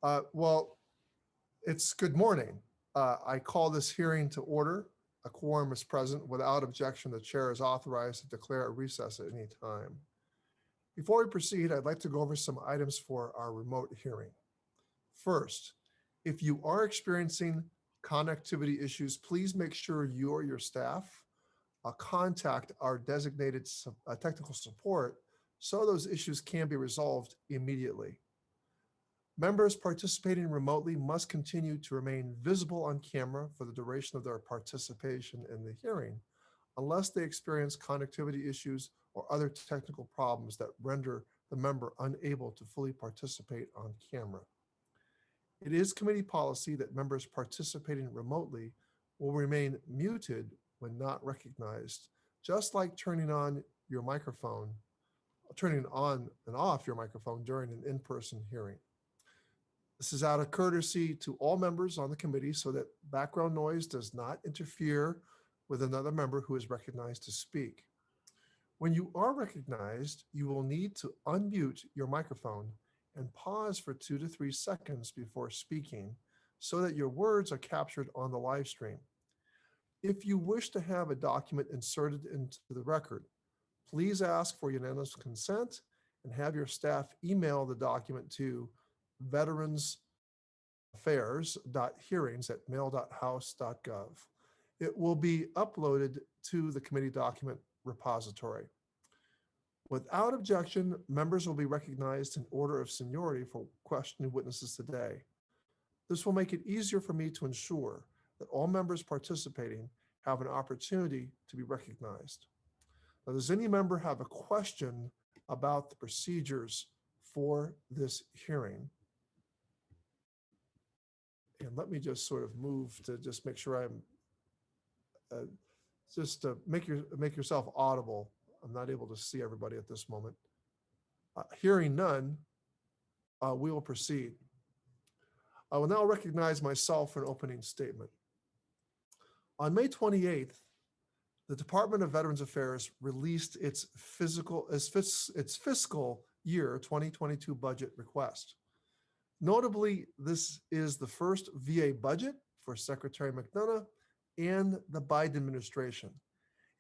Well, it's good morning. I call this hearing to order. A quorum is present. Without objection, the chair is authorized to declare a recess at any time. Before we proceed, I'd like to go over some items for our remote hearing. First, if you are experiencing connectivity issues, please make sure you or your staff contact our designated technical support so those issues can be resolved immediately. Members participating remotely must continue to remain visible on camera for the duration of their participation in the hearing, unless they experience connectivity issues or other technical problems that render the member unable to fully participate on camera. It is committee policy that members participating remotely will remain muted when not recognized, just like turning on turning on and off your microphone during an in-person hearing. This is out of courtesy to all members on the committee so that background noise does not interfere with another member who is recognized to speak. When you are recognized, you will need to unmute your microphone and pause for 2 to 3 seconds before speaking so that your words are captured on the live stream. If you wish to have a document inserted into the record, please ask for unanimous consent and have your staff email the document to veteransaffairs.hearings@mail.house.gov. It will be uploaded to the committee document repository. Without objection, members will be recognized in order of seniority for questioning witnesses today. This will make it easier for me to ensure that all members participating have an opportunity to be recognized. Now, does any member have a question about the procedures for this hearing? And let me just sort of move to just make sure I'm just to make yourself audible. I'm not able to see everybody at this moment. Hearing none, we will proceed. I will now recognize myself for an opening statement. On May 28th, the Department of Veterans Affairs released its fiscal year 2022 budget request. Notably, this is the first VA budget for Secretary McDonough and the Biden administration.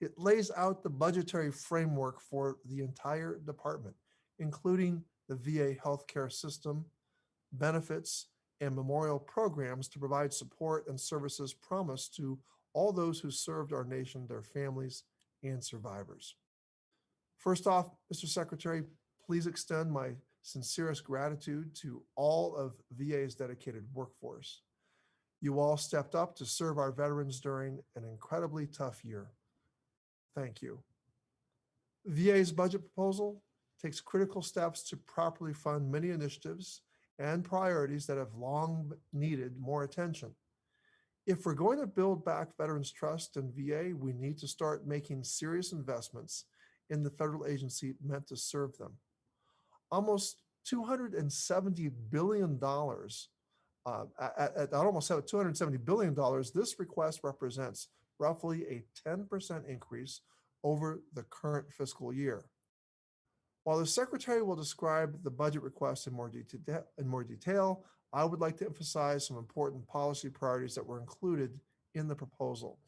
It lays out the budgetary framework for the entire department, including the VA healthcare system, benefits, and memorial programs to provide support and services promised to all those who served our nation, their families, and survivors. First off, Mr. Secretary, please extend my sincerest gratitude to all of VA's dedicated workforce. You all stepped up to serve our veterans during an incredibly tough year. Thank you. VA's budget proposal takes critical steps to properly fund many initiatives and priorities that have long needed more attention. If we're going to build back veterans' trust in VA, we need to start making serious investments in the federal agency meant to serve them. Almost $270 billion, at almost $270 billion, this request represents roughly a 10% increase over the current fiscal year. While the Secretary will describe the budget request in more detail, I would like to emphasize some important policy priorities that were included in the proposal.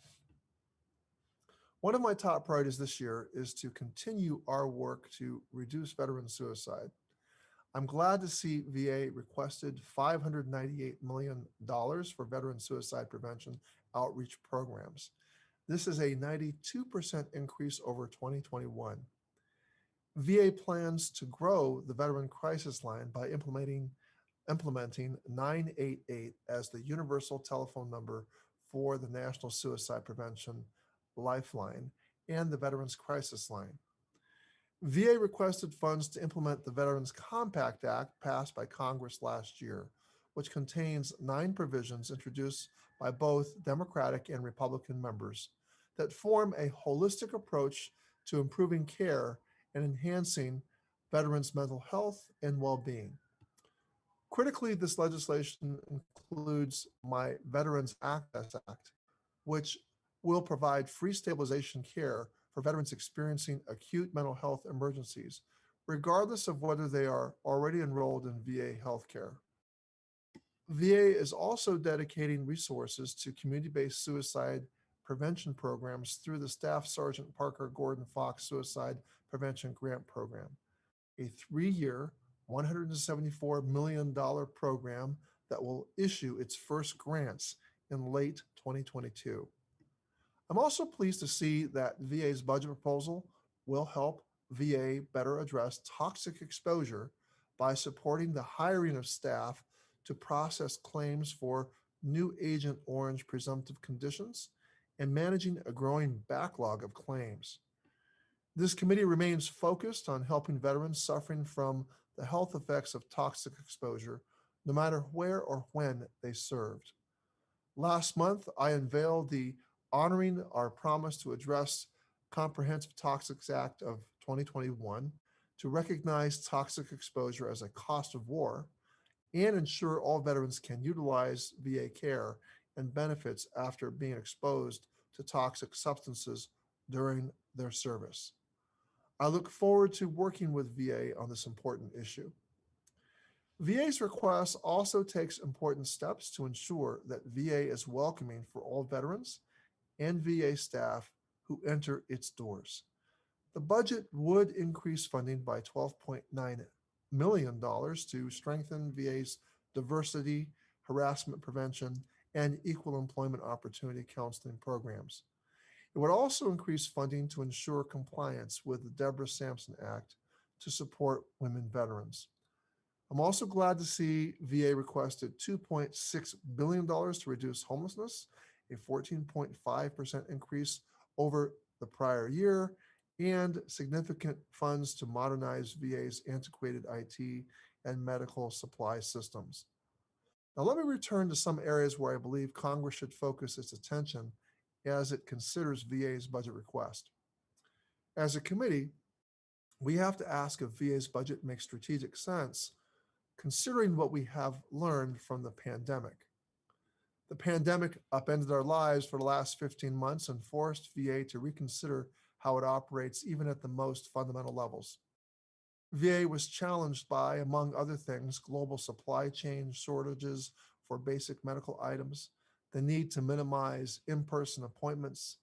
One of my top priorities this year is to continue our work to reduce veteran suicide. I'm glad to see VA requested $598 million for veteran suicide prevention outreach programs. This is a 92% increase over 2021. VA plans to grow the Veteran Crisis Line by implementing 988 as the universal telephone number for the National Suicide Prevention Lifeline and the Veterans Crisis Line. VA requested funds to implement the Veterans Compact Act passed by Congress last year, which contains 9 provisions introduced by both Democratic and Republican members that form a holistic approach to improving care and enhancing veterans' mental health and well-being. Critically, this legislation includes my Veterans Access Act, which will provide free stabilization care for veterans experiencing acute mental health emergencies, regardless of whether they are already enrolled in VA healthcare. VA is also dedicating resources to community-based suicide prevention programs through the Staff Sergeant Parker Gordon Fox Suicide Prevention Grant Program, a 3-year, $174 million program that will issue its first grants in late 2022. I'm also pleased to see that VA's budget proposal will help VA better address toxic exposure by supporting the hiring of staff to process claims for new Agent Orange presumptive conditions and managing a growing backlog of claims. This committee remains focused on helping veterans suffering from the health effects of toxic exposure, no matter where or when they served. Last month, I unveiled the Honoring Our Promise to Address Comprehensive Toxics Act of 2021 to recognize toxic exposure as a cost of war and ensure all veterans can utilize VA care and benefits after being exposed to toxic substances during their service. I look forward to working with VA on this important issue. VA's request also takes important steps to ensure that VA is welcoming for all veterans and VA staff who enter its doors. The budget would increase funding by $12.9 million to strengthen VA's diversity, harassment prevention, and equal employment opportunity counseling programs. It would also increase funding to ensure compliance with the Deborah Sampson Act to support women veterans. I'm also glad to see VA requested $2.6 billion to reduce homelessness, a 14.5% increase over the prior year, and significant funds to modernize VA's antiquated IT and medical supply systems. Now, let me return to some areas where I believe Congress should focus its attention as it considers VA's budget request. As a committee, we have to ask if VA's budget makes strategic sense considering what we have learned from the pandemic. The pandemic upended our lives for the last 15 months and forced VA to reconsider how it operates even at the most fundamental levels. VA was challenged by, among other things, global supply chain shortages for basic medical items, the need to minimize in-person appointments,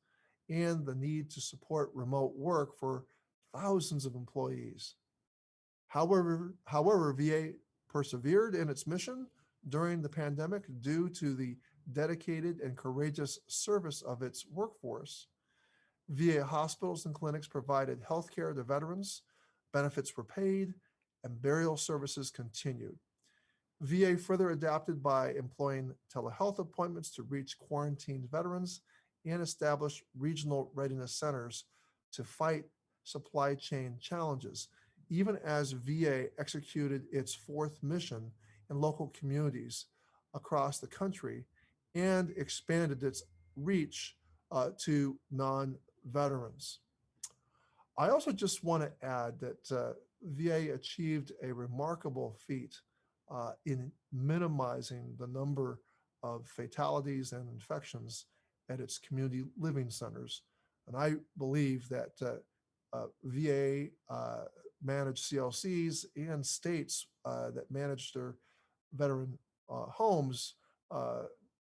and the need to support remote work for thousands of employees. However, VA persevered in its mission during the pandemic due to the dedicated and courageous service of its workforce. VA hospitals and clinics provided health care to veterans, benefits were paid, and burial services continued. VA further adapted by employing telehealth appointments to reach quarantined veterans and establish regional readiness centers to fight supply chain challenges, even as VA executed its fourth mission in local communities across the country and expanded its reach to non-veterans. I also just want to add that VA achieved a remarkable feat in minimizing the number of fatalities and infections at its community living centers. And I believe that VA managed CLCs and states that manage their veteran homes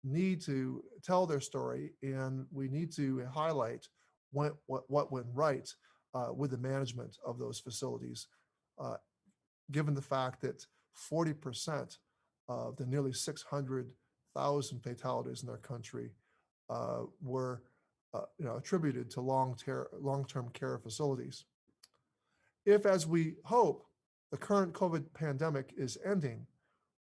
need to tell their story, and we need to highlight what went right with the management of those facilities, given the fact that 40% of the nearly 600,000 fatalities in our country were attributed to long-term care facilities. If, as we hope, the current COVID pandemic is ending,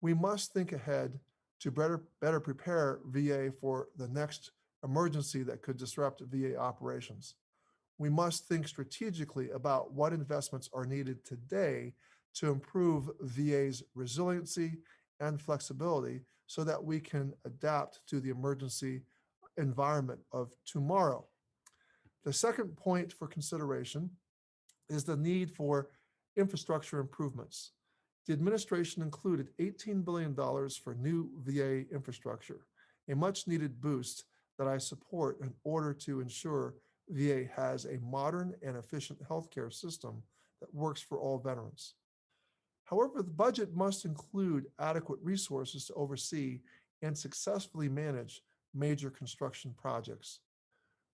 we must think ahead to better prepare VA for the next emergency that could disrupt VA operations. We must think strategically about what investments are needed today to improve VA's resiliency and flexibility so that we can adapt to the emergency environment of tomorrow. The second point for consideration is the need for infrastructure improvements. The administration included $18 billion for new VA infrastructure, a much needed boost that I support in order to ensure VA has a modern and efficient healthcare system that works for all veterans. However, the budget must include adequate resources to oversee and successfully manage major construction projects.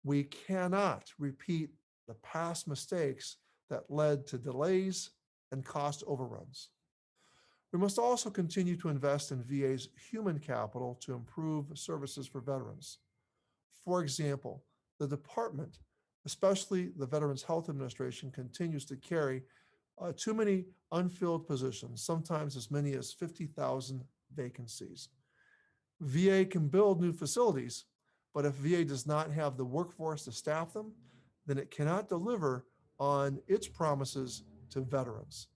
We cannot repeat the past mistakes that led to delays and cost overruns. We must also continue to invest in VA's human capital to improve services for veterans. For example, the department, especially the Veterans Health Administration, continues to carry too many unfilled positions, sometimes as many as 50,000 vacancies. VA can build new facilities, but if VA does not have the workforce to staff them, then it cannot deliver on its promises to veterans.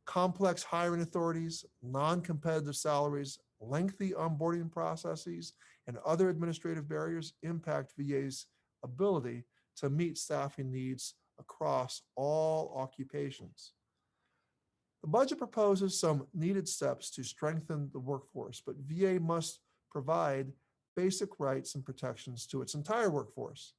Complex hiring authorities, non competitive salaries, lengthy onboarding processes, and other administrative barriers impact VA's ability to meet staffing needs across all occupations. The budget proposes some needed steps to strengthen the workforce, but VA must provide basic rights and protections to its entire workforce.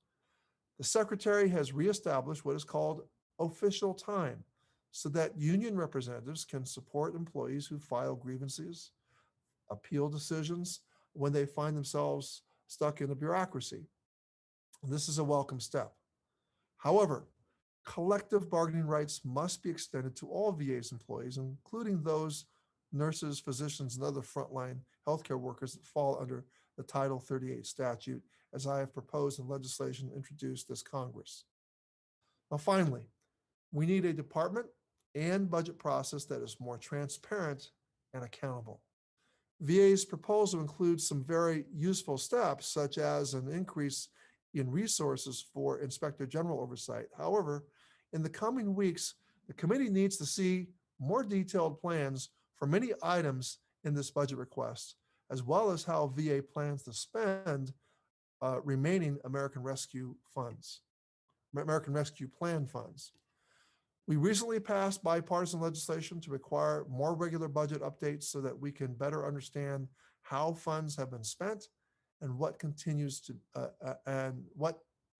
The Secretary has reestablished what is called official time so that union representatives can support employees who file grievances, appeal decisions when they find themselves stuck in a bureaucracy. This is a welcome step. However, collective bargaining rights must be extended to all VA's employees, including those nurses, physicians, and other frontline healthcare workers that fall under the Title 38 statute, as I have proposed in legislation introduced this Congress. Now, finally, we need a department and budget process that is more transparent and accountable. VA's proposal includes some very useful steps, such as an increase in resources for Inspector General oversight. However, in the coming weeks, the committee needs to see more detailed plans for many items in this budget request, as well as how VA plans to spend remaining American Rescue Plan funds. We recently passed bipartisan legislation to require more regular budget updates so that we can better understand how funds have been spent and what the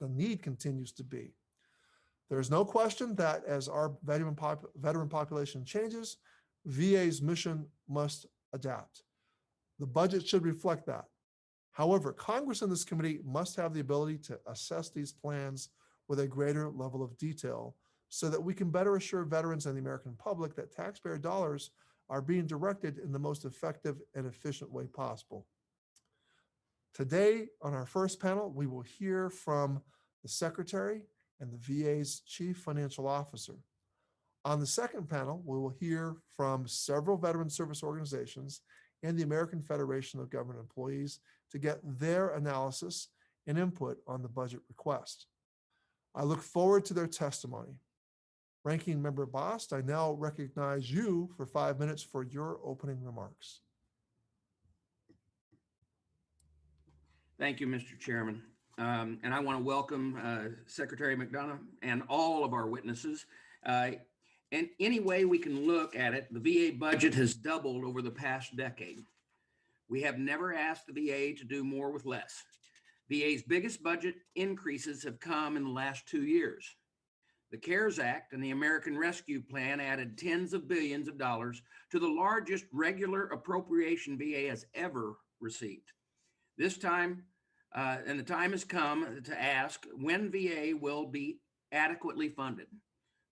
need continues to be. There is no question that as our veteran population changes, VA's mission must adapt. The budget should reflect that. However, Congress and this committee must have the ability to assess these plans with a greater level of detail so that we can better assure veterans and the American public that taxpayer dollars are being directed in the most effective and efficient way possible. Today, on our first panel, we will hear from the Secretary and the VA's Chief Financial Officer. On the second panel, we will hear from several veteran service organizations and the American Federation of Government Employees to get their analysis and input on the budget request. I look forward to their testimony. Ranking Member Bost, I now recognize you for 5 minutes for your opening remarks. Thank you, Mr. Chairman. And I want to welcome Secretary McDonough and all of our witnesses. And any way we can look at it, the VA budget has doubled over the past decade. We have never asked the VA to do more with less. VA's biggest budget increases have come in the last 2 years. The CARES Act and the American Rescue Plan added tens of billions of dollars to the largest regular appropriation VA has ever received. This time, and the time has come to ask when VA will be adequately funded.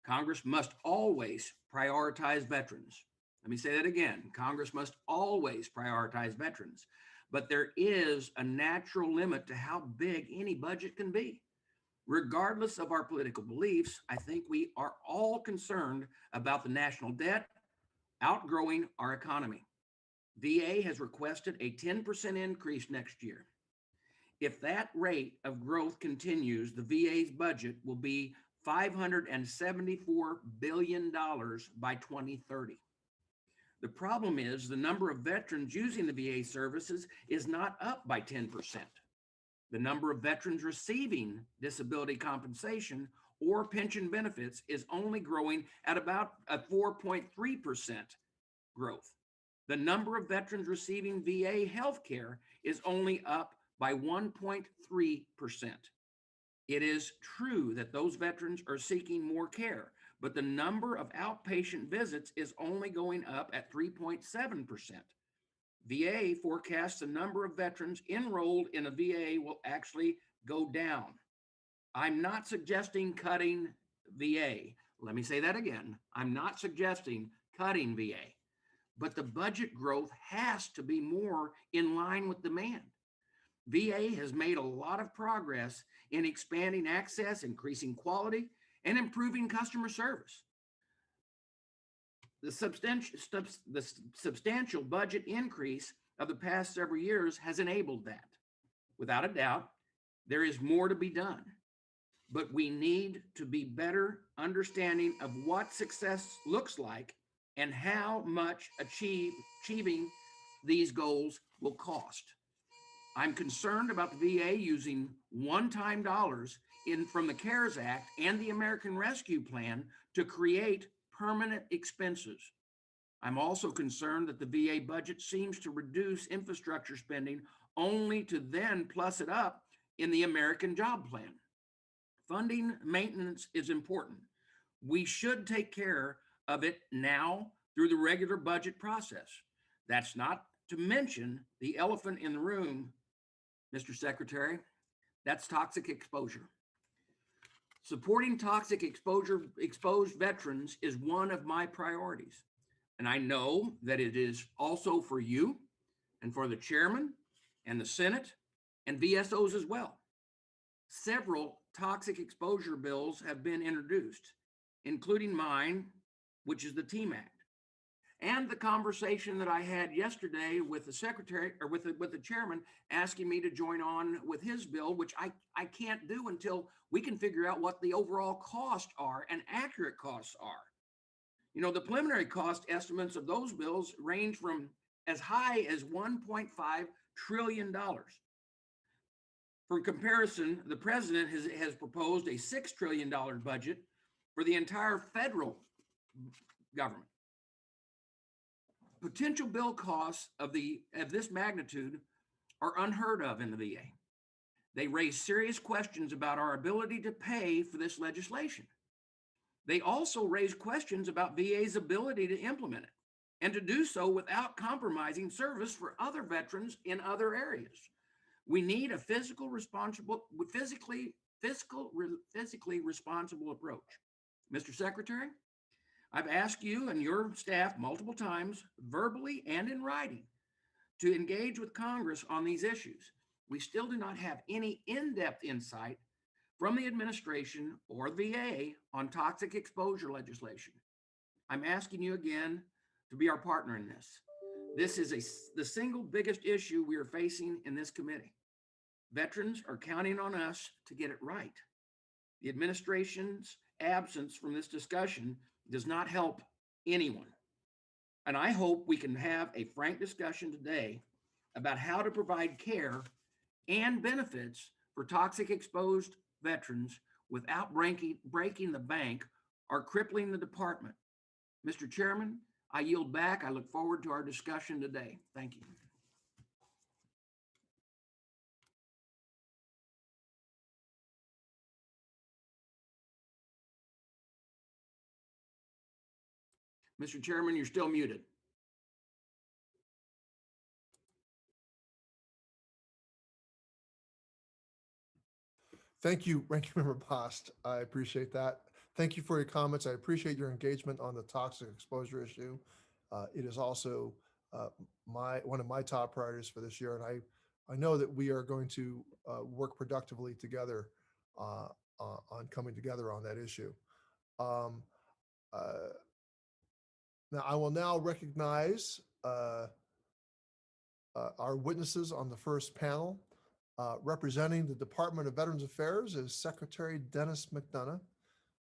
Congress must always prioritize veterans. Let me say that again. Congress must always prioritize veterans, but there is a natural limit to how big any budget can be. Regardless of our political beliefs, I think we are all concerned about the national debt outgrowing our economy. VA has requested a 10% increase next year. If that rate of growth continues, the VA's budget will be $574 billion by 2030. The problem is the number of veterans using the VA services is not up by 10%. The number of veterans receiving disability compensation or pension benefits is only growing at about a 4.3% growth. The number of veterans receiving VA healthcare is only up by 1.3%. It is true that those veterans are seeking more care, but the number of outpatient visits is only going up at 3.7%. VA forecasts the number of veterans enrolled in a VA will actually go down. I'm not suggesting cutting VA. Let me say that again. I'm not suggesting cutting VA, but the budget growth has to be more in line with demand. VA has made a lot of progress in expanding access, increasing quality, and improving customer service. The substantial budget increase of the past several years has enabled that. Without a doubt, there is more to be done, but we need to be better understanding of what success looks like and how much achieving these goals will cost. I'm concerned about the VA using one-time dollars from the CARES Act and the American Rescue Plan to create permanent expenses. I'm also concerned that the VA budget seems to reduce infrastructure spending only to then plus it up in the American Job Plan. Funding maintenance is important. We should take care of it now through the regular budget process. That's not to mention the elephant in the room, Mr. Secretary, that's toxic exposure. Supporting toxic exposed veterans is one of my priorities. And I know that it is also for you and for the chairman and the Senate and VSOs as well. Several toxic exposure bills have been introduced, including mine, which is the TEAM Act. And the conversation that I had yesterday with the secretary or with the chairman asking me to join on with his bill, which I can't do until we can figure out what the overall costs are and accurate costs are. You know, the preliminary cost estimates of those bills range from as high as $1.5 trillion. For comparison, the president has proposed a $6 trillion budget for the entire federal government. Potential bill costs of this magnitude are unheard of in the VA. They raise serious questions about our ability to pay for this legislation. They also raise questions about VA's ability to implement it and to do so without compromising service for other veterans in other areas. We need a fiscally responsible approach. Mr. Secretary, I've asked you and your staff multiple times, verbally and in writing, to engage with Congress on these issues. We still do not have any in-depth insight from the administration or VA on toxic exposure legislation. I'm asking you again to be our partner in this. This is the single biggest issue we are facing in this committee. Veterans are counting on us to get it right. The administration's absence from this discussion does not help anyone. And I hope we can have a frank discussion today about how to provide care and benefits for toxic exposed veterans without breaking the bank or crippling the department. Mr. Chairman, I yield back. I look forward to our discussion today. Thank you. Mr. Chairman, you're still muted. Thank you, Ranking Member Bost. I appreciate that. Thank you for your comments. I appreciate your engagement on the toxic exposure issue. It is also one of my top priorities for this year, and I know that we are going to work productively together on coming together on that issue. Now, I will now recognize our witnesses on the first panel. Representing the Department of Veterans Affairs is Secretary Dennis McDonough,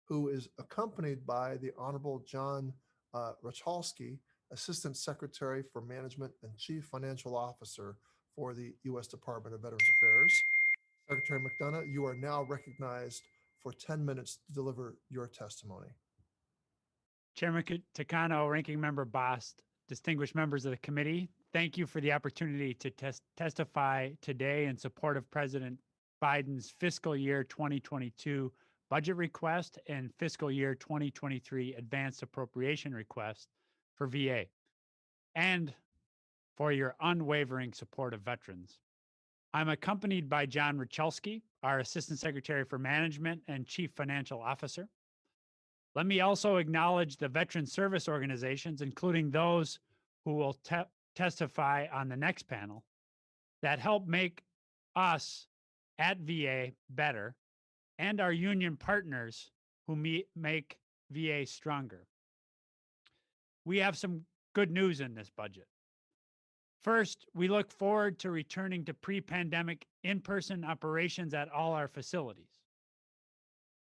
who is accompanied by the Honorable John Rachalski, Assistant Secretary for Management and Chief Financial Officer for the U.S. Department of Veterans Affairs. Secretary McDonough, you are now recognized for 10 minutes to deliver your testimony. Chairman Takano, Ranking Member Bost, distinguished members of the committee, thank you for the opportunity to testify today in support of President Biden's fiscal year 2022 budget request and fiscal year 2023 advanced appropriation request for VA, and for your unwavering support of veterans. I'm accompanied by John Richelski, our Assistant Secretary for Management and Chief Financial Officer. Let me also acknowledge the veteran service organizations, including those who will testify on the next panel, that help make us at VA better, and our union partners who make VA stronger. We have some good news in this budget. First, we look forward to returning to pre-pandemic in-person operations at all our facilities.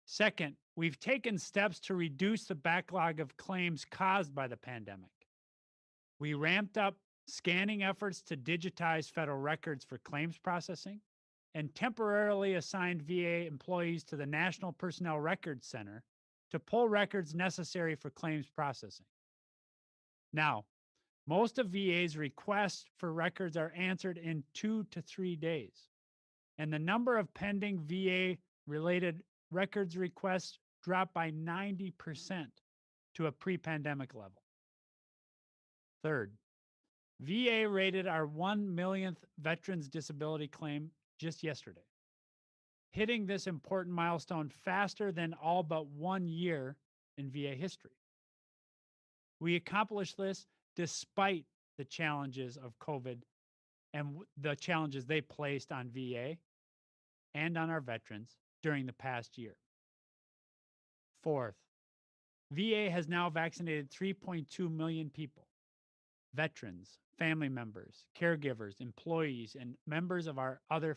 Second, we've taken steps to reduce the backlog of claims caused by the pandemic. We ramped up scanning efforts to digitize federal records for claims processing and temporarily assigned VA employees to the National Personnel Records Center to pull records necessary for claims processing. Now, most of VA's requests for records are answered in 2 to 3 days, and the number of pending VA-related records requests dropped by 90% to a pre-pandemic level. Third, VA rated our 1 millionth veterans disability claim just yesterday, hitting this important milestone faster than all but 1 year in VA history. We accomplished this despite the challenges of COVID and the challenges they placed on VA and on our veterans during the past year. Fourth, VA has now vaccinated 3.2 million people, veterans, family members, caregivers, employees, and members of our other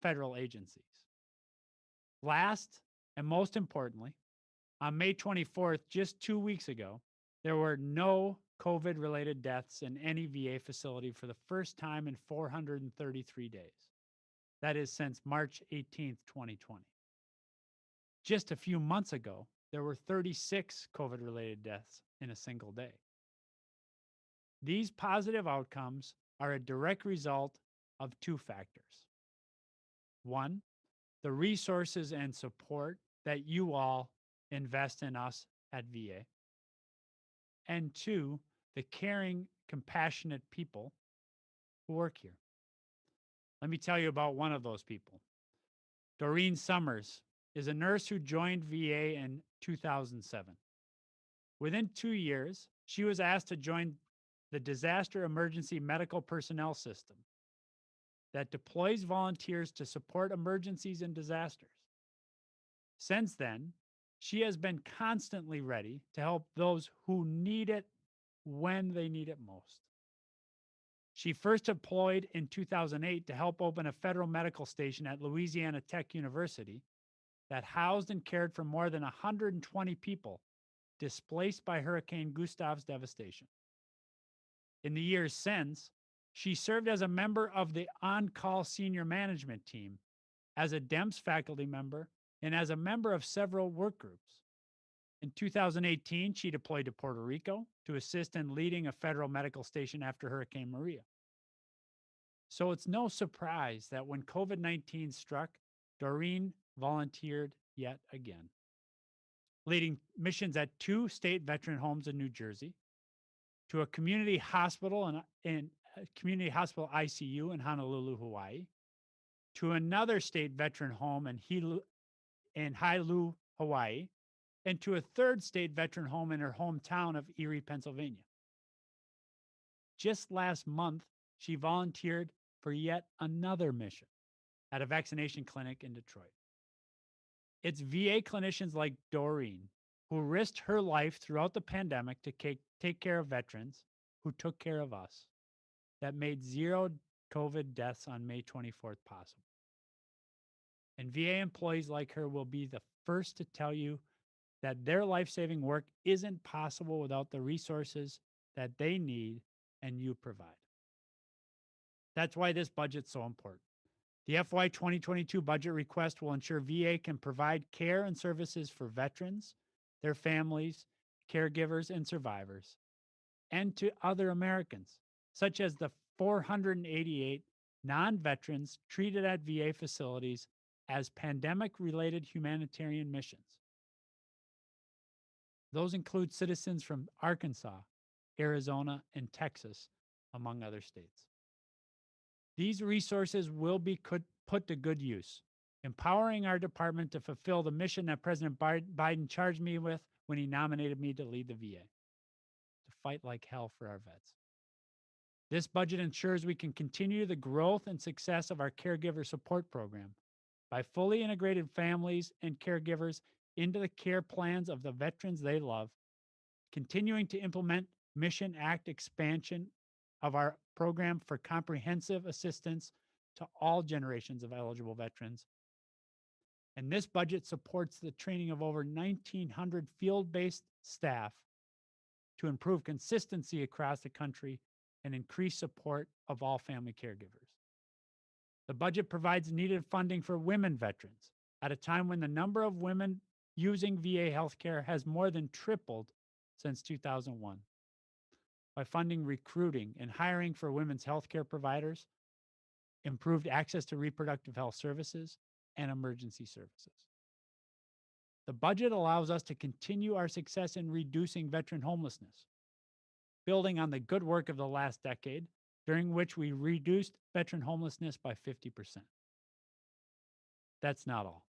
federal agencies. Last, and most importantly, on May 24th, just 2 weeks ago, there were no COVID-related deaths in any VA facility for the first time in 433 days. That is since March 18th, 2020. Just a few months ago, there were 36 COVID-related deaths in a single day. These positive outcomes are a direct result of 2 factors. One, the resources and support that you all invest in us at VA. And 2, the caring, compassionate people who work here. Let me tell you about one of those people. Doreen Summers is a nurse who joined VA in 2007. Within 2 years, she was asked to join the Disaster Emergency Medical Personnel System that deploys volunteers to support emergencies and disasters. Since then, she has been constantly ready to help those who need it when they need it most. She first deployed in 2008 to help open a federal medical station at Louisiana Tech University that housed and cared for more than 120 people displaced by Hurricane Gustav's devastation. In the years since, she served as a member of the on-call senior management team, as a DEMS faculty member, and as a member of several work groups. In 2018, she deployed to Puerto Rico to assist in leading a federal medical station after Hurricane Maria. So it's no surprise that when COVID-19 struck, Doreen volunteered yet again, leading missions at 2 state veteran homes in New Jersey, to a community hospital and community hospital ICU in Honolulu, Hawaii, to another state veteran home in Hilo, Hawaii, and to a 3rd state veteran home in her hometown of Erie, Pennsylvania. Just last month, she volunteered for yet another mission at a vaccination clinic in Detroit. It's VA clinicians like Doreen who risked her life throughout the pandemic to take care of veterans who took care of us, that made 0 COVID deaths on May 24th possible. And VA employees like her will be the first to tell you that their life-saving work isn't possible without the resources that they need and you provide. That's why this budget's so important. The FY 2022 budget request will ensure VA can provide care and services for veterans, their families, caregivers, and survivors, and to other Americans, such as the 488 non-veterans treated at VA facilities as pandemic-related humanitarian missions. Those include citizens from Arkansas, Arizona, and Texas, among other states. These resources will be put to good use, empowering our department to fulfill the mission that President Biden charged me with when he nominated me to lead the VA, to fight like hell for our vets. This budget ensures we can continue the growth and success of our caregiver support program by fully integrated families and caregivers into the care plans of the veterans they love, continuing to implement Mission Act expansion of our program for comprehensive assistance to all generations of eligible veterans. And this budget supports the training of over 1,900 field-based staff to improve consistency across the country and increase support of all family caregivers. The budget provides needed funding for women veterans at a time when the number of women using VA healthcare has more than tripled since 2001. By funding recruiting and hiring for women's healthcare providers, improved access to reproductive health services, and emergency services. The budget allows us to continue our success in reducing veteran homelessness, building on the good work of the last decade, during which we reduced veteran homelessness by 50%. That's not all.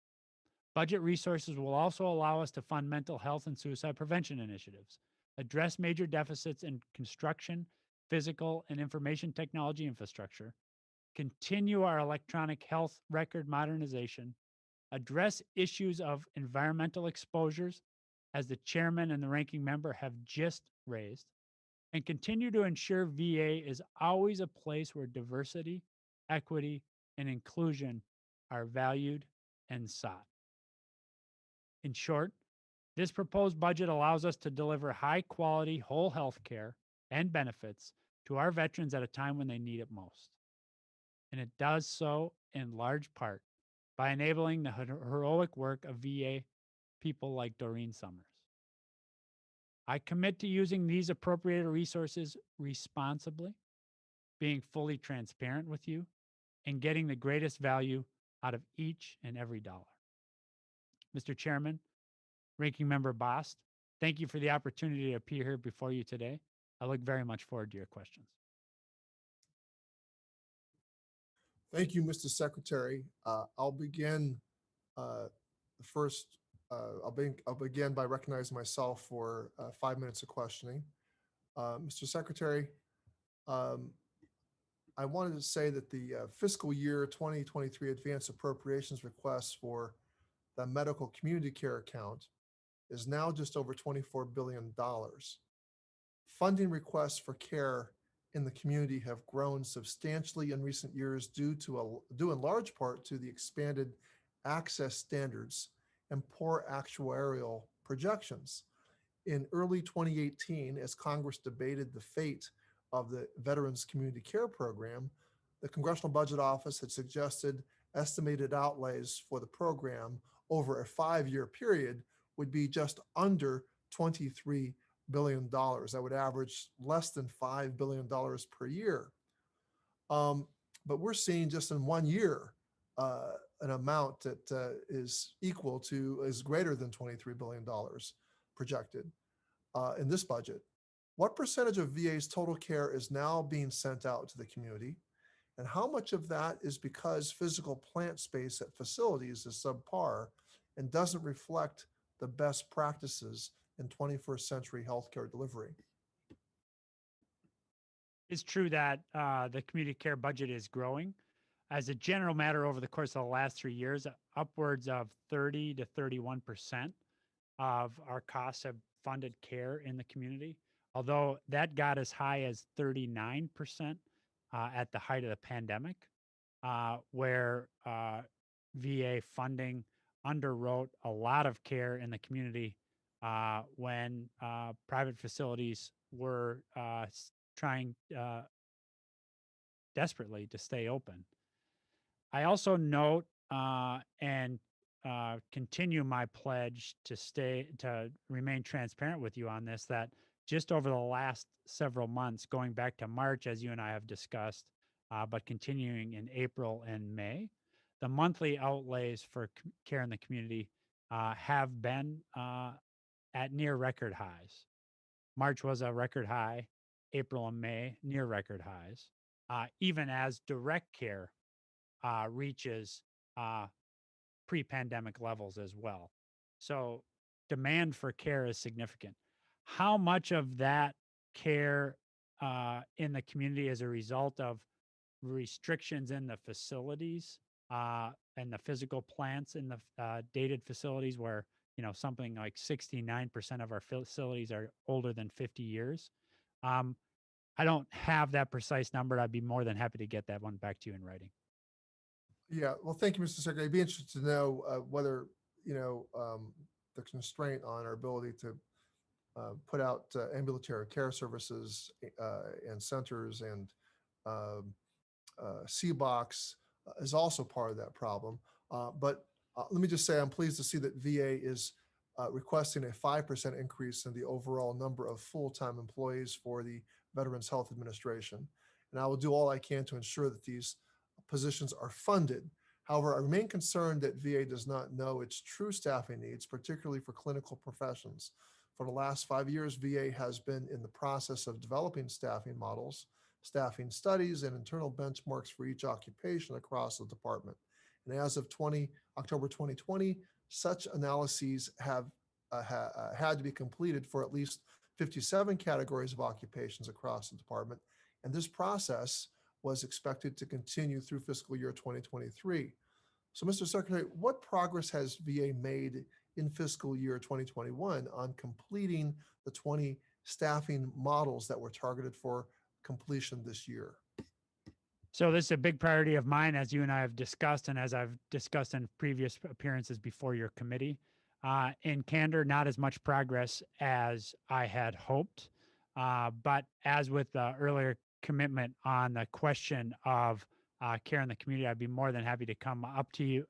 Budget resources will also allow us to fund mental health and suicide prevention initiatives, address major deficits in construction, physical, and information technology infrastructure, continue our electronic health record modernization, address issues of environmental exposures, as the chairman and the ranking member have just raised, and continue to ensure VA is always a place where diversity, equity, and inclusion are valued and sought. In short, this proposed budget allows us to deliver high-quality whole health care and benefits to our veterans at a time when they need it most. And it does so in large part by enabling the heroic work of VA people like Doreen Summers. I commit to using these appropriated resources responsibly, being fully transparent with you, and getting the greatest value out of each and every dollar. Mr. Chairman, Ranking Member Bost, thank you for the opportunity to appear here before you today. I look very much forward to your questions. Thank you, Mr. Secretary. I'll begin the first. I'll begin by recognizing myself for 5 minutes of questioning. Mr. Secretary, I wanted to say that the fiscal year 2023 advance appropriations request for the medical community care account is now just over $24 billion. Funding requests for care in the community have grown substantially in recent years due in large part to the expanded access standards and poor actuarial projections. In early 2018, as Congress debated the fate of the Veterans Community Care Program, the Congressional Budget Office had suggested estimated outlays for the program over a 5-year period would be just under $23 billion. That would average less than $5 billion per year. But we're seeing just in 1 year an amount that is greater than $23 billion projected in this budget. What percentage of VA's total care is now being sent out to the community? And how much of that is because physical plant space at facilities is subpar and doesn't reflect the best practices in 21st century healthcare delivery? It's true that the community care budget is growing. As a general matter, over the course of the last 3 years, upwards of 30 to 31% of our costs have funded care in the community, although that got as high as 39% at the height of the pandemic, where VA funding underwrote a lot of care in the community when private facilities were trying desperately to stay open. I also note and continue my pledge to remain transparent with you on this, that just over the last several months, going back to March, as you and I have discussed, but continuing in April and May, the monthly outlays for care in the community have been at near record highs. March was a record high, April and May near record highs, even as direct care reaches pre-pandemic levels as well. So demand for care is significant. How much of that care in the community is a result of restrictions in the facilities and the physical plants in the dated facilities where, something like 69% of our facilities are older than 50 years? I don't have that precise number. I'd be more than happy to get that one back to you in writing. Yeah, well, thank you, Mr. Secretary. I'd be interested to know whether, the constraint on our ability to put out ambulatory care services and centers and C-Box is also part of that problem. But let me just say, I'm pleased to see that VA is requesting a 5% increase in the overall number of full-time employees for the Veterans Health Administration. And I will do all I can to ensure that these positions are funded. However, I remain concerned that VA does not know its true staffing needs, particularly for clinical professions. For the last 5 years, VA has been in the process of developing staffing models, staffing studies, and internal benchmarks for each occupation across the department. And as of October 2020, such analyses have had to be completed for at least 57 categories of occupations across the department. And this process was expected to continue through fiscal year 2023. So, Mr. Secretary, what progress has VA made in fiscal year 2021 on completing the 20 staffing models that were targeted for completion this year? So this is a big priority of mine, as you and I have discussed, and as I've discussed in previous appearances before your committee. In candor, not as much progress as I had hoped. But as with the earlier commitment on the question of care in the community, I'd be more than happy to come up to you,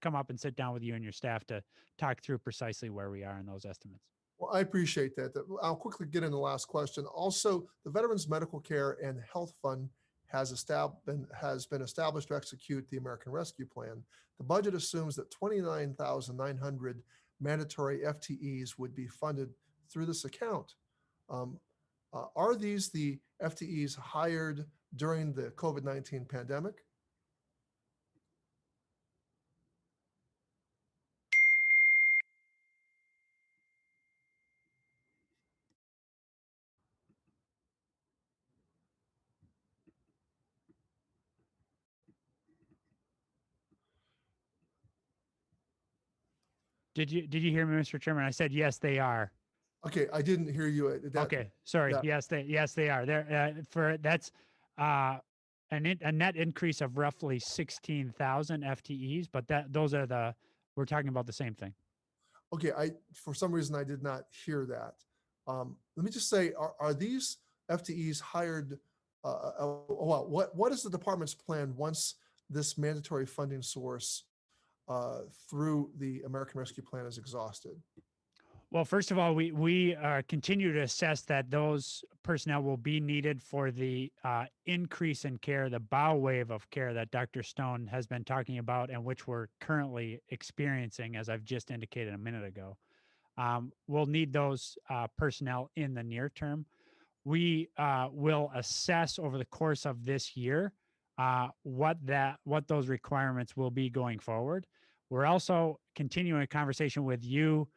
come up and sit down with you and your staff to talk through precisely where we are in those estimates. Well, I appreciate that. I'll quickly get in the last question. Also, the Veterans Medical Care and Health Fund has been established to execute the American Rescue Plan. The budget assumes that 29,900 mandatory FTEs would be funded through this account. Are these the FTEs hired during the COVID-19 pandemic? Did you hear me, Mr. Chairman? I said yes, they are. Okay, I didn't hear you. Okay, sorry. Yeah. Yes, they are. That's a net increase of roughly 16,000 FTEs, but we're talking about the same thing. Okay, for some reason I did not hear that. Let me just say, are these FTEs hired? What is the department's plan once this mandatory funding source through the American Rescue Plan is exhausted? Well, first of all, we continue to assess that those personnel will be needed for the increase in care, the bow wave of care that Dr. Stone has been talking about and which we're currently experiencing, as I've just indicated a minute ago. We'll need those personnel in the near term. We will assess over the course of this year what those requirements will be going forward. We're also continuing a conversation with you,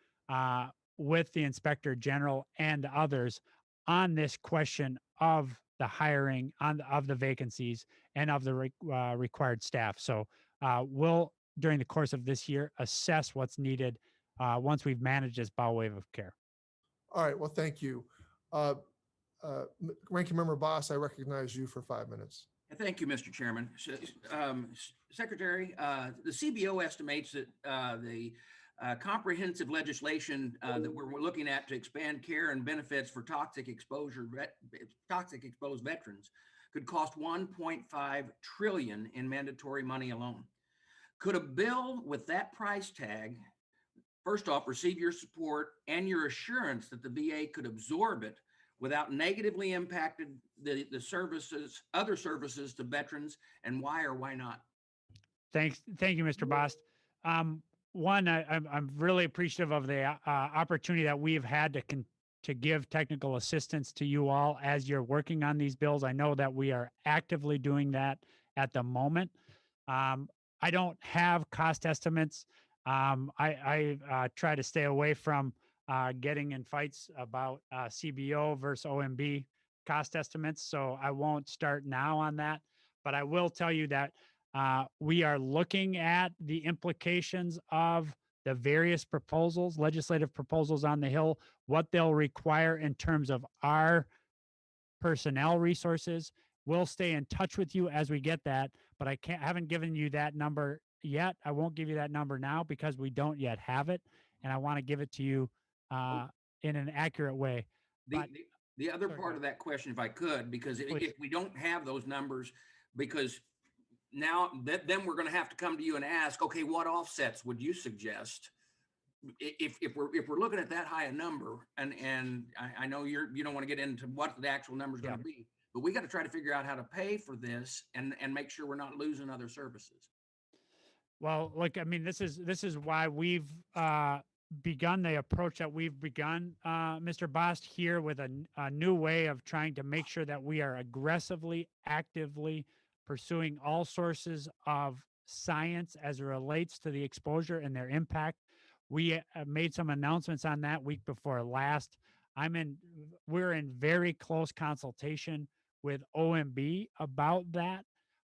with the Inspector General and others on this question of the hiring, of the vacancies, and of the required staff. So we'll, during the course of this year, assess what's needed once we've managed this bow wave of care. All right, well, thank you. Ranking Member Boss, I recognize you for 5 minutes. Thank you, Mr. Chairman. Secretary, the CBO estimates that the comprehensive legislation that we're looking at to expand care and benefits for toxic exposed veterans could cost $1.5 trillion in mandatory money alone. Could a bill with that price tag, first off, receive your support and your assurance that the VA could absorb it without negatively impacting the services, other services to veterans, and why or why not? Thank you, Mr. Bost. One, I'm really appreciative of the opportunity that we've had to give technical assistance to you all as you're working on these bills. I know that we are actively doing that at the moment. I don't have cost estimates. I try to stay away from getting in fights about CBO versus OMB cost estimates, so I won't start now on that. But I will tell you that we are looking at the implications of the various proposals, legislative proposals on the Hill, what they'll require in terms of our personnel resources. We'll stay in touch with you as we get that, but haven't given you that number yet. I won't give you that number now because we don't yet have it, and I want to give it to you in an accurate way. The, But- the, the other Sorry, part go of that question, if I could, because Please. if we don't have those numbers, because now then we're going to have to come to you and ask, okay, what offsets would you suggest? If we're looking at that high a number, and I know you don't want to get into what the actual number is going to be, but we got to try to figure out how to pay for this and make sure we're not losing other services. Well, look, I mean, this is why we've begun the approach that we've begun, Mr. Bost, here with a new way of trying to make sure that we are aggressively, actively pursuing all sources of science as it relates to the exposure and their impact. We made some announcements on that week before last. We're in very close consultation with OMB about that,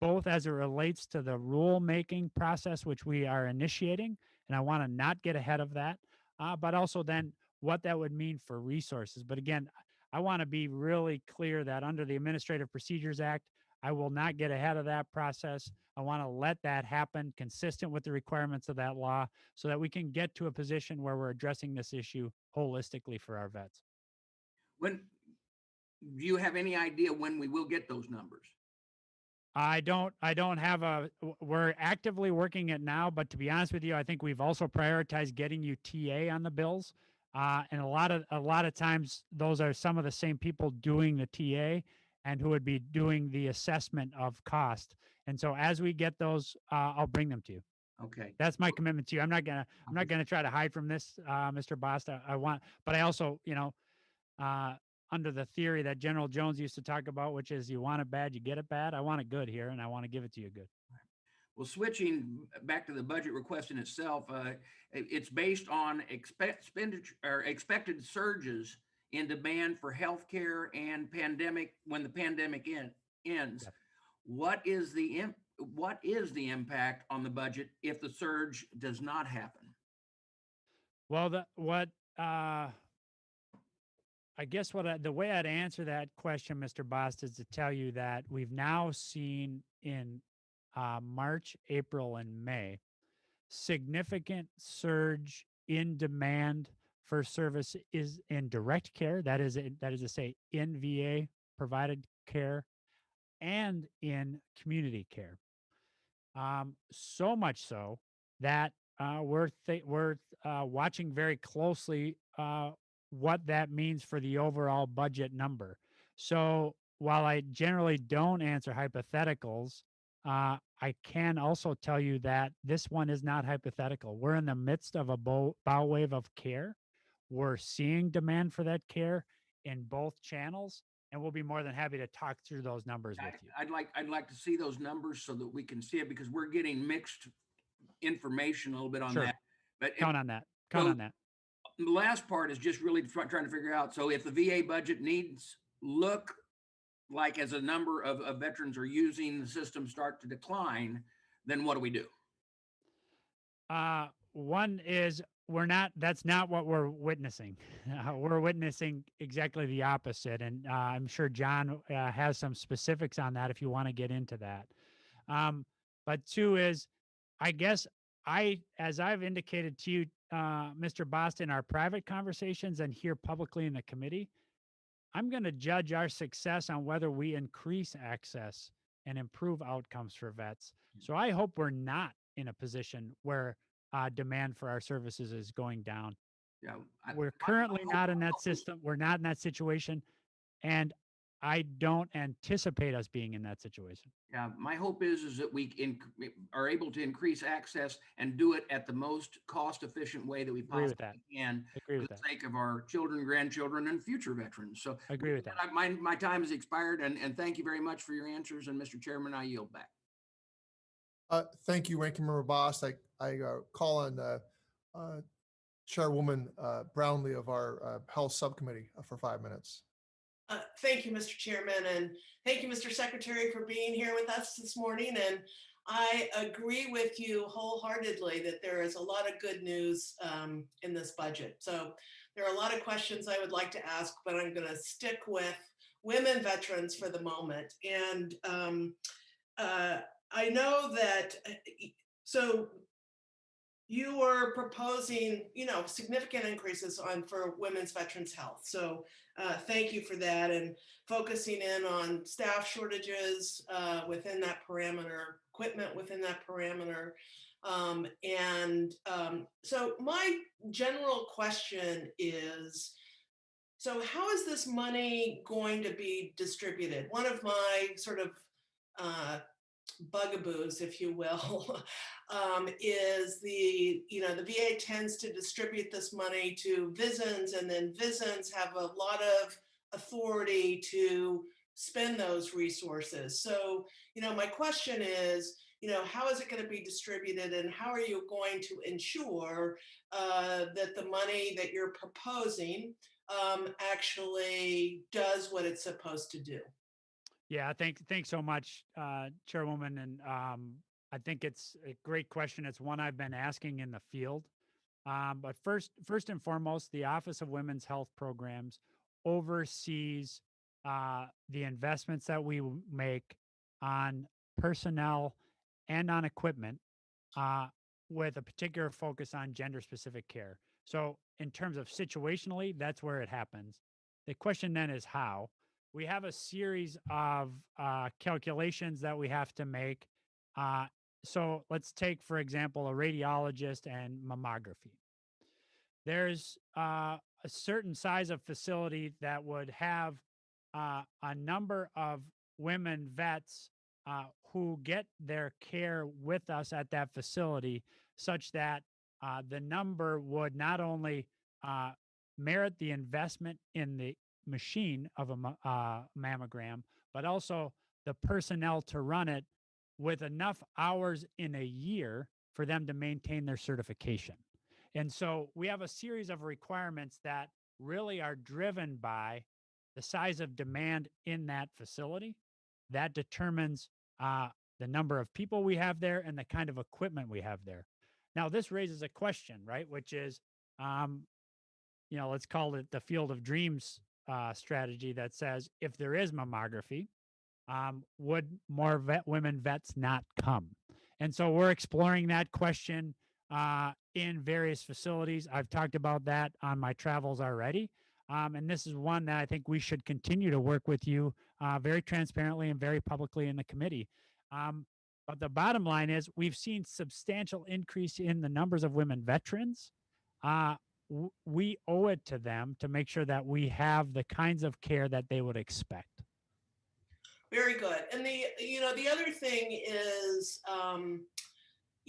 both as it relates to the rulemaking process, which we are initiating, and I want to not get ahead of that, but also then what that would mean for resources. But again, I want to be really clear that under the Administrative Procedures Act, I will not get ahead of that process. I want to let that happen consistent with the requirements of that law so that we can get to a position where we're addressing this issue holistically for our vets. Do you have any idea when we will get those numbers? I don't have we're actively working it now, but to be honest with you, I think we've also prioritized getting you TA on the bills. And a lot of times those are some of the same people doing the TA and who would be doing the assessment of cost. And so as we get those, I'll bring them to you. Okay. That's my commitment to you. I'm not gonna try to hide from this, Mr. Bost. But I also, under the theory that General Jones used to talk about, which is you want it bad, you get it bad. I want it good here, and I want to give it to you good. Well, switching back to the budget request in itself, it's based on expected surges in demand for healthcare and when the pandemic ends. Yep. What is the impact on the budget if the surge does not happen? Well, I guess the way I'd answer that question, Mr. Bost, is to tell you that we've now seen in March, April, and May significant surge in demand for service is in direct care. That is to say, in VA provided care and in community care. So much so that we're watching very closely what that means for the overall budget number. So while I generally don't answer hypotheticals, I can also tell you that this one is not hypothetical. We're in the midst of a bow wave of care. We're seeing demand for that care in both channels, and we'll be more than happy to talk through those numbers with you. I'd like to see those numbers so that we can see it, because we're getting mixed information a little bit on Sure. that. But Count on that. Count on that. The last part is just really trying to figure out. So if the VA budget look like as a number of veterans are using the system start to decline, then what do we do? One is that's not what we're witnessing. We're witnessing exactly the opposite. And I'm sure John has some specifics on that if you want to get into that. But two is, I guess as I've indicated to you, Mr. Bost, in our private conversations and here publicly in the committee, I'm going to judge our success on whether we increase access and improve outcomes for vets. So I hope we're not in a position where demand for our services is going down. Yeah, We're currently not in that system. We're not in that situation. And I don't anticipate us being in that situation. Yeah, my hope is that we are able to increase access and do it at the most cost-efficient way that we Agree with possibly that. can Agree for with the that. sake of our children, grandchildren, and future veterans. So Agree with that. my time has expired, and thank you very much for your answers. And Mr. Chairman, I yield back. Thank you, Ranking Member Boss. I call on Chairwoman Brownlee of our Health Subcommittee for 5 minutes. Thank you, Mr. Chairman, and thank you, Mr. Secretary, for being here with us this morning. And I agree with you wholeheartedly that there is a lot of good news in this budget. So there are a lot of questions I would like to ask, but I'm going to stick with women veterans for the moment. And I know that, so you are proposing, significant increases for women's veterans health. So thank you for that, and focusing in on staff shortages within that parameter, equipment within that parameter. So my general question is, so how is this money going to be distributed? One of my sort of bugaboos, if you will, is the VA tends to distribute this money to VISNs, and then VISNs have a lot of authority to spend those resources. So, my question is, how is it going to be distributed, and how are you going to ensure that the money that you're proposing actually does what it's supposed to do? Yeah, thanks so much, Chairwoman. And I think it's a great question. It's one I've been asking in the field. But first and foremost, the Office of Women's Health Programs oversees the investments that we make on personnel and on equipment with a particular focus on gender-specific care. So in terms of situationally, that's where it happens. The question then is how. We have a series of calculations that we have to make. So let's take, for example, a radiologist and mammography. There's a certain size of facility that would have a number of women vets who get their care with us at that facility, such that the number would not only merit the investment in the machine of a mammogram, but also the personnel to run it with enough hours in a year for them to maintain their certification. And so we have a series of requirements that really are driven by the size of demand in that facility. That determines the number of people we have there and the kind of equipment we have there. Now, this raises a question, right? Which is, let's call it the field of dreams strategy that says, if there is mammography, would more women vets not come? And so we're exploring that question in various facilities. I've talked about that on my travels already. And this is one that I think we should continue to work with you very transparently and very publicly in the committee. But the bottom line is we've seen substantial increase in the numbers of women veterans. We owe it to them to make sure that we have the kinds of care that they would expect. Very good. And the other thing is,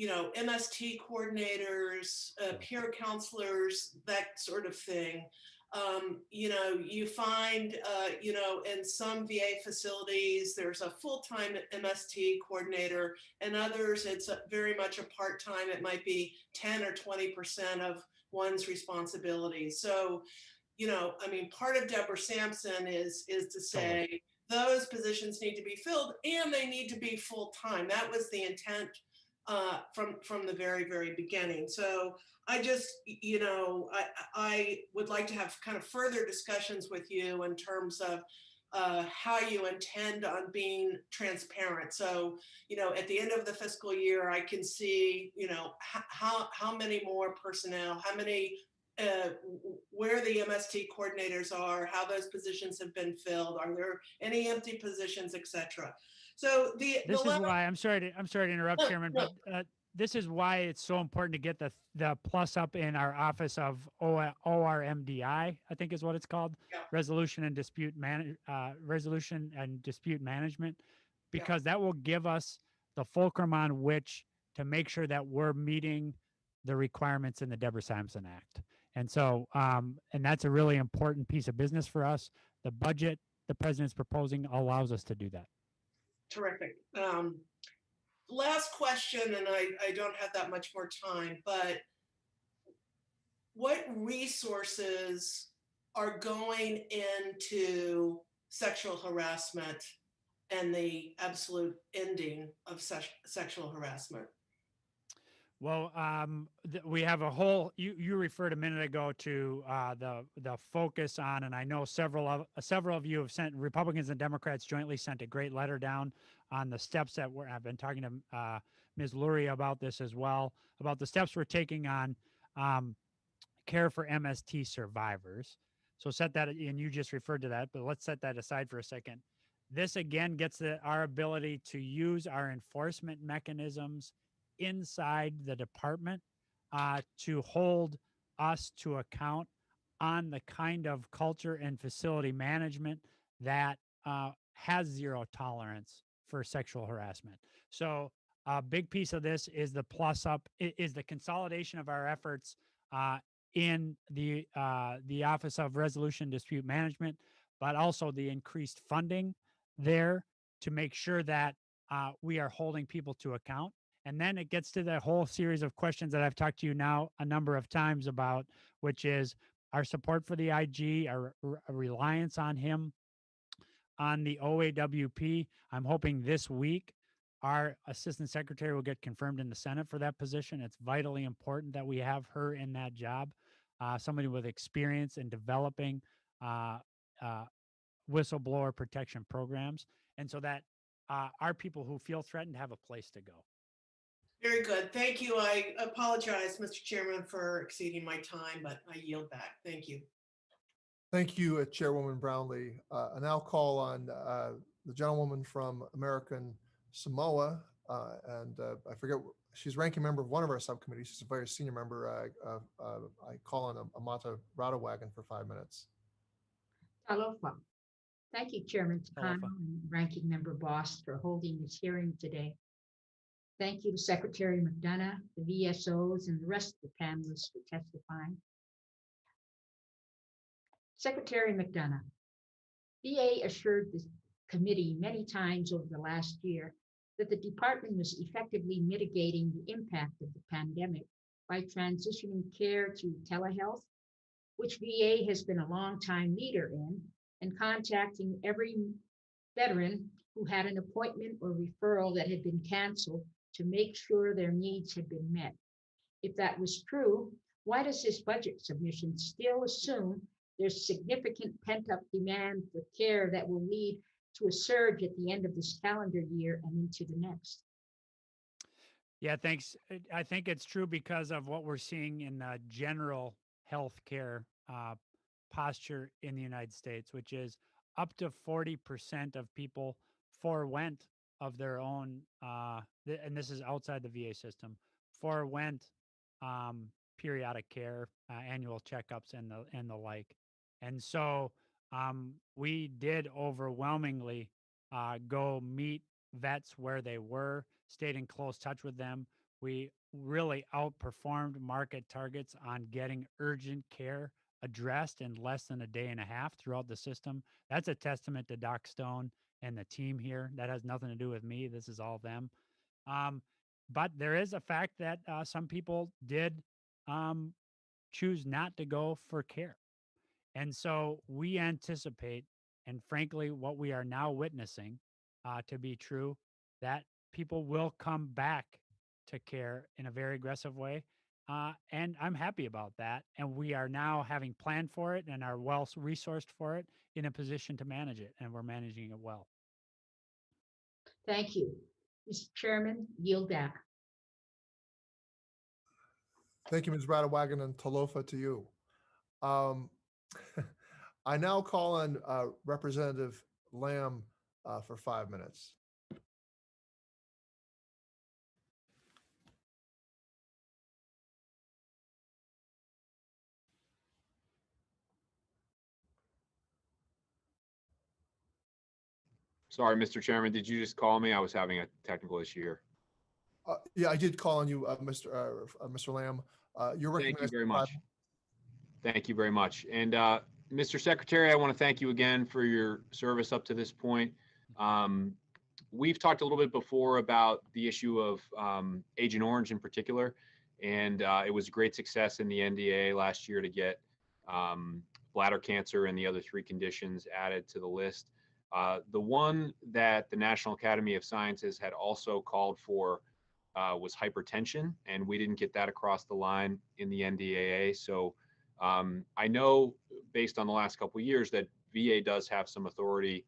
MST coordinators, peer counselors, that sort of thing. You find, in some VA facilities, there's a full-time MST coordinator, and others, it's very much a part-time. It might be 10 or 20% of one's responsibilities. So, part of Deborah Sampson is to say those positions need to be filled, and they need to be full-time. That was the intent from the very, very beginning. So I just, I would like to have kind of further discussions with you in terms of how you intend on being transparent. So, at the end of the fiscal year, I can see, how many more personnel, how many, where the MST coordinators are, how those positions have been filled, are there any empty positions, et cetera. So this is why I'm sorry to interrupt, Chairman, but this is why it's so important to get the plus up in our office of ORMDI, I think is what it's called, Yeah. resolution and dispute management, because that will give us the fulcrum on which to make sure that we're meeting the requirements in the Deborah Sampson Act. And so, and that's a really important piece of business for us. The budget the president's proposing allows us to do that. Terrific. Last question, and I don't have that much more time, but what resources are going into sexual harassment and the absolute ending of sexual harassment? Well, we have a whole. You referred a minute ago to the focus on, and I know several of you have sent, Republicans and Democrats jointly sent a great letter down on the steps that I've been talking to Ms. Lurie about this as well, about the steps we're taking on care for MST survivors. So set that, and you just referred to that, but let's set that aside for a second. This again gets our ability to use our enforcement mechanisms inside the department to hold us to account on the kind of culture and facility management that has zero tolerance for sexual harassment. So a big piece of this is the plus up, is the consolidation of our efforts in the Office of Resolution Dispute Management, but also the increased funding there to make sure that we are holding people to account. And then it gets to the whole series of questions that I've talked to you now a number of times about, which is our support for the IG, our reliance on him, on the OAWP. I'm hoping this week our assistant secretary will get confirmed in the Senate for that position. It's vitally important that we have her in that job, somebody with experience in developing whistleblower protection programs, and so that our people who feel threatened have a place to go. Very good. Thank you. I apologize, Mr. Chairman, for exceeding my time, but I yield back. Thank you. Thank you, Chairwoman Brownlee. I now call on the gentlewoman from American Samoa, and I forget, she's ranking member of one of our subcommittees. She's a very senior member. I call on Amata Radawagan for 5 minutes. Aloha. Thank you, Chairman Aloha. Takano and Ranking Member Boss for holding this hearing today. Thank you to Secretary McDonough, the VSOs, and the rest of the panelists for testifying. Secretary McDonough, VA assured the committee many times over the last year that the department was effectively mitigating the impact of the pandemic by transitioning care to telehealth, which VA has been a long-time leader in, and contacting every veteran who had an appointment or referral that had been canceled to make sure their needs had been met. If that was true, why does this budget submission still assume there's significant pent-up demand for care that will lead to a surge at the end of this calendar year and into the next? Yeah, thanks. I think it's true because of what we're seeing in the general healthcare posture in the United States, which is up to 40% of people forewent of their own, and this is outside the VA system, forewent periodic care, annual checkups, and the like. And so we did overwhelmingly go meet vets where they were, stayed in close touch with them. We really outperformed market targets on getting urgent care addressed in less than a day and a half throughout the system. That's a testament to Doc Stone and the team here. That has nothing to do with me. This is all them. But there is a fact that some people did choose not to go for care. And so we anticipate, and frankly, what we are now witnessing to be true, that people will come back to care in a very aggressive way. And I'm happy about that. And we are now having planned for it and are well resourced for it, in a position to manage it. And we're managing it well. Thank you. Mr. Chairman, yield back. Thank you, Ms. Radawagan, and talofa to you. I now call on Representative Lamb for 5 minutes. Sorry, Mr. Chairman, did you just call me? I was having a technical issue here. Yeah, I did call on you, Mr. Lamb. You're Thank you recognized. very for much. 5 Thank you very much. And Mr. Secretary, I want to thank you again for your service up to this point. We've talked a little bit before about the issue of Agent Orange in particular, and it was a great success in the NDA last year to get bladder cancer and the other 3 conditions added to the list. The one that the National Academy of Sciences had also called for was hypertension, and we didn't get that across the line in the NDAA. So I know based on the last couple of years that VA does have some authority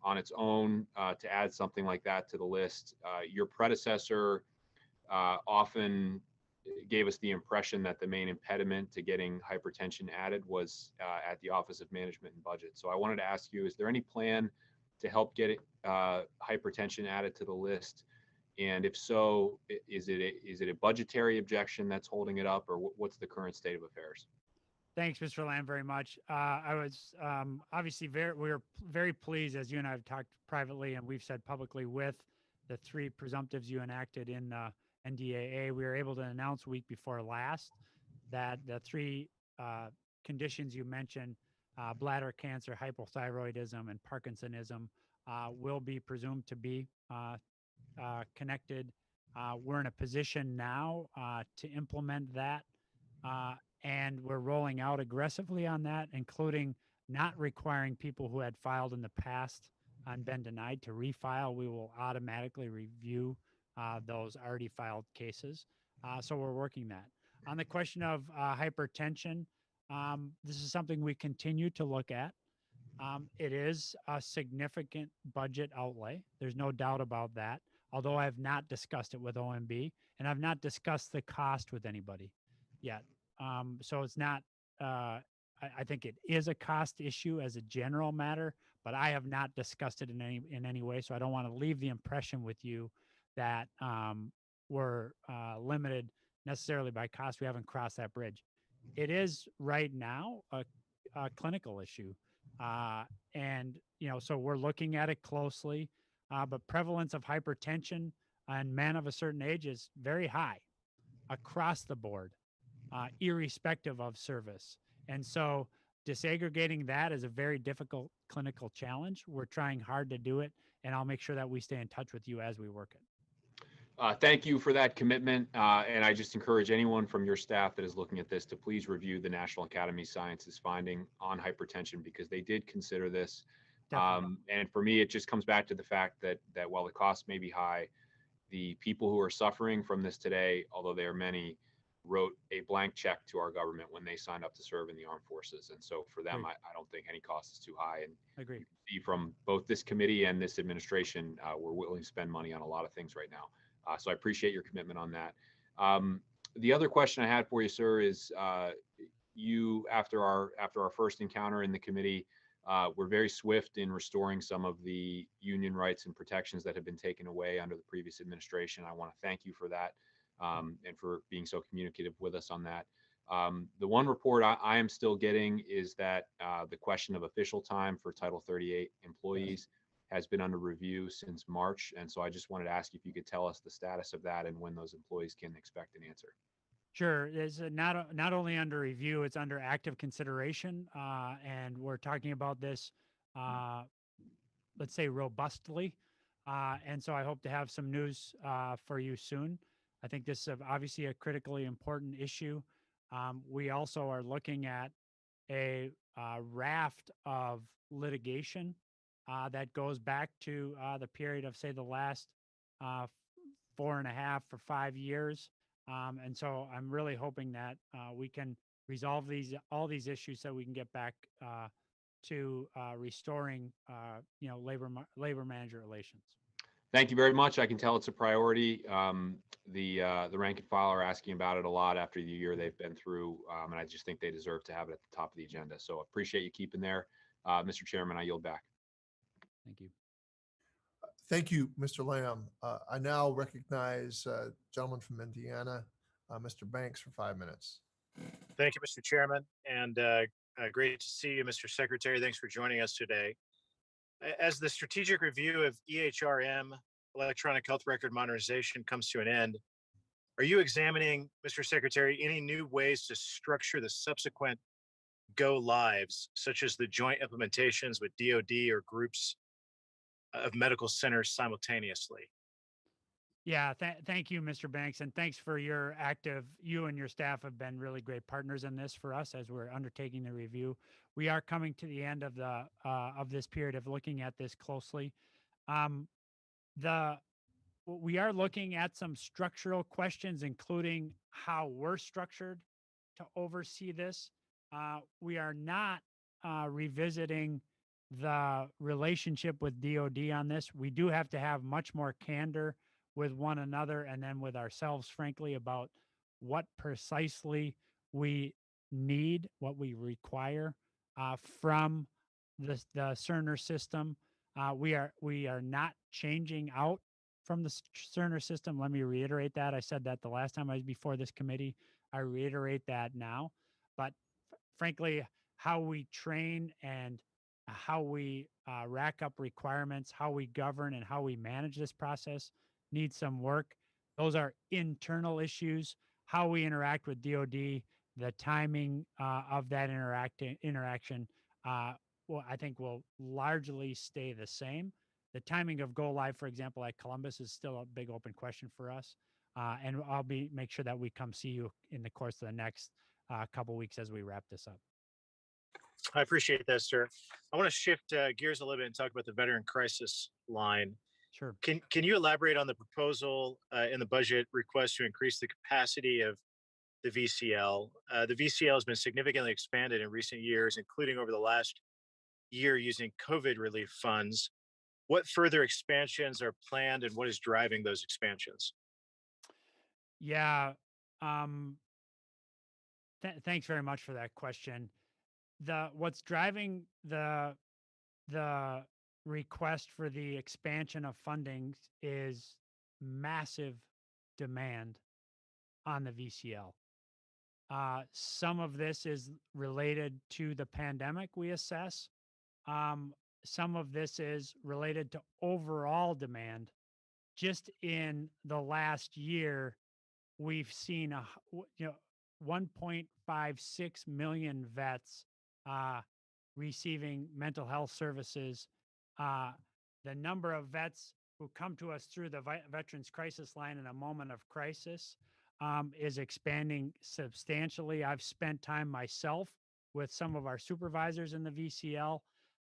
on its own to add something like that to the list. Your predecessor often gave us the impression that the main impediment to getting hypertension added was at the Office of Management and Budget. So I wanted to ask you, is there any plan to help get hypertension added to the list? And if so, is it a budgetary objection that's holding it up, or what's the current state of affairs? Thanks, Mr. Lamb, very much. I was obviously we were very pleased, as you and I have talked privately and we've said publicly, with the 3 presumptives you enacted in NDAA. We were able to announce week before last that the 3 conditions you mentioned, bladder cancer, hypothyroidism, and Parkinsonism, will be presumed to be connected. We're in a position now to implement that. And we're rolling out aggressively on that, including not requiring people who had filed in the past and been denied to refile. We will automatically review those already filed cases. So we're working that. On the question of hypertension, this is something we continue to look at. It is a significant budget outlay. There's no doubt about that, although I have not discussed it with OMB, and I've not discussed the cost with anybody yet. So it's not, I think it is a cost issue as a general matter, but I have not discussed it in any way. So I don't want to leave the impression with you that we're limited necessarily by cost. We haven't crossed that bridge. It is right now a clinical issue. And, so we're looking at it closely, but prevalence of hypertension in men of a certain age is very high across the board. Irrespective of service. And so disaggregating that is a very difficult clinical challenge. We're trying hard to do it, and I'll make sure that we stay in touch with you as we work it. Thank you for that commitment. And I just encourage anyone from your staff that is looking at this to please review the National Academy of Sciences finding on hypertension, because they did consider this. And for me, it just comes back to the fact that while the cost may be high, the people who are suffering from this today, although they are many, wrote a blank check to our government when they signed up to serve in the armed forces. And so for them, I don't think any cost is too high. And agree. You can see from both this committee and this administration, we're willing to spend money on a lot of things right now. So I appreciate your commitment on that. The other question I had for you, sir, is you, after our first encounter in the committee, were very swift in restoring some of the union rights and protections that have been taken away under the previous administration. I want to thank you for that. And for being so communicative with us on that. The one report I am still getting is that the question of official time for Title 38 employees has been under review since March. And so I just wanted to ask you if you could tell us the status of that and when those employees can expect an answer. Sure. It's not only under review, it's under active consideration. And we're talking about this, let's say, robustly. And so I hope to have some news for you soon. I think this is obviously a critically important issue. We also are looking at a raft of litigation that goes back to the period of, say, the last 4.5 or 5 years. And so I'm really hoping that we can resolve all these issues so we can get back to restoring, labor manager relations. Thank you very much. I can tell it's a priority. The rank and file are asking about it a lot after the year they've been through, and I just think they deserve to have it at the top of the agenda. So appreciate you keeping there. Mr. Chairman, I yield back. Thank you. Thank you, Mr. Lamb. I now recognize gentleman from Indiana, Mr. Banks, for 5 minutes. Thank you, Mr. Chairman, and great to see you, Mr. Secretary. Thanks for joining us today. As the strategic review of EHRM, electronic health record modernization, comes to an end, are you examining, Mr. Secretary, any new ways to structure the subsequent go lives, such as the joint implementations with DoD or groups of medical centers simultaneously? Yeah, thank you, Mr. Banks, and thanks for your you and your staff have been really great partners in this for us as we're undertaking the review. We are coming to the end of this period of looking at this closely. Um, we are looking at some structural questions, including how we're structured to oversee this. We are not revisiting the relationship with DoD on this. We do have to have much more candor with one another and then with ourselves, frankly, about what precisely we need, what we require from the Cerner system. We are not changing out from the Cerner system. Let me reiterate that. I said that the last time I was before this committee. I reiterate that now. But frankly, how we train and how we rack up requirements, how we govern and how we manage this process needs some work. Those are internal issues. How we interact with DoD, the timing of that interaction, well, I think will largely stay the same. The timing of go live, for example, at Columbus is still a big open question for us. And I'll make sure that we come see you in the course of the next couple weeks as we wrap this up. I appreciate that, sir. I want to shift gears a little bit and talk about the veteran crisis line. Sure. Can you elaborate on the proposal in the budget request to increase the capacity of the VCL? The VCL has been significantly expanded in recent years, including over the last year using COVID relief funds. What further expansions are planned and what is driving those expansions? Yeah. Thanks very much for that question. What's driving the request for the expansion of funding is massive demand on the VCL. Some of this is related to the pandemic, we assess. Some of this is related to overall demand. Just in the last year, we've seen 1.56 million vets receiving mental health services. The number of vets who come to us through the Veterans Crisis Line in a moment of crisis is expanding substantially. I've spent time myself with some of our supervisors in the VCL.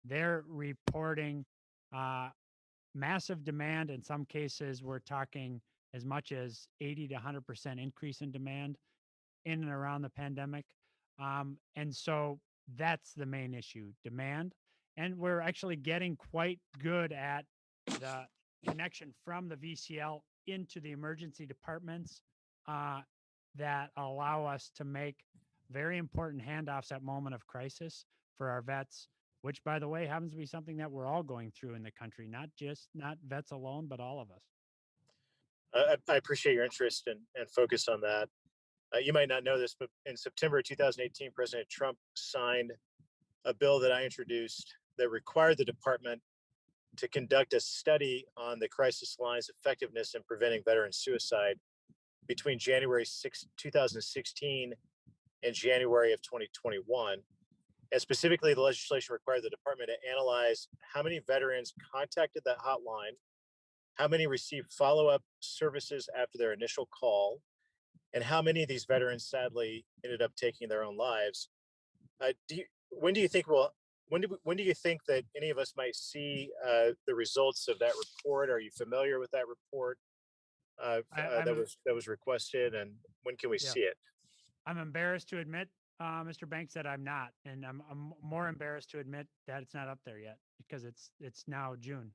They're reporting massive demand. In some cases, we're talking as much as 80 to 100% increase in demand in and around the pandemic. And so that's the main issue, demand. And we're actually getting quite good at the connection from the VCL into the emergency departments that allow us to make very important handoffs at moment of crisis for our vets, which, by the way, happens to be something that we're all going through in the country, not vets alone, but all of us. I appreciate your interest and focus on that. You might not know this, but in September 2018, President Trump signed a bill that I introduced that required the department to conduct a study on the crisis line's effectiveness in preventing veteran suicide between January 2016 and January of 2021. And specifically, the legislation required the department to analyze how many veterans contacted that hotline, how many received follow-up services after their initial call, and how many of these veterans sadly ended up taking their own lives. When do you think that any of us might see the results of that report? Are you familiar with that report that was requested, and when can we see it? I'm embarrassed to admit, Mr. Banks, that I'm not, and I'm more embarrassed to admit that it's not up there yet because it's now June,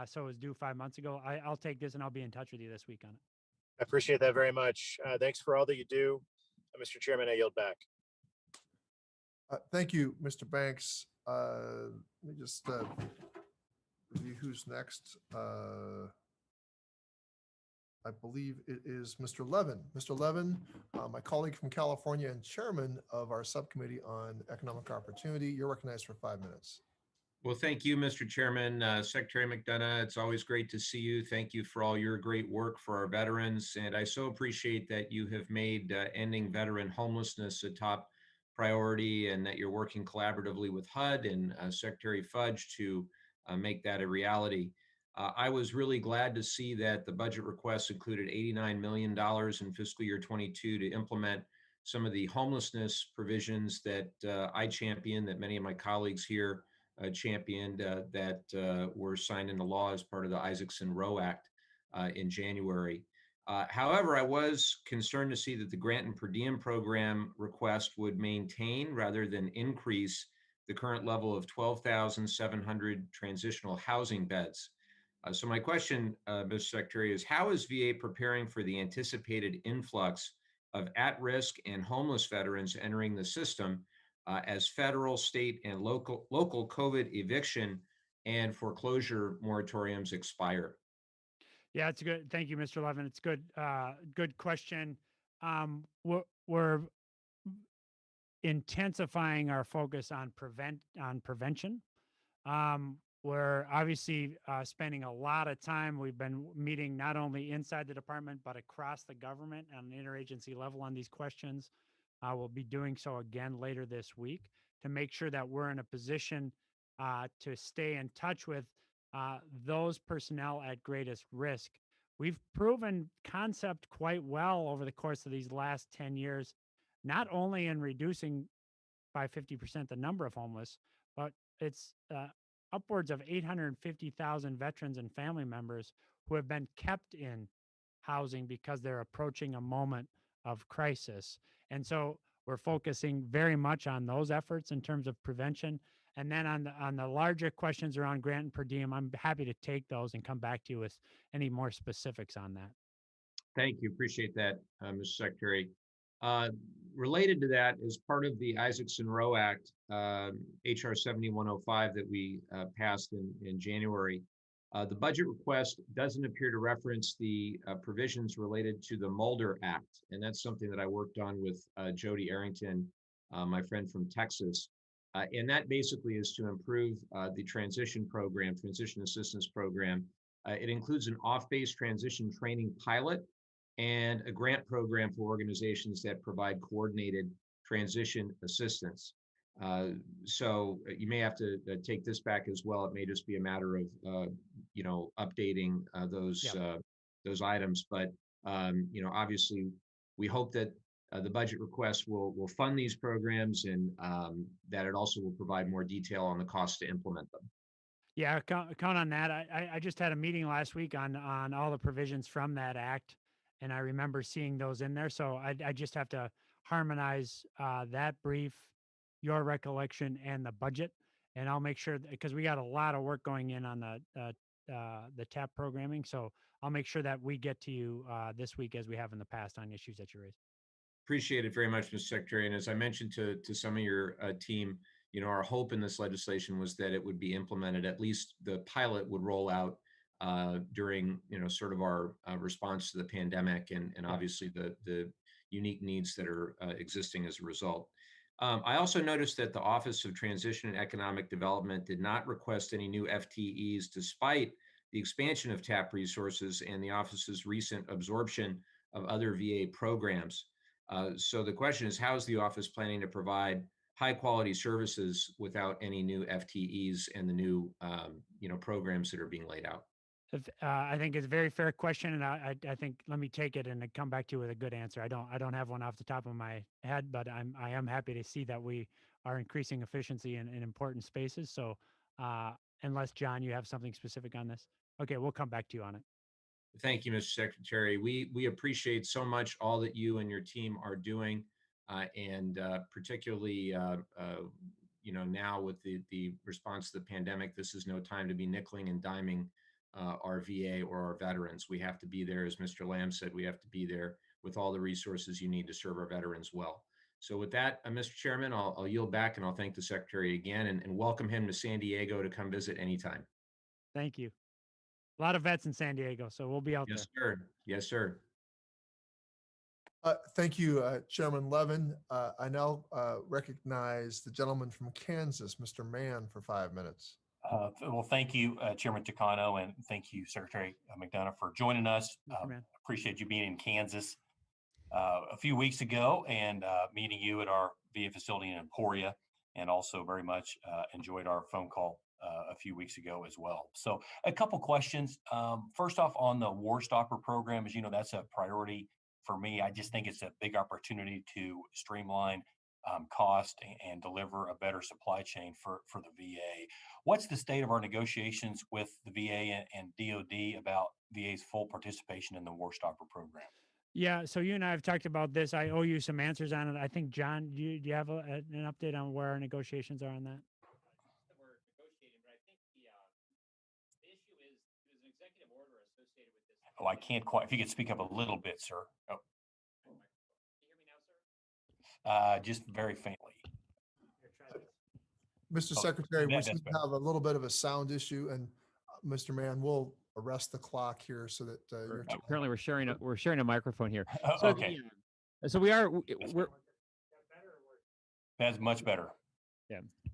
so it was due 5 months ago. I'll take this and I'll be in touch with you this week on it. I appreciate that very much. Thanks for all that you do, Mr. Chairman. I yield back. Thank you, Mr. Banks. Let me just review who's next. I believe it is Mr. Levin. Mr. Levin, my colleague from California and chairman of our subcommittee on economic opportunity. You're recognized for 5 minutes. Well, thank you, Mr. Chairman. Secretary McDonough, it's always great to see you. Thank you for all your great work for our veterans. And I so appreciate that you have made ending veteran homelessness a top priority and that you're working collaboratively with HUD and Secretary Fudge to make that a reality. I was really glad to see that the budget request included $89 million in fiscal year 22 to implement some of the homelessness provisions that I champion, that many of my colleagues here championed, that were signed into law as part of the Isaacson-Rowe Act in January. However, I was concerned to see that the grant and per diem program request would maintain rather than increase the current level of 12,700 transitional housing beds. So my question, Mr. Secretary, is how is VA preparing for the anticipated influx of at-risk and homeless veterans entering the system as federal, state, and local COVID eviction and foreclosure moratoriums expire? Yeah, it's good. Thank you, Mr. Levin. It's good. Good question. We're intensifying our focus on prevention. We're obviously spending a lot of time. We've been meeting not only inside the department, but across the government on an interagency level on these questions. We'll be doing so again later this week to make sure that we're in a position to stay in touch with those personnel at greatest risk. We've proven concept quite well over the course of these last 10 years, not only in reducing by 50% the number of homeless, but it's upwards of 850,000 veterans and family members who have been kept in housing because they're approaching a moment of crisis. And so we're focusing very much on those efforts in terms of prevention. And then on the larger questions around grant and per diem, I'm happy to take those and come back to you with any more specifics on that. Thank you. Appreciate that, Mr. Secretary. Related to that, as part of the Isaacson-Rowe Act, HR 7105 that we passed in January, the budget request doesn't appear to reference the provisions related to the Mulder Act. And that's something that I worked on with Jody Arrington, my friend from Texas. And that basically is to improve the transition program, transition assistance program. It includes an off-base transition training pilot and a grant program for organizations that provide coordinated transition assistance. So you may have to take this back as well. It may just be a matter of, updating those items. But, obviously, we hope that the budget request will fund these programs and that it also will provide more detail on the cost to implement them. Yeah, count on that. I just had a meeting last week on all the provisions from that act, and I remember seeing those in there. So I just have to harmonize that brief, your recollection, and the budget, and I'll make sure because we got a lot of work going in on the TAP programming. So I'll make sure that we get to you this week as we have in the past on issues that you raised. Appreciate it very much, Mr. Secretary. And as I mentioned to some of your team, our hope in this legislation was that it would be implemented, at least the pilot would roll out during, sort of our response to the pandemic and obviously the unique needs that are existing as a result. I also noticed that the Office of Transition and Economic Development did not request any new FTEs despite the expansion of TAP resources and the office's recent absorption of other VA programs. So the question is, how is the office planning to provide high quality services without any new FTEs and the new, programs that are being laid out? I think it's a very fair question, and I think let me take it and come back to you with a good answer. I don't have one off the top of my head, but I am happy to see that we are increasing efficiency in important spaces. So unless John, you have something specific on this, okay, we'll come back to you on it. Thank you, Mr. Secretary. We appreciate so much all that you and your team are doing, and particularly, now with the response to the pandemic, this is no time to be nickeling and diming our VA or our veterans. We have to be there, as Mr. Lamb said, we have to be there with all the resources you need to serve our veterans well. So with that, Mr. Chairman, I'll yield back and I'll thank the Secretary again and welcome him to San Diego to come visit anytime. Thank you. A lot of vets in San Diego, so we'll be out there. Yes, sir. Yes, sir. Thank you, Chairman Levin. I now recognize the gentleman from Kansas, Mr. Mann, for 5 minutes. Well, thank you, Chairman Takano, and thank you, Secretary McDonough, for joining us. Mr. Mann. Appreciate you being in Kansas a few weeks ago and meeting you at our VA facility in Emporia, and also very much enjoyed our phone call a few weeks ago as well. So a couple questions. First off, on the War Stopper program, as you know, that's a priority for me. I just think it's a big opportunity to streamline cost and deliver a better supply chain for the VA. What's the state of our negotiations with the VA and DoD about VA's full participation in the War Stopper program? Yeah, so you and I have talked about this. I owe you some answers on it. I think, John, do you have an update on where our negotiations are on that? We're negotiating, but I think the issue is there's an executive order associated with this. Oh, I can't quite. If you could speak up a little bit, sir. Oh, Can you hear me now, sir? just very faintly. Mr. Oh, Secretary, we that's seem to better. have a little bit of a sound issue, and Mr. Mann, we'll arrest the clock here so that your time. Apparently, we're sharing a microphone here. Oh, So okay, so we are That's we're that's much better.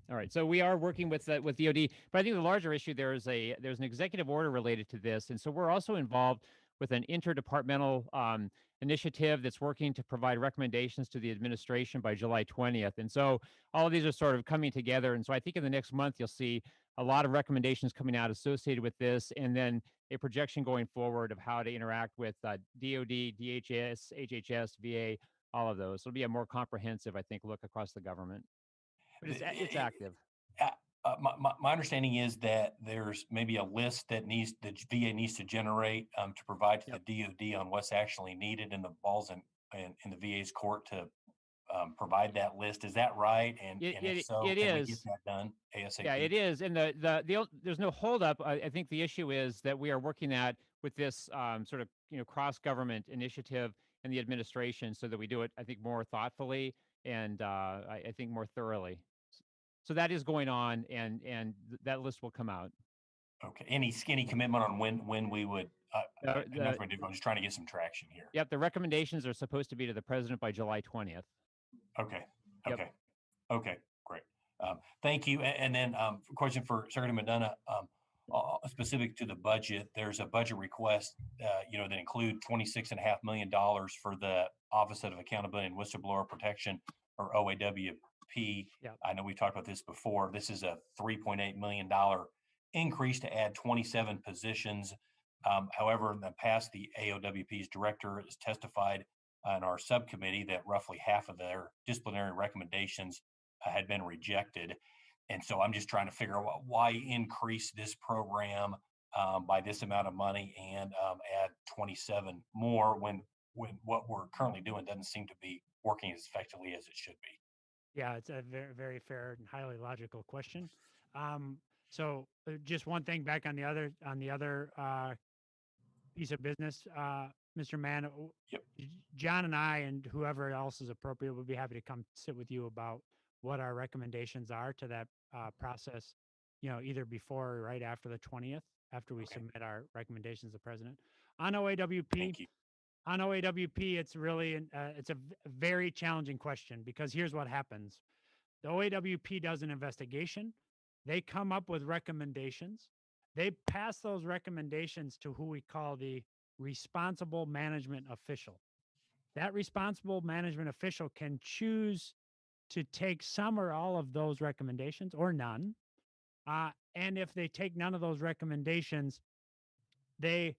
all right. So we are working with DoD, but I think the larger issue there's an executive order related to this, and so we're also involved with an interdepartmental initiative that's working to provide recommendations to the administration by July 20th. And so all of these are sort of coming together. And so I think in the next month you'll see a lot of recommendations coming out associated with this, and then a projection going forward of how to interact with DoD, DHS, HHS, VA, all of those. So it'll be a more comprehensive, I think, look across the government. But it's active. My understanding is that there's maybe a list that VA needs to generate to provide to the DoD on what's actually needed, and the ball's in the VA's court to provide that list. Is that right? And if so, it can we is. get that done ASAP? Yeah, it is. And there's no holdup. I think the issue is that we are working at with this sort of cross-government initiative in the administration, so that we do it, I think, more thoughtfully and I think more thoroughly. So that is going on, and that list will come out. Okay. Any skinny commitment on when we would? Uh, I'm just trying to get some traction here. Yep, the recommendations are supposed to be to the president by July 20th. Okay. Yep. Okay. Okay. Great. Thank you. And then question for Secretary McDonough, specific to the budget. There's a budget request, that include $26.5 million for the Office of Accountability and Whistleblower Protection, or OAWP. Yep. I know we talked about this before. This is a $3.8 million increase to add 27 positions. However, in the past, the AOWP's director has testified in our subcommittee that roughly half of their disciplinary recommendations had been rejected. And so I'm just trying to figure out why increase this program by this amount of money and add 27 more when what we're currently doing doesn't seem to be working as effectively as it should be. Yeah, it's a very, very fair and highly logical question. So just one thing back on the other piece of business, Mr. Mann. Yep. John and I and whoever else is appropriate would be happy to come sit with you about what our recommendations are to that process, either before or right after the 20th, after we submit our recommendations to the president. On OAWP, Thank you. on OAWP, it's really it's a very challenging question, because here's what happens. The OAWP does an investigation. They come up with recommendations. They pass those recommendations to who we call the responsible management official. That responsible management official can choose to take some or all of those recommendations, or none. And if they take none of those recommendations, I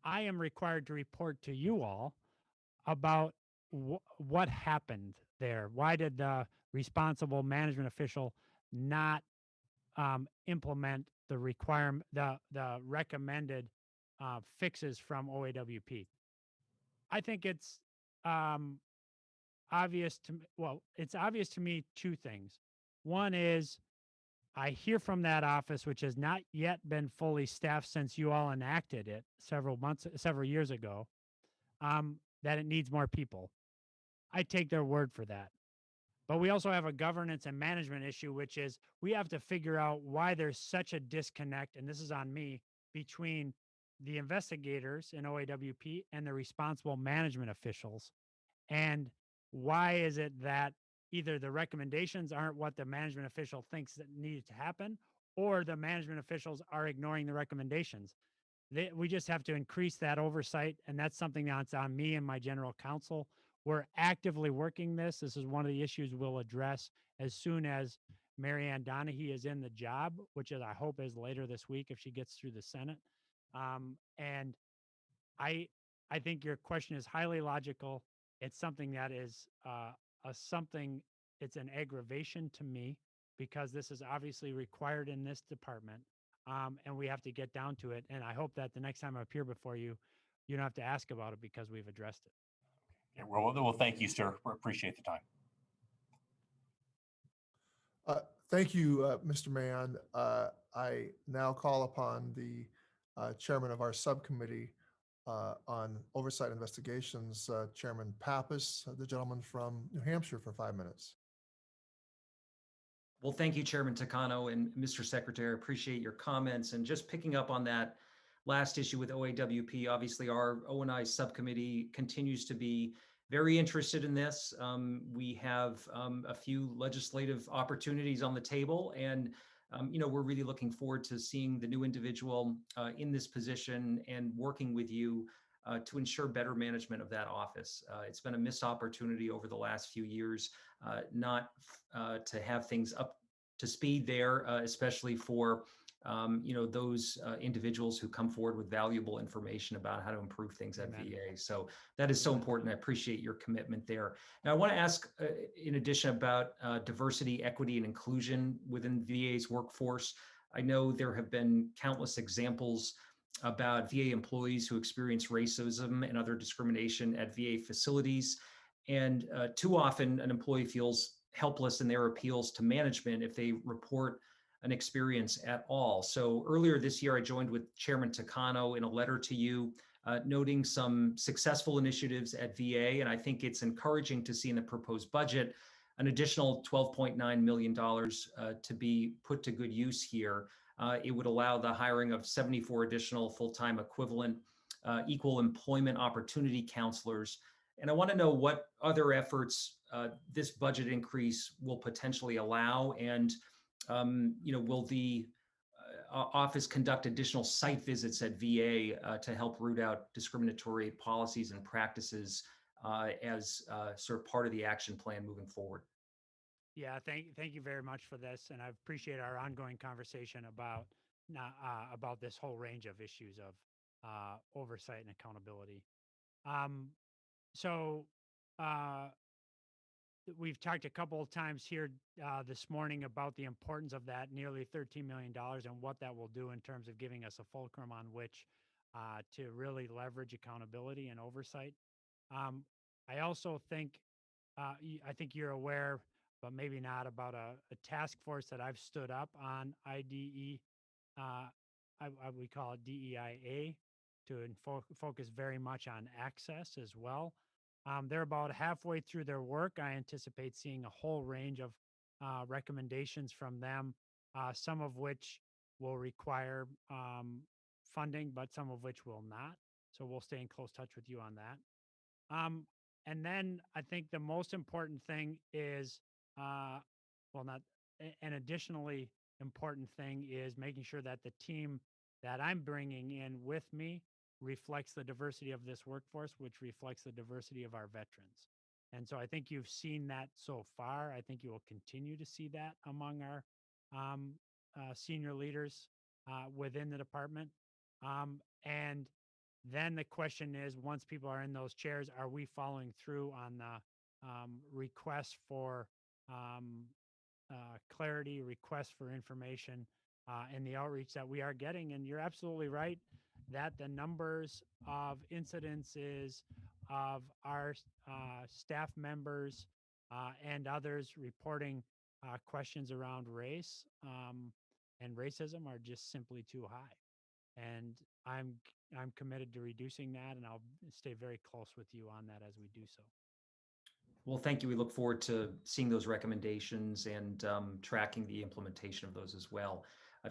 am required to report to you all about what happened there. Why did the responsible management official not implement the recommended fixes from OAWP? I think it's obvious to it's obvious to me two things. One is, I hear from that office, which has not yet been fully staffed since you all enacted it several years ago, that it needs more people. I take their word for that. But we also have a governance and management issue, which is we have to figure out why there's such a disconnect, and this is on me, between the investigators in OAWP and the responsible management officials. And why is it that either the recommendations aren't what the management official thinks that needed to happen, or the management officials are ignoring the recommendations. We just have to increase that oversight, and that's something that's on me and my general counsel. We're actively working this. This is one of the issues we'll address as soon as Marianne Donahue is in the job, which is, I hope, is later this week if she gets through the Senate. And I think your question is highly logical. It's something that is it's an aggravation to me because this is obviously required in this department. And we have to get down to it. And I hope that the next time I appear before you, you don't have to ask about it because we've addressed it. Okay, well, thank you, sir. We appreciate the time. Thank you, Mr. Mann. I now call upon the chairman of our subcommittee on oversight investigations, Chairman Pappas, the gentleman from New Hampshire, for 5 minutes. Well, thank you, Chairman Takano and Mr. Secretary. Appreciate your comments. And just picking up on that last issue with OAWP, obviously our O&I subcommittee continues to be very interested in this. We have a few legislative opportunities on the table, and we're really looking forward to seeing the new individual in this position and working with you to ensure better management of that office. It's been a missed opportunity over the last few years, not to have things up to speed there, especially for those individuals who come forward with valuable information about how to improve things at Amen. VA. So that is so important. I appreciate your commitment there. Now, I want to ask, in addition, about diversity, equity, and inclusion within VA's workforce. I know there have been countless examples about VA employees who experience racism and other discrimination at VA facilities. And too often, an employee feels helpless in their appeals to management if they report an experience at all. So earlier this year, I joined with Chairman Takano in a letter to you, noting some successful initiatives at VA. And I think it's encouraging to see in the proposed budget an additional $12.9 million to be put to good use here. It would allow the hiring of 74 additional full-time equivalent equal employment opportunity counselors. And I want to know what other efforts this budget increase will potentially allow, and will the office conduct additional site visits at VA to help root out discriminatory policies and practices as sort of part of the action plan moving forward? Yeah, thank you very much for this, and I appreciate our ongoing conversation about this whole range of issues of oversight and accountability. So we've talked a couple of times here this morning about the importance of that nearly $13 million and what that will do in terms of giving us a fulcrum on which to really leverage accountability and oversight. I also think, I think you're aware, but maybe not, about a task force that I've stood up on IDE. We call it DEIA, to focus very much on access as well. They're about halfway through their work. I anticipate seeing a whole range of recommendations from them, some of which will require funding, but some of which will not. So we'll stay in close touch with you on that. And then I think the most important thing is, an additionally important thing is making sure that the team that I'm bringing in with me reflects the diversity of this workforce, which reflects the diversity of our veterans. And so I think you've seen that so far. I think you will continue to see that among our senior leaders within the department. And then the question is, once people are in those chairs, are we following through on the requests for clarity, requests for information, and the outreach that we are getting? And you're absolutely right that the numbers of incidences of our staff members and others reporting questions around race and racism are just simply too high. And I'm committed to reducing that, and I'll stay very close with you on that as we do so. Well, thank you. We look forward to seeing those recommendations and tracking the implementation of those as well.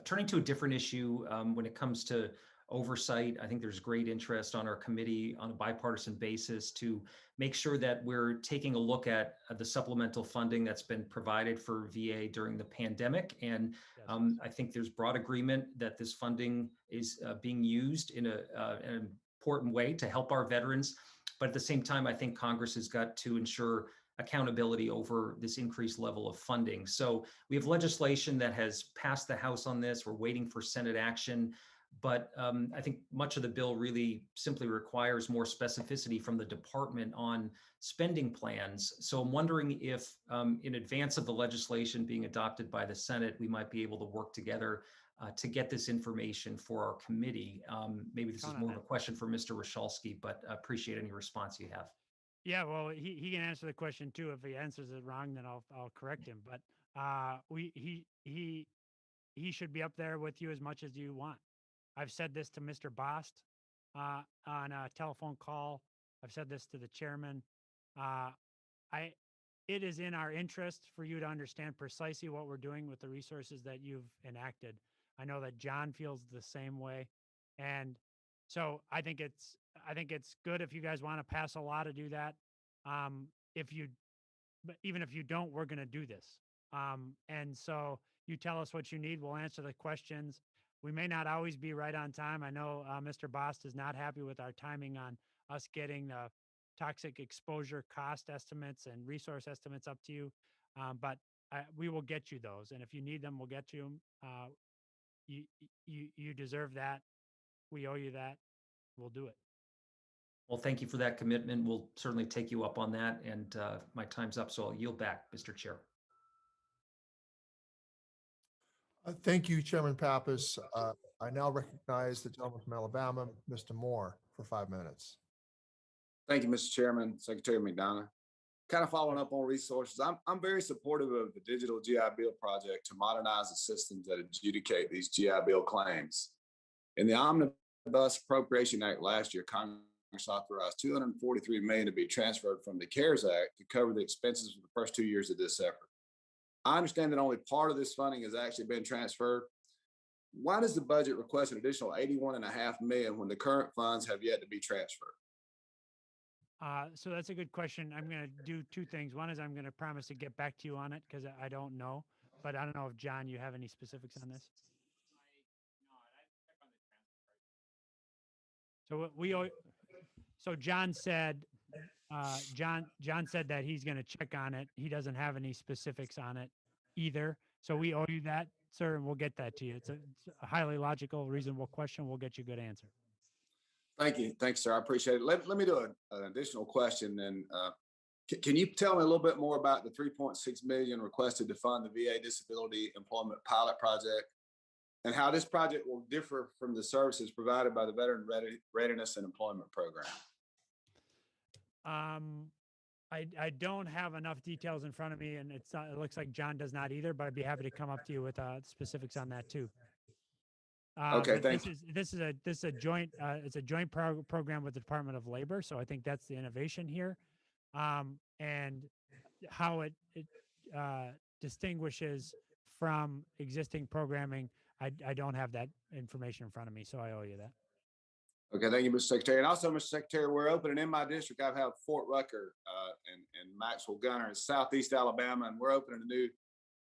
Turning to a different issue, when it comes to oversight. I think there's great interest on our committee on a bipartisan basis to make sure that we're taking a look at the supplemental funding that's been provided for VA during the pandemic. And I think there's broad agreement that this funding is being used in an important way to help our veterans. But at the same time, I think Congress has got to ensure accountability over this increased level of funding. So we have legislation that has passed the House on this. We're waiting for Senate action. But I think much of the bill really simply requires more specificity from the department on spending plans. So I'm wondering if in advance of the legislation being adopted by the Senate, we might be able to work together to get this information for our committee. Maybe this is more of a question for Mr. Roshalski, but I appreciate any response you have. Yeah, well, he can answer the question too. If he answers it wrong, then I'll correct him. But he should be up there with you as much as you want. I've said this to Mr. Bost on a telephone call. I've said this to the chairman. It is in our interest for you to understand precisely what we're doing with the resources that you've enacted. I know that John feels the same way, and so I think it's good if you guys want to pass a law to do that. But even if you don't, we're going to do this. And so you tell us what you need. We'll answer the questions. We may not always be right on time. I know Mr. Bost is not happy with our timing on us getting the toxic exposure cost estimates and resource estimates up to you. But we will get you those. And if you need them, we'll get you them. You deserve that. We owe you that. We'll do it. Well, thank you for that commitment. We'll certainly take you up on that. And my time's up, so I'll yield back, Mr. Chair. Thank you, Chairman Pappas. I now recognize the gentleman from Alabama, Mr. Moore, for 5 minutes. Thank you, Mr. Chairman, Secretary McDonough. Kind of following up on resources, I'm very supportive of the digital GI Bill project to modernize the systems that adjudicate these GI Bill claims. In the Omnibus Appropriation Act last year, Congress authorized $243 million to be transferred from the CARES Act to cover the expenses for the first 2 years of this effort. I understand that only part of this funding has actually been transferred. Why does the budget request an additional $81.5 million when the current funds have yet to be transferred? So that's a good question. I'm going to do two things. One is I'm going to promise to get back to you on it because I don't know, but I don't know if John, you have any specifics on this. So John said, John said that he's going to check on it. He doesn't have any specifics on it either. So we owe you that, sir, and we'll get that to you. It's a highly logical, reasonable question. We'll get you a good answer. Thank you. Thanks, sir. I appreciate it. Let me do an additional question. And can you tell me a little bit more about the $3.6 million requested to fund the VA Disability Employment Pilot Project and how this project will differ from the services provided by the Veteran Readiness and Employment Program? I don't have enough details in front of me, and it looks like John does not either, but I'd be happy to come up to you with specifics on that too. Okay, thank you. This is a joint it's a joint program with the Department of Labor, so I think that's the innovation here, and how it distinguishes from existing programming. I don't have that information in front of me, so I owe you that. Okay, thank you, Mr. Secretary. And also, Mr. Secretary, we're opening in my district. I have Fort Rucker and Maxwell Gunner in Southeast Alabama, and we're opening a new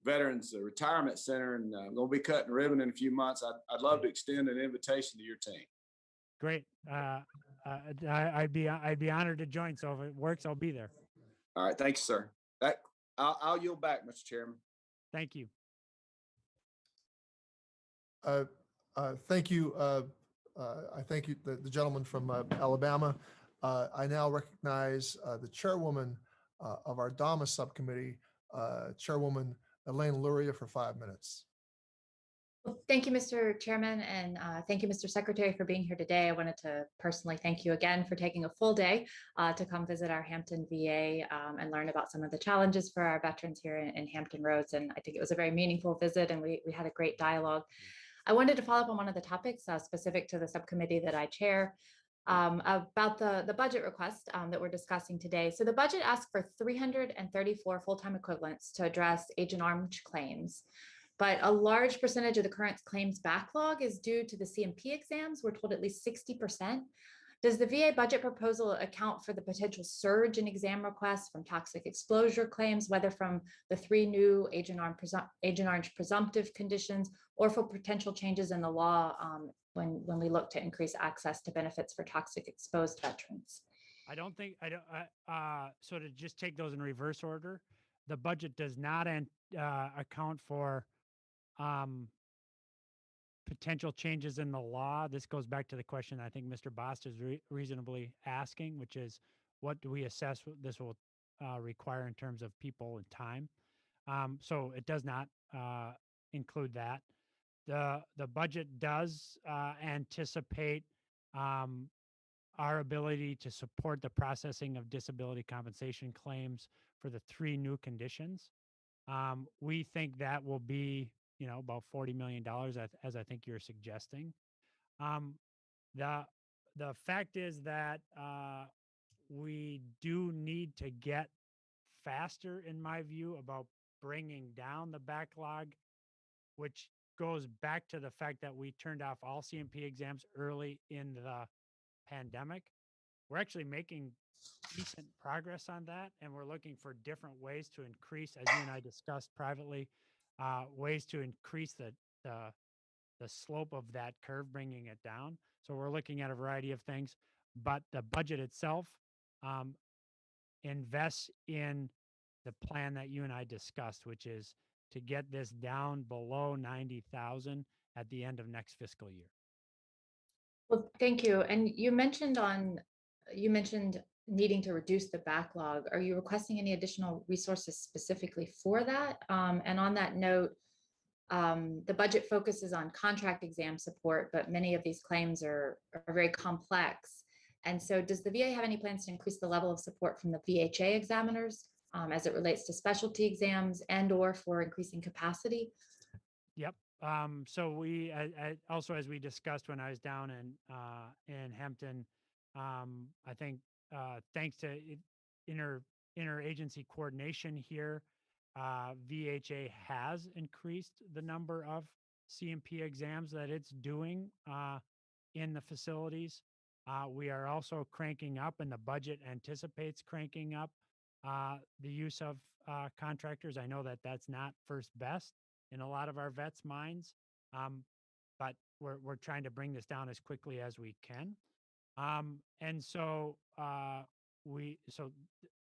Veterans Retirement Center, and I'm going to be cutting ribbon in a few months. I'd love to extend an invitation to your team. Great. I'd be honored to join. So if it works, I'll be there. All right, thanks, sir. I'll yield back, Mr. Chairman. Thank you. Thank you. I thank you, the gentleman from Alabama. I now recognize the chairwoman of our DAMA subcommittee, Chairwoman Elaine Luria, for 5 minutes. Well, thank you, Mr. Chairman, and thank you, Mr. Secretary, for being here today. I wanted to personally thank you again for taking a full day to come visit our Hampton VA and learn about some of the challenges for our veterans here in Hampton Roads. And I think it was a very meaningful visit, and we had a great dialogue. I wanted to follow up on one of the topics specific to the subcommittee that I chair about the budget request that we're discussing today. So the budget asks for 334 full-time equivalents to address Agent Orange claims. but a large percentage of the current claims backlog is due to the CMP exams. We're told at least 60%. Does the VA budget proposal account for the potential surge in exam requests from toxic exposure claims, whether from the 3 new Agent Orange presumptive conditions or for potential changes in the law when we look to increase access to benefits for toxic exposed veterans? So to just take those in reverse order, the budget does not account for potential changes in the law. This goes back to the question I think Mr. Bost is reasonably asking, which is what do we assess this will require in terms of people and time? So it does not include that. The budget does anticipate our ability to support the processing of disability compensation claims for the 3 new conditions. We think that will be, about $40 million, as I think you're suggesting. The fact is that we do need to get faster, in my view, about bringing down the backlog, which goes back to the fact that we turned off all CMP exams early in the pandemic. We're actually making decent progress on that, and we're looking for different ways to increase, as you and I discussed privately, ways to increase the slope of that curve, bringing it down. So we're looking at a variety of things, but the budget itself invests in the plan that you and I discussed, which is to get this down below 90,000 at the end of next fiscal year. Well, thank you. And you mentioned needing to reduce the backlog. Are you requesting any additional resources specifically for that? And on that note, the budget focuses on contract exam support, but many of these claims are very complex. And so does the VA have any plans to increase the level of support from the VHA examiners as it relates to specialty exams and or for increasing capacity? Yep. So we also, as we discussed when I was down in Hampton, I think thanks to interagency coordination here, VHA has increased the number of CMP exams that it's doing in the facilities. We are also cranking up, and the budget anticipates cranking up the use of contractors. I know that that's not first best in a lot of our vets' minds, but we're trying to bring this down as quickly as we can. And so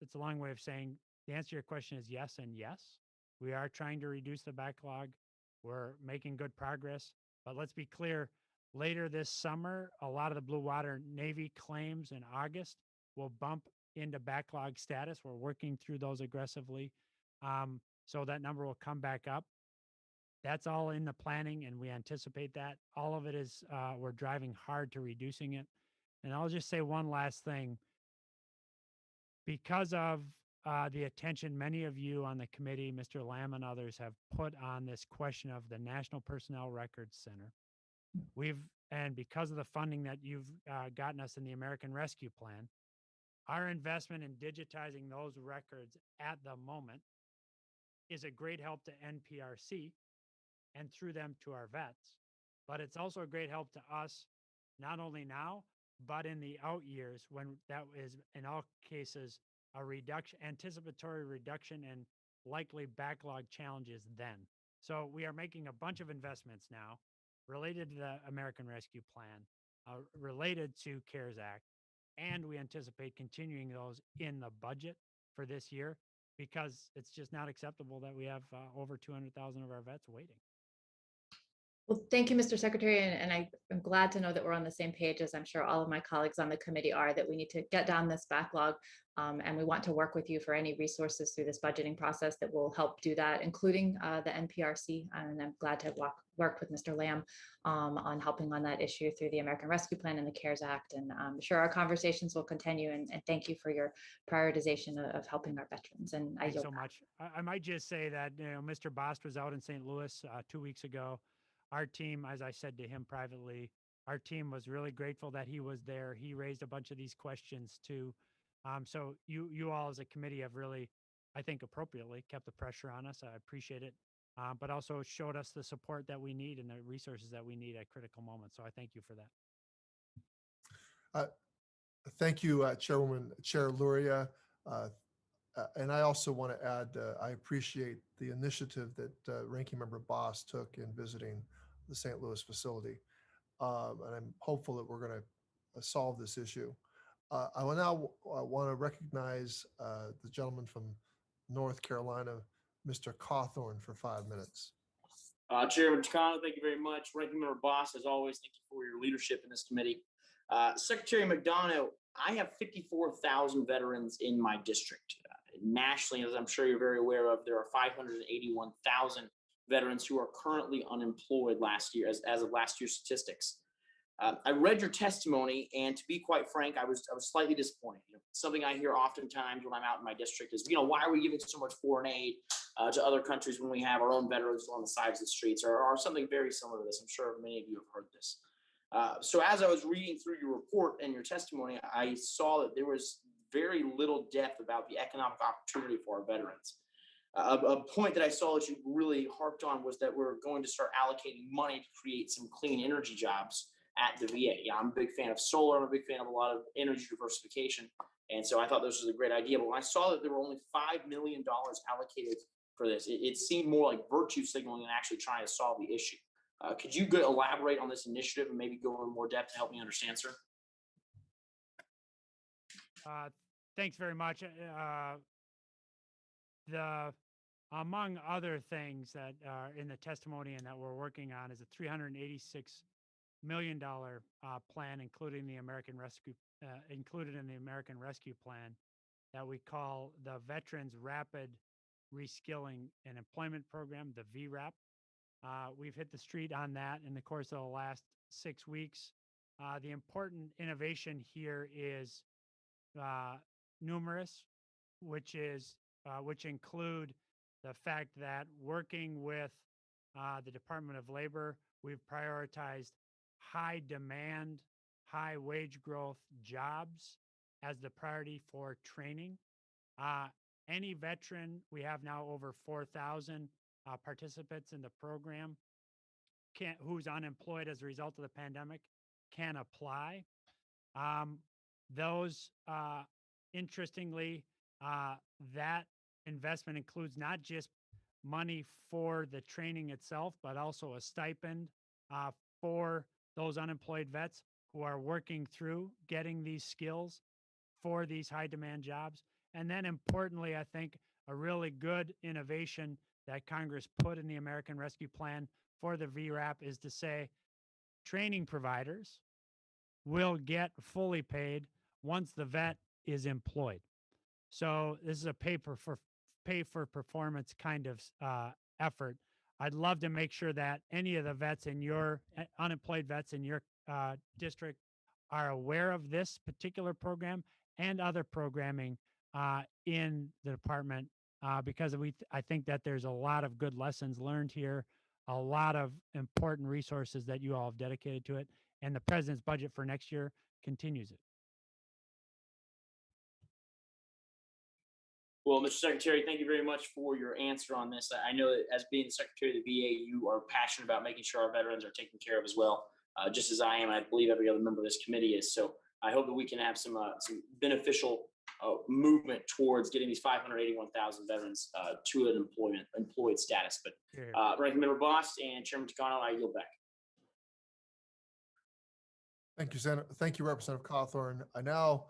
it's a long way of saying the answer to your question is yes and yes. We are trying to reduce the backlog. We're making good progress, but let's be clear, later this summer, a lot of the Blue Water Navy claims in August will bump into backlog status. We're working through those aggressively. So that number will come back up. That's all in the planning, and we anticipate that. All of it is, we're driving hard to reducing it. And I'll just say one last thing. Because of the attention many of you on the committee, Mr. Lamb and others, have put on this question of the National Personnel Records Center, and because of the funding that you've gotten us in the American Rescue Plan, our investment in digitizing those records at the moment is a great help to NPRC and through them to our vets. But it's also a great help to us, not only now, but in the out years when that is, in all cases, anticipatory reduction in likely backlog challenges then. So we are making a bunch of investments now related to the American Rescue Plan, related to CARES Act, and we anticipate continuing those in the budget for this year because it's just not acceptable that we have over 200,000 of our vets waiting. Well, thank you, Mr. Secretary, and I'm glad to know that we're on the same page, as I'm sure all of my colleagues on the committee are, that we need to get down this backlog, and we want to work with you for any resources through this budgeting process that will help do that, including the NPRC, and I'm glad to have worked with Mr. Lamb on helping on that issue through the American Rescue Plan and the CARES Act, and I'm sure our conversations will continue, and thank you for your prioritization of helping our veterans. And Thanks so much. I might just say that Mr. Bost was out in St. Louis 2 weeks ago. Our team, as I said to him privately, our team was really grateful that he was there. He raised a bunch of these questions too. So you all as a committee have really, I think appropriately, kept the pressure on us. I appreciate it. but also showed us the support that we need and the resources that we need at critical moments. So I thank you for that. Thank you, Chair Luria. And I also want to add, I appreciate the initiative that Ranking Member Boss took in visiting the St. Louis facility. And I'm hopeful that we're going to solve this issue. I will now want to recognize the gentleman from North Carolina, Mr. Cawthorn, for 5 minutes. Chairman Takano, thank you very much. Ranking Member Boss, as always, thank you for your leadership in this committee. Secretary McDonough, I have 54,000 veterans in my district. Nationally, as I'm sure you're very aware of, there are 581,000 veterans who are currently unemployed last year, as of last year's statistics. I read your testimony, and to be quite frank, I was slightly disappointed. Something I hear oftentimes when I'm out in my district is, why are we giving so much foreign aid to other countries when we have our own veterans on the sides of the streets, or something very similar to this. I'm sure many of you have heard this. So as I was reading through your report and your testimony, I saw that there was very little depth about the economic opportunity for our veterans. A point that I saw that you really harped on was that we're going to start allocating money to create some clean energy jobs at the VA. Yeah, I'm a big fan of solar. I'm a big fan of a lot of energy diversification. And so I thought this was a great idea. But when I saw that there were only $5 million allocated for this, it seemed more like virtue signaling than actually trying to solve the issue. Could you elaborate on this initiative and maybe go in more depth to help me understand, sir? Thanks very much. Among other things that are in the testimony and that we're working on is a $386 million plan, including the American Rescue, included in the American Rescue Plan, that we call the Veterans Rapid Reskilling and Employment Program, the VRAP. We've hit the street on that in the course of the last 6 weeks. The important innovation here is numerous, which include the fact that working with the Department of Labor, we've prioritized high demand, high wage growth jobs as the priority for training. Any veteran, we have now over 4,000 participants in the program, who's unemployed as a result of the pandemic, can apply. Interestingly, that investment includes not just money for the training itself, but also a stipend for those unemployed vets who are working through getting these skills for these high demand jobs. And then importantly, I think a really good innovation that Congress put in the American Rescue Plan for the VRAP is to say training providers will get fully paid once the vet is employed. So this is a pay for performance kind of effort. I'd love to make sure that any of the vets in your unemployed vets in your district are aware of this particular program and other programming in the department, because I think that there's a lot of good lessons learned here, a lot of important resources that you all have dedicated to it, and the president's budget for next year continues it. Well, Mr. Secretary, thank you very much for your answer on this. I know that as being the Secretary of the VA, you are passionate about making sure our veterans are taken care of as well, just as I am. I believe every other member of this committee is. So I hope that we can have some beneficial movement towards getting these 581,000 veterans to an employed status. But Ranking Member Boss and Chairman Takano, I yield back. Thank you, Senator. Thank you, Representative Cawthorn. I now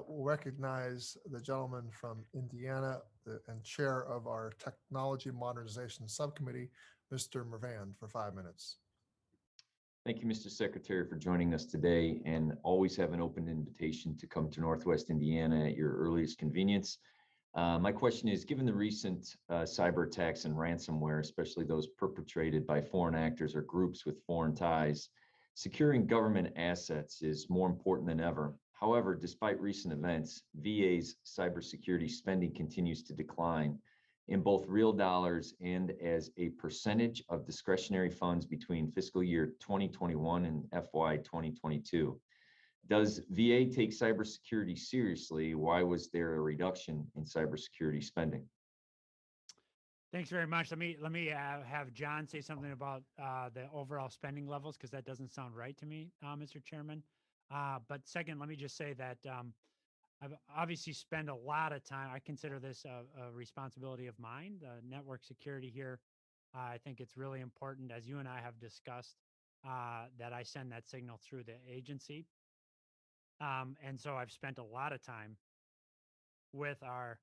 will recognize the gentleman from Indiana and chair of our Technology Modernization Subcommittee, Mr. Mervan, for 5 minutes. Thank you, Mr. Secretary, for joining us today, and always have an open invitation to come to Northwest Indiana at your earliest convenience. My question is, given the recent cyber attacks and ransomware, especially those perpetrated by foreign actors or groups with foreign ties, securing government assets is more important than ever. However, despite recent events, VA's cybersecurity spending continues to decline in both real dollars and as a percentage of discretionary funds between fiscal year 2021 and FY 2022. Does VA take cybersecurity seriously? Why was there a reduction in cybersecurity spending? Thanks very much. Let me have John say something about the overall spending levels, because that doesn't sound right to me, Mr. Chairman. But second, let me just say that I've obviously spent a lot of time. I consider this a responsibility of mine, the network security here. I think it's really important, as you and I have discussed, that I send that signal through the agency. And so I've spent a lot of time with our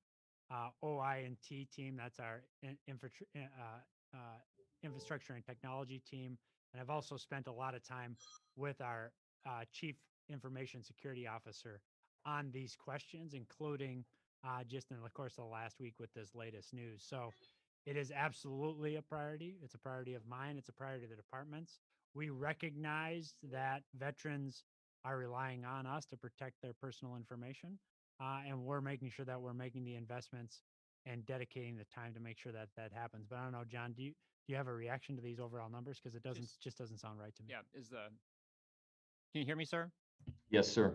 OI&T team. That's our infrastructure and technology team. And I've also spent a lot of time with our chief information security officer on these questions, including just in the course of the last week with this latest news. So it is absolutely a priority. It's a priority of mine. It's a priority of the departments. We recognize that veterans are relying on us to protect their personal information. And we're making sure that we're making the investments and dedicating the time to make sure that that happens. But I don't know, John, do you have a reaction to these overall numbers? Because it just doesn't sound right to me. Yeah, can you hear me, sir? Yes, sir.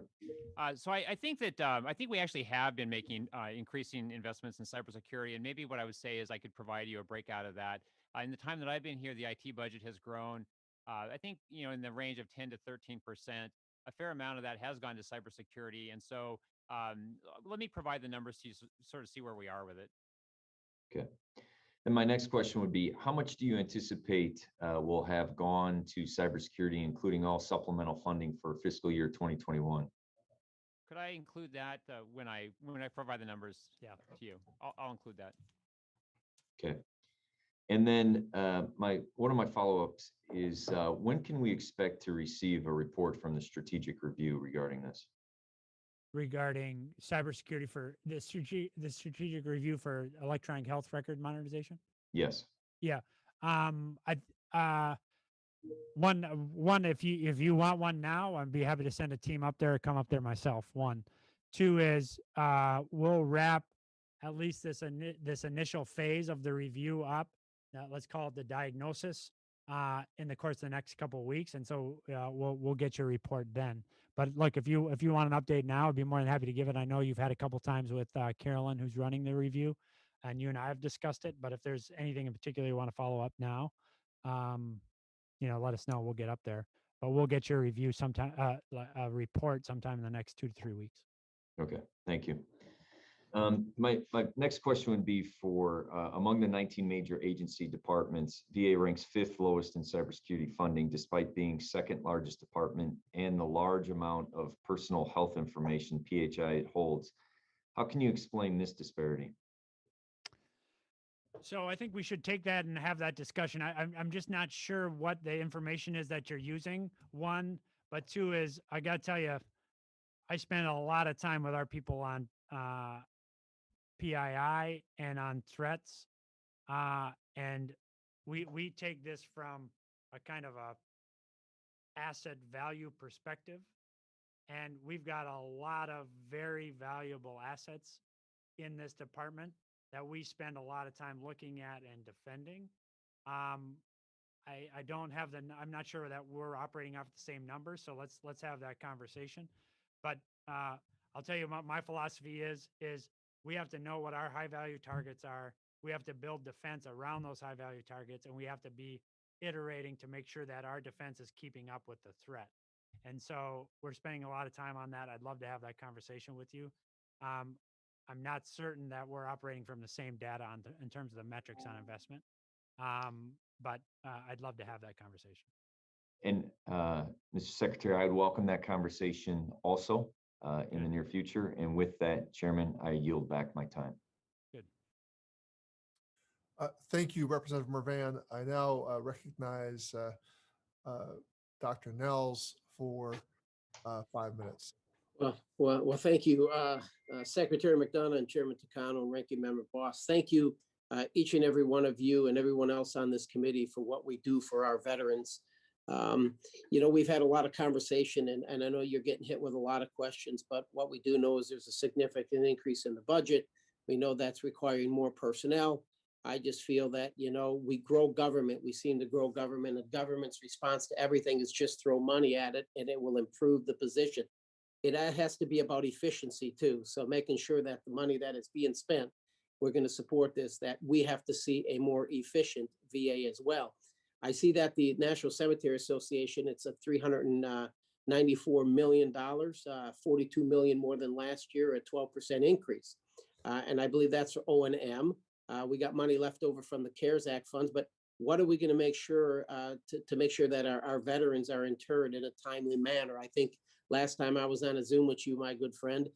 So I think that I think we actually have been making increasing investments in cybersecurity, and maybe what I would say is I could provide you a breakout of that. In the time that I've been here, the IT budget has grown. I think in the range of 10 to 13%. A fair amount of that has gone to cybersecurity, and so let me provide the numbers to you sort of see where we are with it. Okay. And my next question would be, how much do you anticipate will have gone to cybersecurity, including all supplemental funding for fiscal year 2021? Could I include that when I provide the numbers? Yeah, to you, I'll include that. Okay. And then one of my follow-ups is when can we expect to receive a report from the strategic review regarding this? Regarding cybersecurity for the strategic review for electronic health record modernization? Yes. Yeah. One, if you want one now, I'd be happy to send a team up there or come up there myself. One. Two is we'll wrap at least this initial phase of the review up. Let's call it the diagnosis in the course of the next couple of weeks, and so we'll get your report then. But look, if you want an update now, I'd be more than happy to give it. I know you've had a couple times with Carolyn, who's running the review, and you and I have discussed it. But if there's anything in particular you want to follow up now, let us know. We'll get up there. But we'll get your review sometime, a report sometime in the next 2 to 3 weeks. Okay, thank you. My next question would be for among the 19 major agency departments, VA ranks 5th lowest in cybersecurity funding, despite being 2nd largest department and the large amount of personal health information PHI it holds. How can you explain this disparity? So I think we should take that and have that discussion. I'm just not sure what the information is that you're using, one, but two is, I got to tell you, I spent a lot of time with our people on PII and on threats. And we take this from a kind of a asset value perspective. And we've got a lot of very valuable assets in this department that we spend a lot of time looking at and defending. I don't have I'm not sure that we're operating off the same numbers. So let's have that conversation. But I'll tell you what my philosophy is we have to know what our high value targets are. We have to build defense around those high value targets, and we have to be iterating to make sure that our defense is keeping up with the threat. And so we're spending a lot of time on that. I'd love to have that conversation with you. I'm not certain that we're operating from the same data in terms of the metrics on investment, but I'd love to have that conversation. And Mr. Secretary, I'd welcome that conversation also in the near future. And with that, Chairman, I yield back my time. Good. Thank you, Representative Mervan. I now recognize Dr. Nels for 5 minutes. Well, thank you, Secretary McDonough and Chairman Takano and Ranking Member Boss. Thank you, each and every one of you and everyone else on this committee for what we do for our veterans. We've had a lot of conversation, and I know you're getting hit with a lot of questions, but what we do know is there's a significant increase in the budget. We know that's requiring more personnel. I just feel that, we grow government. We seem to grow government, and government's response to everything is just throw money at it, and it will improve the position. It has to be about efficiency too. So making sure that the money that is being spent we're going to support this, that we have to see a more efficient VA as well. I see that the National Cemetery Association, it's a $394 million, 42 million more than last year, a 12% increase. And I believe that's for O&M. We got money left over from the CARES Act funds, but what are we going to make sure to make sure that our veterans are interred in a timely manner? I think last time I was on a Zoom with you, my good friend,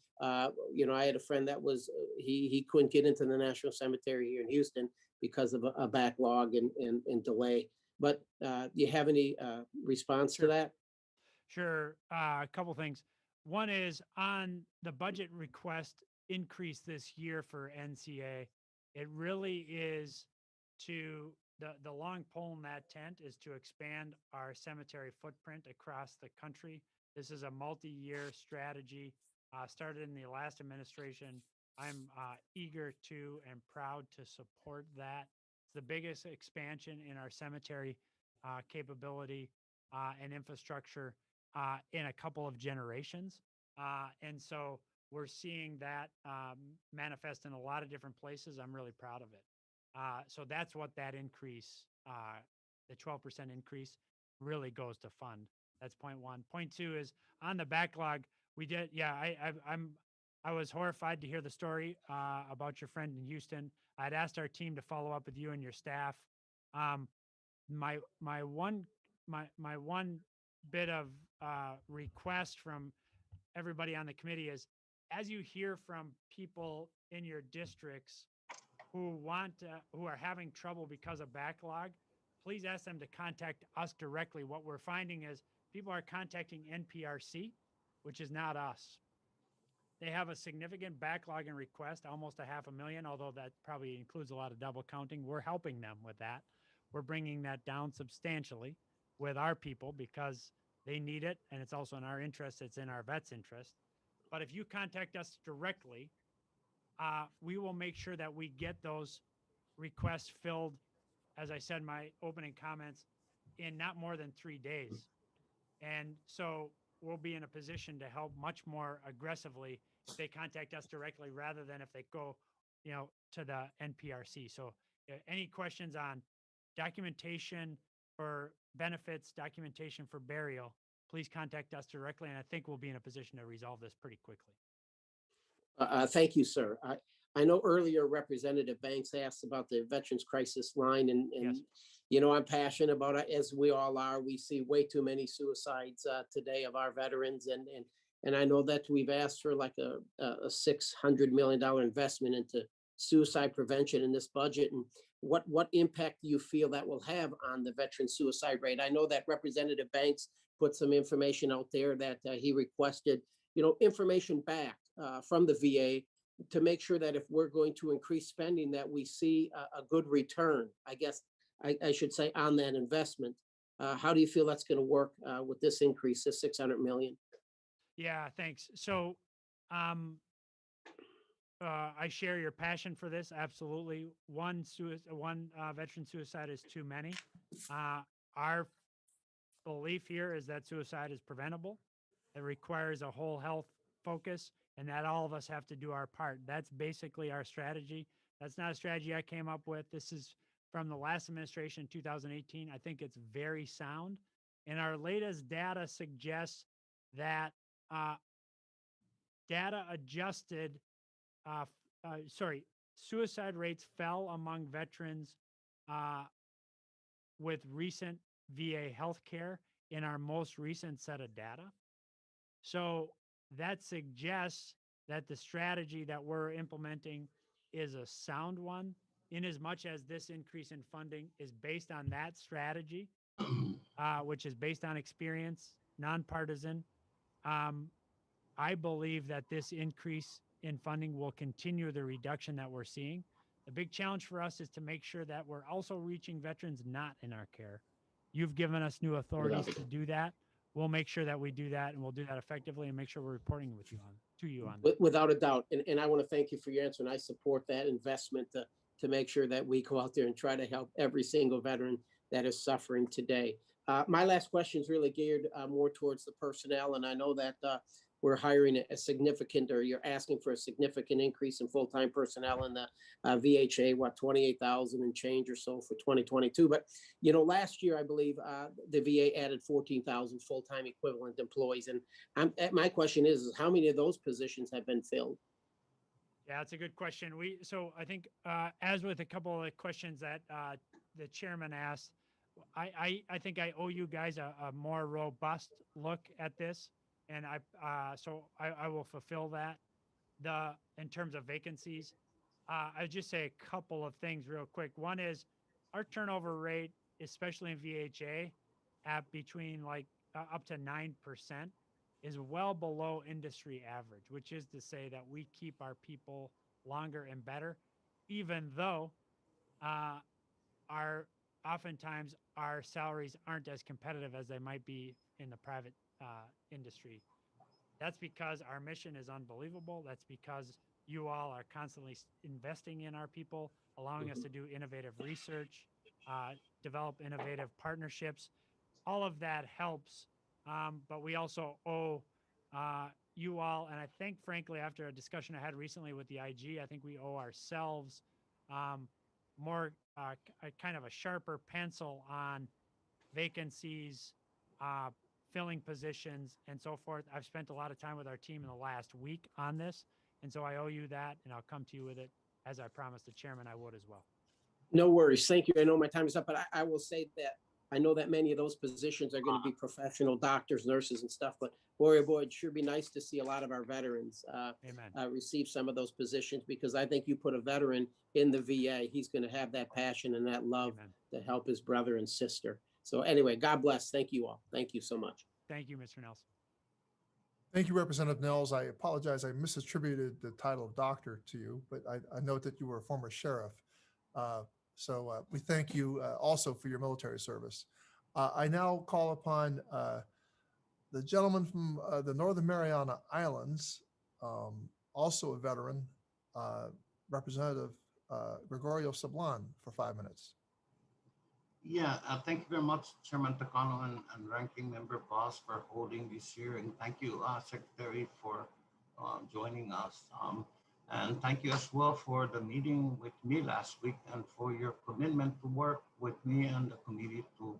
you know, I had a friend that was, he couldn't get into the National Cemetery here in Houston because of a backlog and delay. But do you have any response to that? Sure. A couple things. One is on the budget request increase this year for NCA. It really is to the long pole in that tent is to expand our cemetery footprint across the country. This is a multi-year strategy started in the last administration. I'm eager to and proud to support that. It's the biggest expansion in our cemetery capability and infrastructure in a couple of generations. And so we're seeing that manifest in a lot of different places. I'm really proud of it. So that's what that increase, the 12% increase really goes to fund. That's point one. Point two is on the backlog. We did, yeah, I was horrified to hear the story about your friend in Houston. I'd asked our team to follow up with you and your staff. My one bit of request from everybody on the committee is, as you hear from people in your districts who are having trouble because of backlog, please ask them to contact us directly. What we're finding is people are contacting NPRC, which is not us. They have a significant backlog in request, almost 500,000, although that probably includes a lot of double counting. We're helping them with that. We're bringing that down substantially with our people because they need it, and it's also in our interest. It's in our vets' interest. But if you contact us directly, we will make sure that we get those requests filled, as I said in my opening comments, in not more than 3 days. And so we'll be in a position to help much more aggressively if they contact us directly rather than if they go, you know, to the NPRC. So any questions on documentation for benefits, documentation for burial, please contact us directly. And I think we'll be in a position to resolve this pretty quickly. Thank you, sir. I know earlier Representative Banks asked about the Veterans Crisis Line, and Yes. you know, I'm passionate about it, as we all are. We see way too many suicides today of our veterans, and I know that we've asked for like a $600 million investment into suicide prevention in this budget. And what impact do you feel that will have on the veteran suicide rate? I know that Representative Banks put some information out there that he requested, you know, information back from the VA to make sure that if we're going to increase spending, that we see a good return, I guess I should say, on that investment. How do you feel that's going to work with this increase, this 600 million? Yeah, thanks. So I share your passion for this. Absolutely. One veteran suicide is too many. Our belief here is that suicide is preventable. It requires a whole health focus, and that all of us have to do our part. That's basically our strategy. That's not a strategy I came up with. This is from the last administration in 2018. I think it's very sound. And our latest data suggests that data adjusted, suicide rates fell among veterans with recent VA healthcare in our most recent set of data. So that suggests that the strategy that we're implementing is a sound one, in as much as this increase in funding is based on that strategy, which is based on experience, nonpartisan. I believe that this increase in funding will continue the reduction that we're seeing. The big challenge for us is to make sure that we're also reaching veterans not in our care. You've given us new authorities to do that. We'll make sure that we do that, and we'll do that effectively, and make sure we're reporting with you to you on that. Without a doubt. And I want to thank you for your answer. And I support that investment to make sure that we go out there and try to help every single veteran that is suffering today. My last question is really geared more towards the personnel. And I know that we're hiring a significant, or you're asking for a significant increase in full-time personnel in the VHA, what, 28,000 and change or so for 2022. But, you know, last year, I believe the VA added 14,000 full-time equivalent employees. And my question is how many of those positions have been filled? Yeah, that's a good question. So I think as with a couple of questions that the chairman asked, I think I owe you guys a more robust look at this, and I will fulfill that. In terms of vacancies, I would just say a couple of things real quick. One is our turnover rate, especially in VHA, at between like up to 9%, is well below industry average, which is to say that we keep our people longer and better, even though oftentimes our salaries aren't as competitive as they might be in the private industry. That's because our mission is unbelievable. That's because you all are constantly investing in our people, allowing us to do innovative research, develop innovative partnerships. All of that helps, but we also owe you all, and I think, frankly, after a discussion I had recently with the IG, I think we owe ourselves more kind of a sharper pencil on vacancies, filling positions, and so forth. I've spent a lot of time with our team in the last week on this, and so I owe you that, and I'll come to you with it as I promised the chairman I would as well. No worries. Thank you. I know my time is up, but I will say that I know that many of those positions are going to be professional doctors, nurses, and stuff. But boy, oh boy, it'd sure be nice to see a lot of our veterans receive some of those positions, because I think you put a veteran in the VA, he's going to have that passion and that love to help his brother and sister. So anyway, God bless. Thank you all. Thank you so much. Thank you, Mr. Nelson. Thank you, Representative Nels. I apologize. I misattributed the title of doctor to you, but I note that you were a former sheriff. So we thank you also for your military service. I now call upon the gentleman from the Northern Mariana Islands, also a veteran, Representative Gregorio Sablan, for 5 minutes. Yeah, thank you very much, Chairman Takano and Ranking Member Boss, for holding this hearing. Thank you, Secretary, for joining us. And thank you as well for the meeting with me last week and for your commitment to work with me and the committee to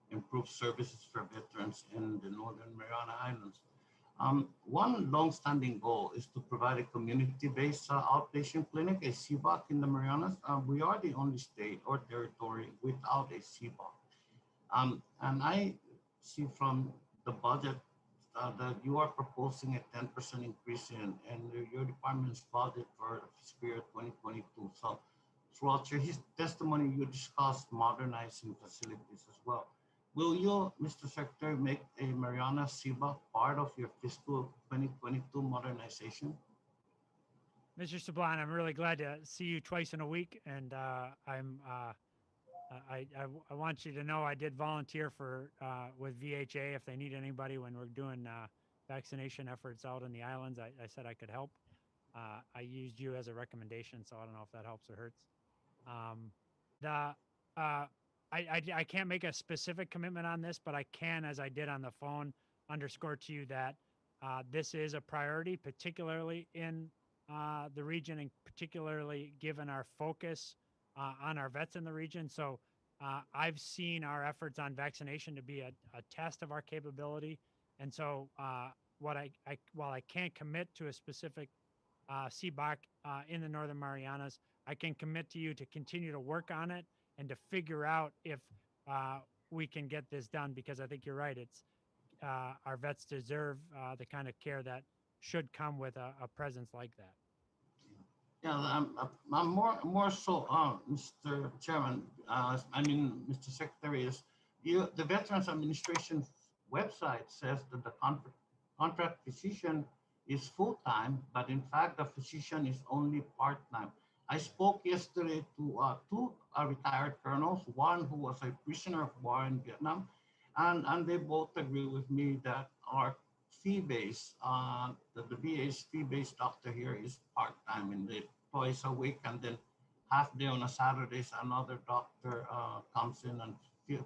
improve services for veterans in the Northern Mariana Islands. One long-standing goal is to provide a community-based outpatient clinic, a CBOC, in the Marianas. We are the only state or territory without a CBOC. And I see from the budget that you are proposing a 10% increase in your department's budget for fiscal year 2022. So throughout your testimony, you discussed modernizing facilities as well. Will you, Mr. Secretary, make a Mariana CBOC part of your fiscal 2022 modernization? Mr. Sablan, I'm really glad to see you twice in a week, and I want you to know I did volunteer for with VHA if they need anybody when we're doing vaccination efforts out in the islands. I said I could help. I used you as a recommendation, so I don't know if that helps or hurts. I can't make a specific commitment on this, but I can, as I did on the phone, underscore to you that this is a priority, particularly in the region, and particularly given our focus on our vets in the region. So I've seen our efforts on vaccination to be a test of our capability. And so while I can't commit to a specific CBOC in the Northern Marianas, I can commit to you to continue to work on it and to figure out if we can get this done, because I think you're right. It's our vets deserve the kind of care that should come with a presence like that. Yeah, I'm more so, Mr. Chairman, Mr. Secretary, is the Veterans Administration website says that the contract physician is full-time, but in fact, the physician is only part-time. I spoke yesterday to two retired colonels, one who was a prisoner of war in Vietnam, and they both agree with me that our fee-based, the VA's fee-based doctor here is part-time, and they twice a week, and then half day on a Saturdays, another doctor comes in and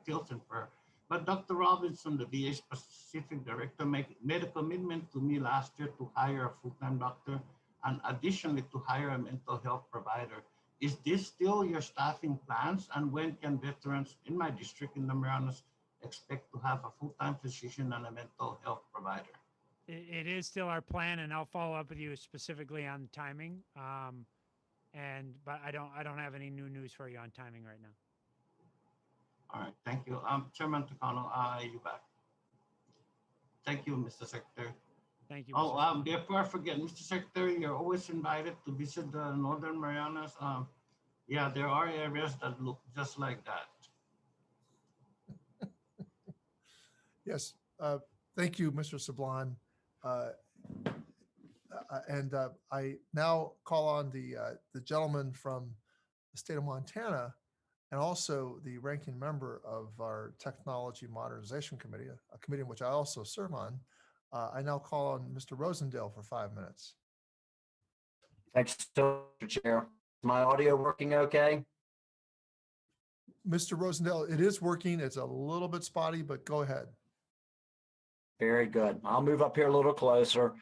fills in for her. But Dr. Robinson, the VA specific director, made a commitment to me last year to hire a full-time doctor and additionally to hire a mental health provider. Is this still your staffing plans? And when can veterans in my district in the Marianas expect to have a full-time physician and a mental health provider? It is still our plan, and I'll follow up with you specifically on timing. But I don't have any new news for you on timing right now. All right, thank you. Chairman Takano, you back. Thank you, Mr. Secretary. Thank you. Oh, before I forget, Mr. Secretary, you're always invited to visit the Northern Marianas. Yeah, there are areas that look just like that. Yes, thank you, Mr. Sablon. I now call on the gentleman from the state of Montana and also the ranking member of our Technology Modernization Committee, a committee in which I also serve on. I now call on Mr. Rosendale for 5 minutes. Thanks, Mr. Chair. Is my audio working okay? Mr. Rosendale, it is working. It's a little bit spotty, but go ahead. Very good. I'll move up here a little closer.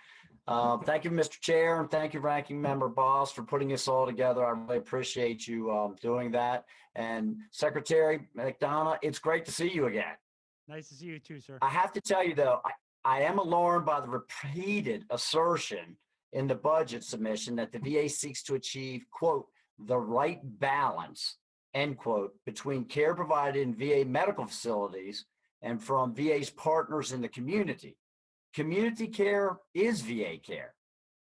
Thank you, Mr. Chair, and thank you, Ranking Member Boss, for putting this all together. I really appreciate you doing that. And Secretary McDonough, it's great to see you again. Nice to see you too, sir. I have to tell you, though, I am alarmed by the repeated assertion in the budget submission that the VA seeks to achieve, quote, the right balance, end quote, between care provided in VA medical facilities and from VA's partners in the community. Community care is VA care.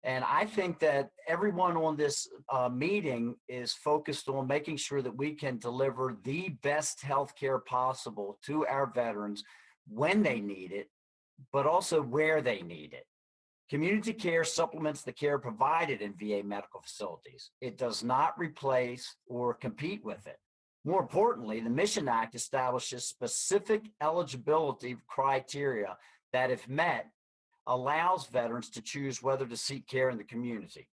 And I think that everyone on this meeting is focused on making sure that we can deliver the best health care possible to our veterans when they need it, but also where they need it. Community care supplements the care provided in VA medical facilities. It does not replace or compete with it. More importantly, the Mission Act establishes specific eligibility criteria that, if met, allows veterans to choose whether to seek care in the community.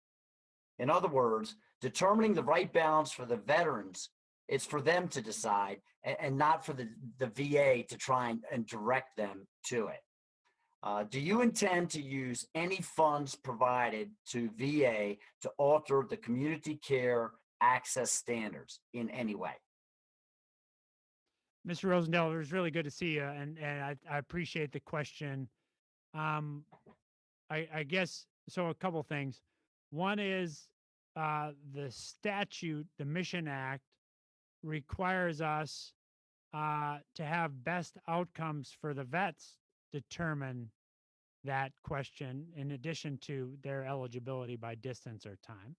In other words, determining the right balance for the veterans, it's for them to decide and not for the VA to try and direct them to it. Do you intend to use any funds provided to VA to alter the community care access standards in any way? Mr. Rosendale, it was really good to see you, and I appreciate the question. I guess, so a couple things. One is the statute, the Mission Act, requires us to have best outcomes for the vets determine that question in addition to their eligibility by distance or time.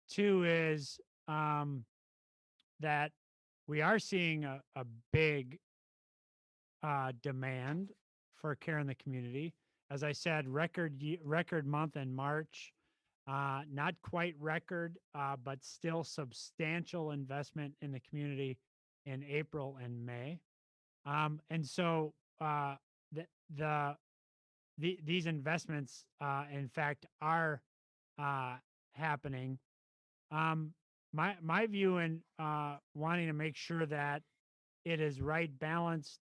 Two is that we are seeing a big demand for care in the community. As I said, record month in March, not quite record, but still substantial investment in the community in April and May. And so these investments, in fact, are happening. My view in wanting to make sure that it is right balanced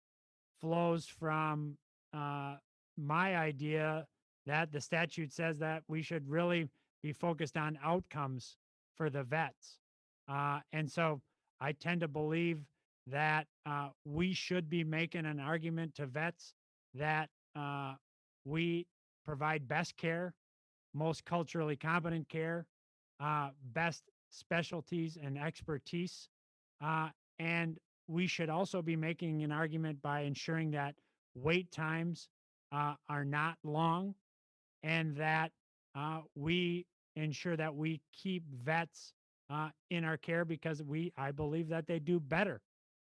flows from my idea that the statute says that we should really be focused on outcomes for the vets. And so I tend to believe that we should be making an argument to vets that we provide best care, most culturally competent care, best specialties and expertise. And we should also be making an argument by ensuring that wait times are not long and that we ensure that we keep vets in our care because I believe that they do better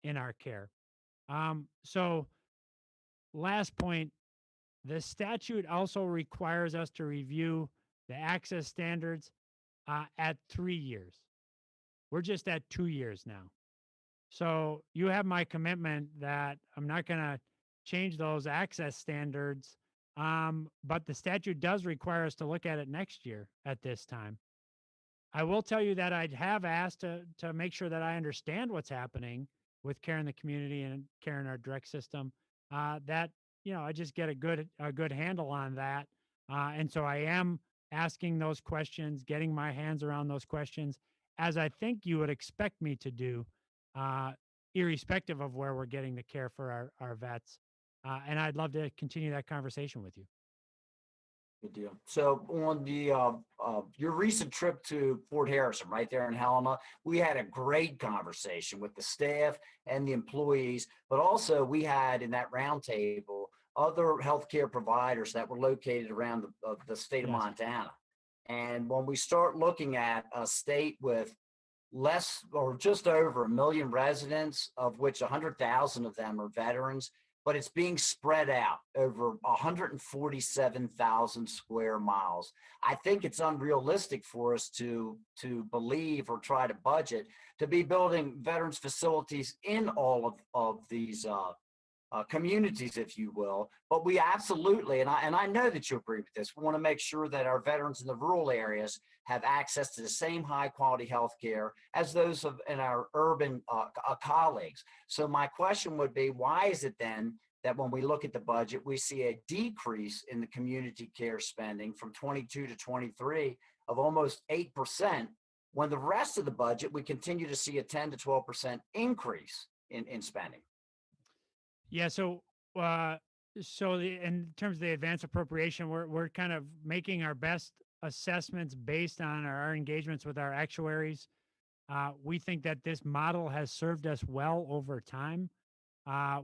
in our care. So last point, the statute also requires us to review the access standards at 3 years. We're just at 2 years now. So you have my commitment that I'm not going to change those access standards, but the statute does require us to look at it next year at this time. I will tell you that I have asked to make sure that I understand what's happening with care in the community and care in our direct system, that, I just get a good handle on that. And so I am asking those questions, getting my hands around those questions, as I think you would expect me to do, irrespective of where we're getting the care for our vets. And I'd love to continue that conversation with you. Good deal. So on the your recent trip to Fort Harrison, right there in Helena, we had a great conversation with the staff and the employees, but also we had in that roundtable other healthcare providers that were located around the state of Montana. And when we start looking at a state with less or just over 1 million residents, of which 100,000 of them are veterans, but it's being spread out over 147,000 square miles. I think it's unrealistic for us to believe or try to budget to be building veterans facilities in all of these communities, if you will. But we absolutely, and I know that you agree with this, we want to make sure that our veterans in the rural areas have access to the same high quality health care as those in our urban colleagues. So my question would be, why is it then that when we look at the budget, we see a decrease in the community care spending from 22 to 23 of almost 8%, when the rest of the budget, we continue to see a 10 to 12% increase in spending? Yeah. So in terms of the advance appropriation, we're kind of making our best assessments based on our engagements with our actuaries. We think that this model has served us well over time.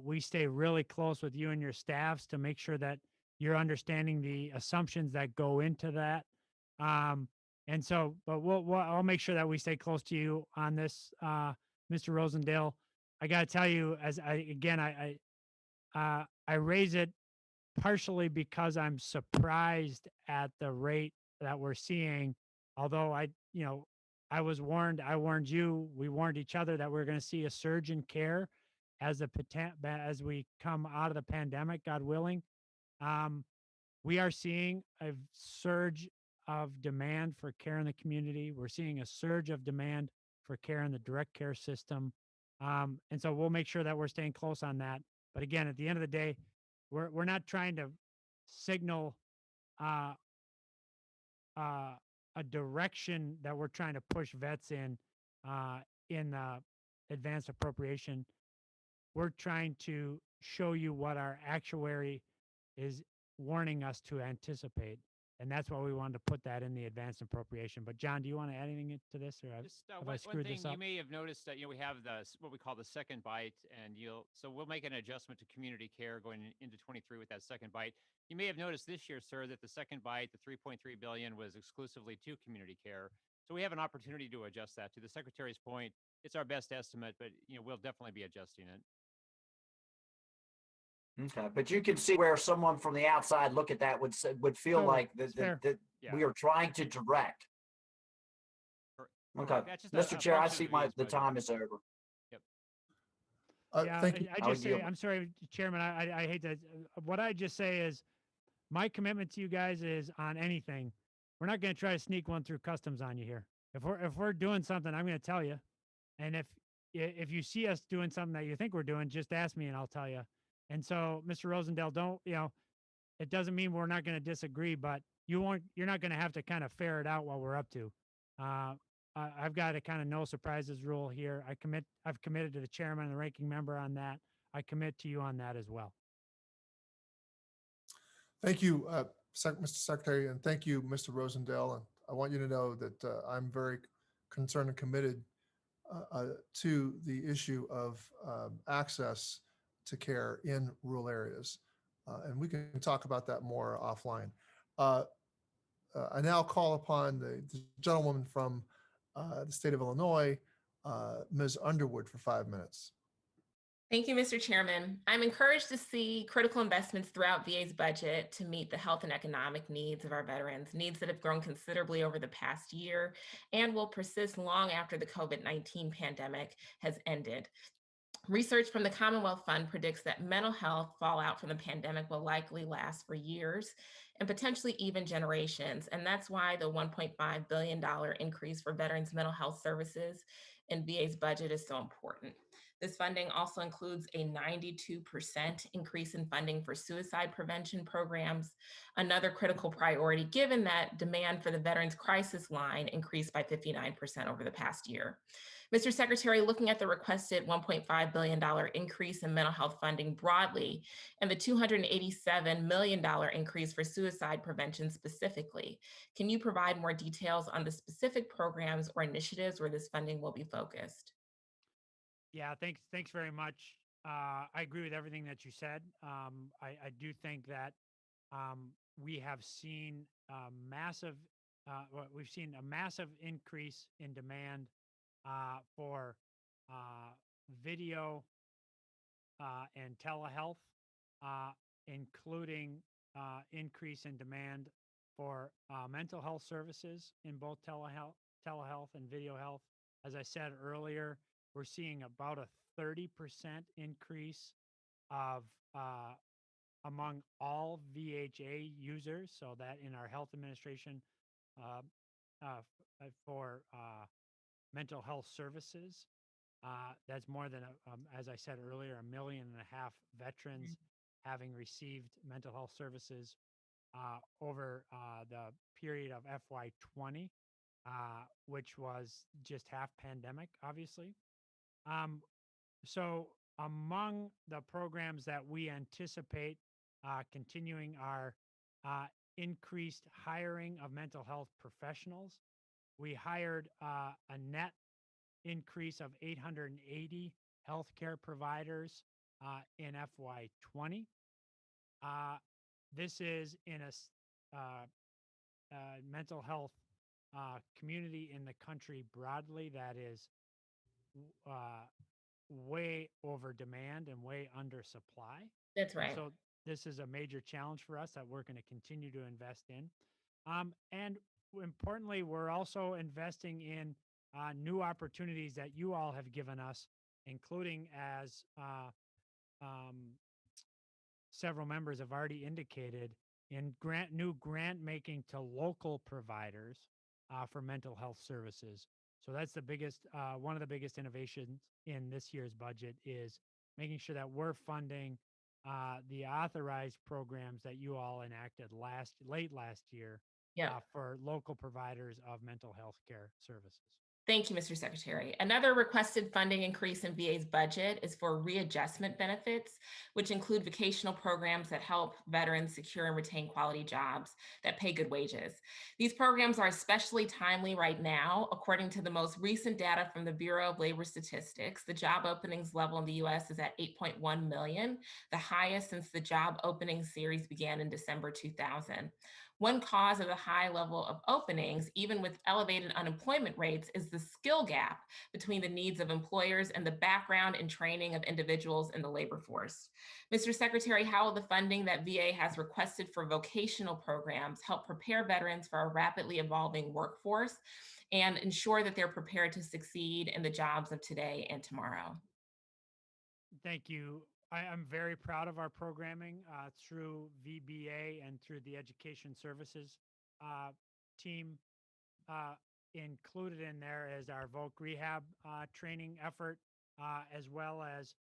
We stay really close with you and your staffs to make sure that you're understanding the assumptions that go into that. And so, but I'll make sure that we stay close to you on this, Mr. Rosendale. I got to tell you, I raise it partially because I'm surprised at the rate that we're seeing. Although I was warned, I warned you, we warned each other that we're going to see a surge in care as we come out of the pandemic, God willing. We are seeing a surge of demand for care in the community. We're seeing a surge of demand for care in the direct care system. And so we'll make sure that we're staying close on that. But again, at the end of the day, we're not trying to signal a direction that we're trying to push vets in advanced appropriation. We're trying to show you what our actuary is warning us to anticipate. And that's why we wanted to put that in the advanced appropriation. But John, do you want to add anything to this, or have I screwed this up? You may have noticed that we have what we call the second bite, and so we'll make an adjustment to community care going into 23 with that second bite. You may have noticed this year, sir, that the second bite, the 3.3 billion, was exclusively to community care. So we have an opportunity to adjust that. To the Secretary's point, it's our best estimate, but we'll definitely be adjusting it. Okay, but you can see where someone from the outside look at that would feel like that we are trying to direct. Okay, Mr. Chair, I see the time is over. Yep. Thank you. I just say, I'm sorry, Chairman, I hate to, what I just say is my commitment to you guys is on anything. We're not going to try to sneak one through customs on you here. If we're doing something, I'm going to tell you. And if you see us doing something that you think we're doing, just ask me and I'll tell you. And so, Mr. Rosendale, it doesn't mean we're not going to disagree, but you're not going to have to kind of ferret out what we're up to. I've got a kind of no surprises rule here. I've committed to the chairman and the ranking member on that. I commit to you on that as well. Thank you, Mr. Secretary, and thank you, Mr. Rosendale. And I want you to know that I'm very concerned and committed to the issue of access to care in rural areas. And we can talk about that more offline. I now call upon the gentlewoman from the state of Illinois, Ms. Underwood, for 5 minutes. Thank you, Mr. Chairman. I'm encouraged to see critical investments throughout VA's budget to meet the health and economic needs of our veterans, needs that have grown considerably over the past year and will persist long after the COVID-19 pandemic has ended. Research from the Commonwealth Fund predicts that mental health fallout from the pandemic will likely last for years. and potentially even generations. And that's why the $1.5 billion increase for veterans mental health services in VA's budget is so important. This funding also includes a 92% increase in funding for suicide prevention programs, another critical priority given that demand for the Veterans Crisis Line increased by 59% over the past year. Mr. Secretary, looking at the requested $1.5 billion increase in mental health funding broadly and the $287 million increase for suicide prevention specifically, can you provide more details on the specific programs or initiatives where this funding will be focused? Yeah, thanks very much. I agree with everything that you said. I do think that we have seen we've seen a massive increase in demand for video and telehealth, including increase in demand for mental health services in both telehealth and video health. As I said earlier, we're seeing about a 30% increase of among all VHA users. So that in our health administration for mental health services, that's more than, as I said earlier, 1.5 million veterans having received mental health services over the period of FY20, which was just half pandemic, obviously. So among the programs that we anticipate continuing are increased hiring of mental health professionals. We hired a net increase of 880 healthcare providers in FY20. This is in a mental health community in the country broadly that is way over demand and way under supply. That's right. So this is a major challenge for us that we're going to continue to invest in. And importantly, we're also investing in new opportunities that you all have given us, including as several members have already indicated, in new grant making to local providers for mental health services. So that's the biggest, one of the biggest innovations in this year's budget is making sure that we're funding the authorized programs that you all enacted late last year for local providers of mental health care services. Thank you, Mr. Secretary. Another requested funding increase in VA's budget is for readjustment benefits, which include vocational programs that help veterans secure and retain quality jobs that pay good wages. These programs are especially timely right now. According to the most recent data from the Bureau of Labor Statistics, the job openings level in the U.S. is at 8.1 million, the highest since the job opening series began in December 2000. One cause of the high level of openings, even with elevated unemployment rates, is the skill gap between the needs of employers and the background and training of individuals in the labor force. Mr. Secretary, how will the funding that VA has requested for vocational programs help prepare veterans for a rapidly evolving workforce and ensure that they're prepared to succeed in the jobs of today and tomorrow? Thank you. I'm very proud of our programming through VBA and through the Education Services team. Included in there is our voc rehab training effort, as well as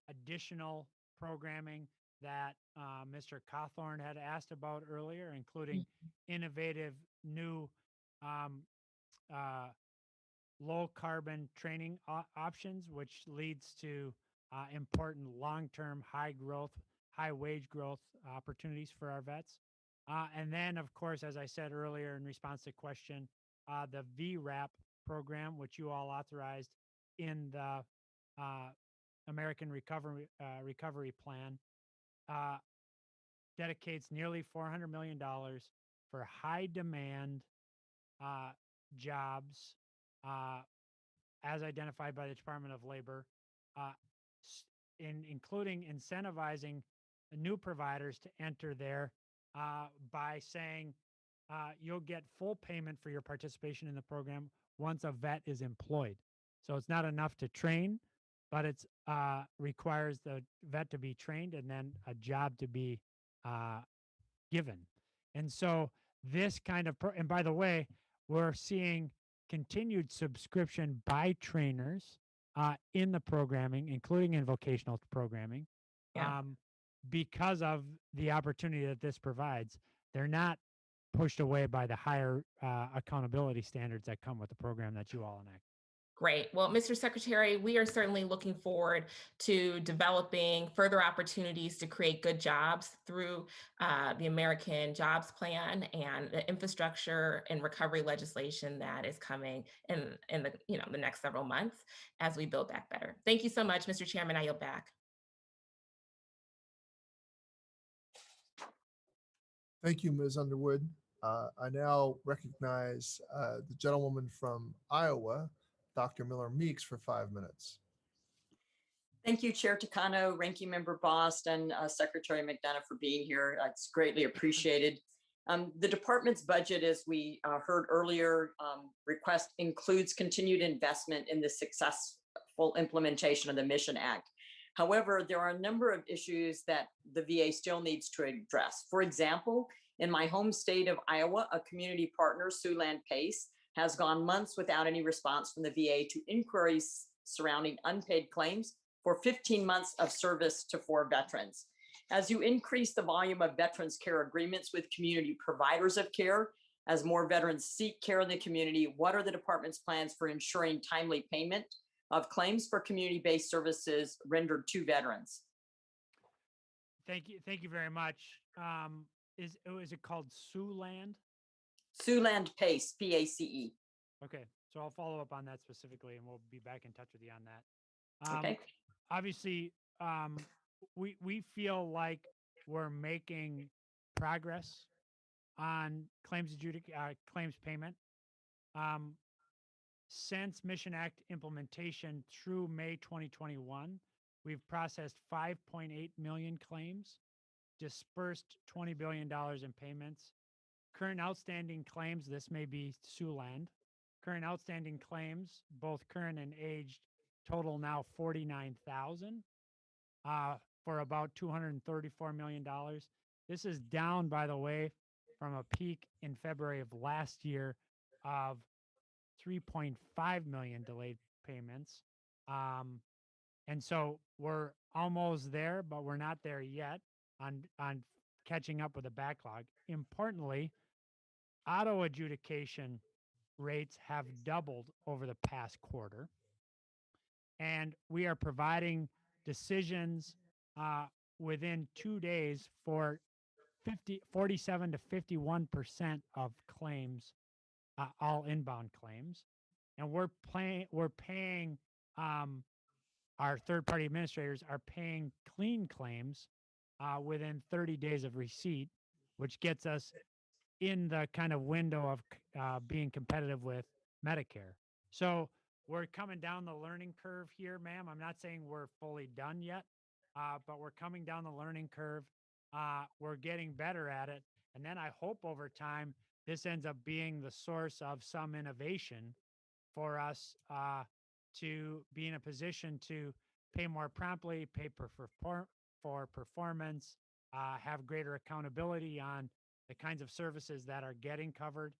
additional programming that Mr. Cawthorn had asked about earlier, including innovative new low carbon training options, which leads to important long-term high growth, high wage growth opportunities for our vets. And then, of course, as I said earlier in response to question, the VRAP program, which you all authorized in the American Recovery Plan, dedicates nearly $400 million for high demand jobs as identified by the Department of Labor, including incentivizing new providers to enter there by saying you'll get full payment for your participation in the program once a vet is employed. So it's not enough to train, but it's requires the vet to be trained and then a job to be given. And so this kind of, and by the way, we're seeing continued subscription by trainers in the programming, including in vocational programming, Yeah. because of the opportunity that this provides. They're not pushed away by the higher accountability standards that come with the program that you all enact. Great. Well, Mr. Secretary, we are certainly looking forward to developing further opportunities to create good jobs through the American Jobs Plan and the infrastructure and recovery legislation that is coming in the the next several months as we build back better. Thank you so much, Mr. Chairman. I yield back. Thank you, Ms. Underwood. I now recognize the gentlewoman from Iowa, Dr. Miller Meeks, for 5 minutes. Thank you, Chair Takano, Ranking Member Bost, and Secretary McDonough for being here. It's greatly appreciated. The department's budget, as we heard earlier, request includes continued investment in the successful implementation of the Mission Act. However, there are a number of issues that the VA still needs to address. For example, in my home state of Iowa, a community partner, Siouxland PACE, has gone months without any response from the VA to inquiries surrounding unpaid claims for 15 months of service to 4 veterans. As you increase the volume of veterans care agreements with community providers of care, as more veterans seek care in the community, what are the department's plans for ensuring timely payment of claims for community-based services rendered to veterans? Thank you. Thank you very much. Is it called Siouxland? Siouxland PACE, P-A-C-E. Okay, so I'll follow up on that specifically, and we'll be back in touch with you on that. Okay. Obviously, we feel like we're making progress on claims payment. Since Mission Act implementation through May 2021, we've processed 5.8 million claims, dispersed $20 billion in payments. Current outstanding claims, this may be Siouxland, current outstanding claims, both current and aged, total now 49,000 for about $234 million. This is down, by the way, from a peak in February of last year of 3.5 million delayed payments. And so we're almost there, but we're not there yet on catching up with the backlog. Importantly, auto adjudication rates have doubled over the past quarter. And we are providing decisions within 2 days for 47 to 51% of claims, all inbound claims. And we're paying our third-party administrators are paying clean claims within 30 days of receipt, which gets us in the kind of window of being competitive with Medicare. So we're coming down the learning curve here, ma'am. I'm not saying we're fully done yet, but we're coming down the learning curve. We're getting better at it. And then I hope over time, this ends up being the source of some innovation for us to be in a position to pay more promptly, pay for performance, have greater accountability on the kinds of services that are getting covered.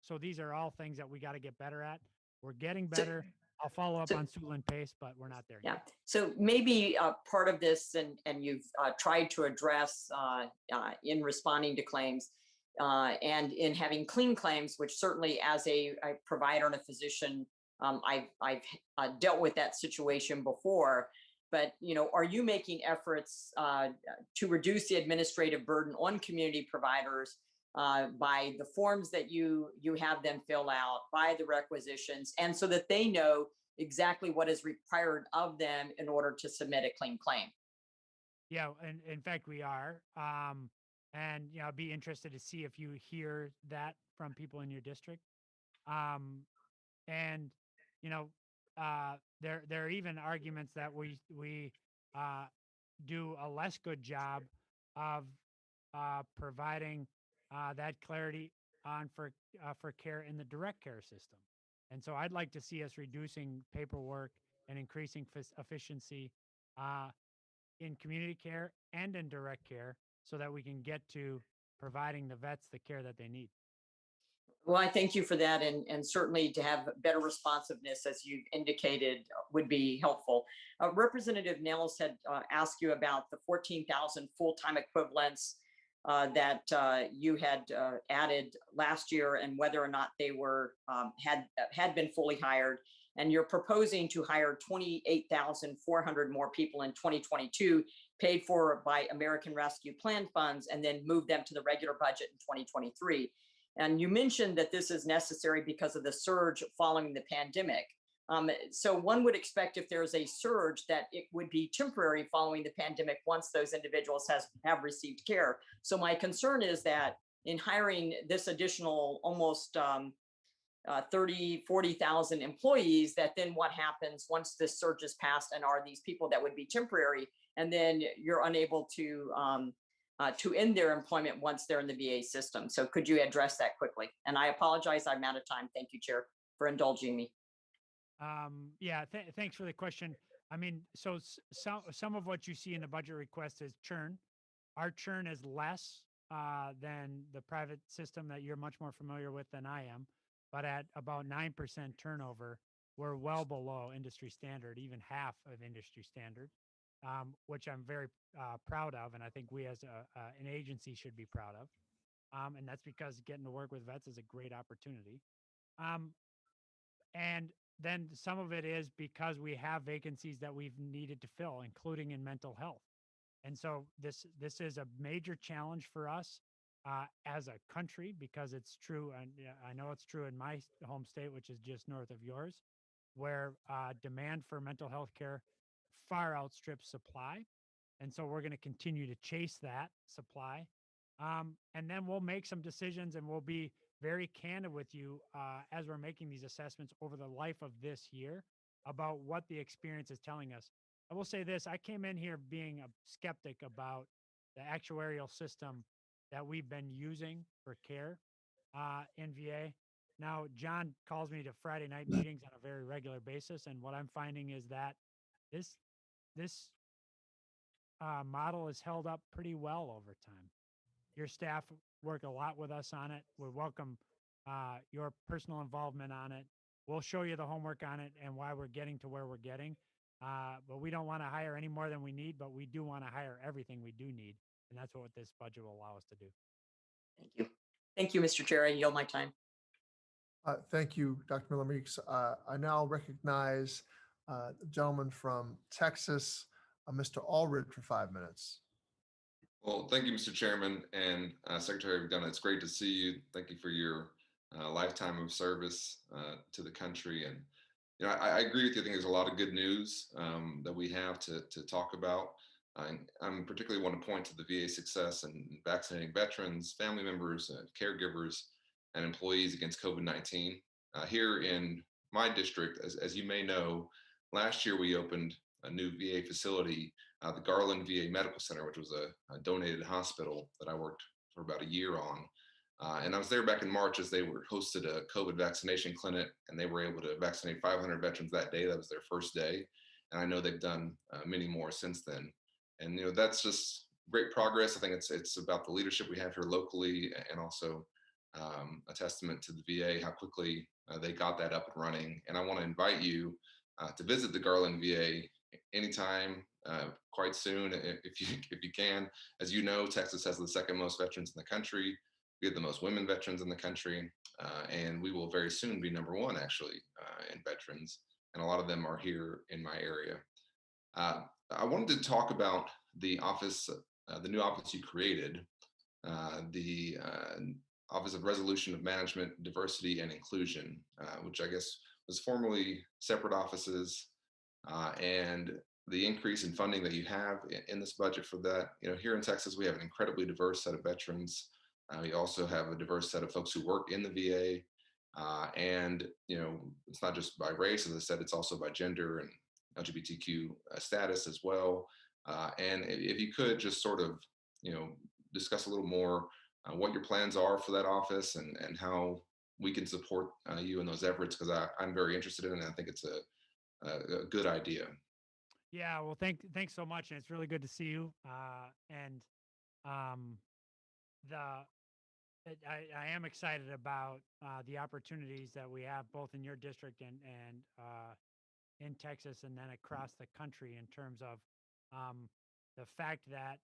So these are all things that we got to get better at. We're getting better. I'll follow up on Siouxland PACE, but we're not there Yeah. yet. So maybe part of this, and you've tried to address in responding to claims and in having clean claims, which certainly as a provider and a physician, I've dealt with that situation before. But are you making efforts to reduce the administrative burden on community providers by the forms that you have them fill out, by the requisitions, and so that they know exactly what is required of them in order to submit a clean claim? Yeah, and in fact, we are. And I'd be interested to see if you hear that from people in your district. And there are even arguments that we do a less good job of providing that clarity for care in the direct care system. And so I'd like to see us reducing paperwork and increasing efficiency in community care and in direct care so that we can get to providing the vets the care that they need. Well, I thank you for that, and certainly to have better responsiveness, as you indicated, would be helpful. Representative Nels had asked you about the 14,000 full-time equivalents that you had added last year, and whether or not they were had been fully hired. And you're proposing to hire 28,400 more people in 2022, paid for by American Rescue Plan funds, and then move them to the regular budget in 2023. And you mentioned that this is necessary because of the surge following the pandemic. So one would expect if there's a surge that it would be temporary following the pandemic once those individuals have received care. So my concern is that in hiring this additional almost 40,000 employees, that then what happens once this surge is passed, and are these people that would be temporary, and then you're unable to end their employment once they're in the VA system. So could you address that quickly? And I apologize, I'm out of time. Thank you, Chair, for indulging me. Yeah, thanks for the question. I mean, so some of what you see in the budget request is churn. Our churn is less than the private system that you're much more familiar with than I am, but at about 9% turnover, we're well below industry standard, even half of industry standard. Which I'm very proud of, and I think we as an agency should be proud of. And that's because getting to work with vets is a great opportunity. And then some of it is because we have vacancies that we've needed to fill, including in mental health. And so this is a major challenge for us as a country, because it's true, and I know it's true in my home state, which is just north of yours, where demand for mental health care far outstrips supply. And so we're going to continue to chase that supply. And then we'll make some decisions, and we'll be very candid with you as we're making these assessments over the life of this year about what the experience is telling us. I will say this, I came in here being a skeptic about the actuarial system that we've been using for care in VA. Now, John calls me to Friday night meetings on a very regular basis, and what I'm finding is that this model is held up pretty well over time. Your staff work a lot with us on it. We welcome your personal involvement on it. We'll show you the homework on it and why we're getting to where we're getting. But we don't want to hire any more than we need, but we do want to hire everything we do need. And that's what this budget will allow us to do. Thank you. Thank you, Mr. Chair. I yield my time. Thank you, Dr. Miller-Meeks. I now recognize the gentleman from Texas, Mr. Allred, for 5 minutes. Well, thank you, Mr. Chairman and Secretary McDonough. It's great to see you. Thank you for your lifetime of service to the country. And I agree with you. I think there's a lot of good news that we have to talk about. I'm particularly want to point to the VA success in vaccinating veterans, family members, caregivers, and employees against COVID-19. Here in my district, as you may know, last year we opened a new VA facility, the Garland VA Medical Center, which was a donated hospital that I worked for about a year on. And I was there back in March as they hosted a COVID vaccination clinic, and they were able to vaccinate 500 veterans that day. That was their first day. And I know they've done many more since then. And that's just great progress. I think it's about the leadership we have here locally, and also a testament to the VA, how quickly they got that up and running. And I want to invite you to visit the Garland VA anytime, quite soon, if you can. As you know, Texas has the second most veterans in the country. We have the most women veterans in the country, and we will very soon be number one, actually, in veterans. And a lot of them are here in my area. I wanted to talk about the office, the new office you created, the Office of Resolution of Management, Diversity and Inclusion, which I guess was formerly separate offices, and the increase in funding that you have in this budget for that. Here in Texas, we have an incredibly diverse set of veterans. We also have a diverse set of folks who work in the VA, and it's not just by race, as I said, it's also by gender and LGBTQ status as well. And if you could just sort of, discuss a little more what your plans are for that office, and how we can support you in those efforts, because I'm very interested in it, and I think it's a good idea. Yeah, well, thanks so much, and it's really good to see you. And I am excited about the opportunities that we have both in your district and in Texas and then across the country in terms of the fact that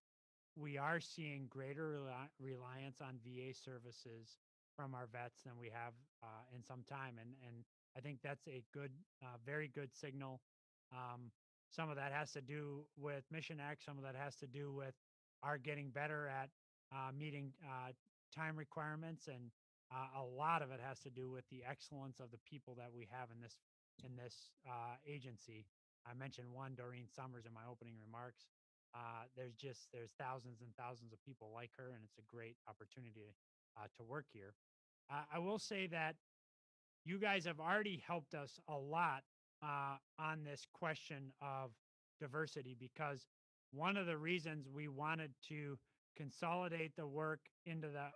we are seeing greater reliance on VA services from our vets than we have in some time. And I think that's a good, very good signal. Some of that has to do with Mission Act. Some of that has to do with our getting better at meeting time requirements. And a lot of it has to do with the excellence of the people that we have in this agency. I mentioned one, Doreen Summers, in my opening remarks. There's thousands and thousands of people like her, and it's a great opportunity to work here. I will say that you guys have already helped us a lot on this question of diversity, because one of the reasons we wanted to consolidate the work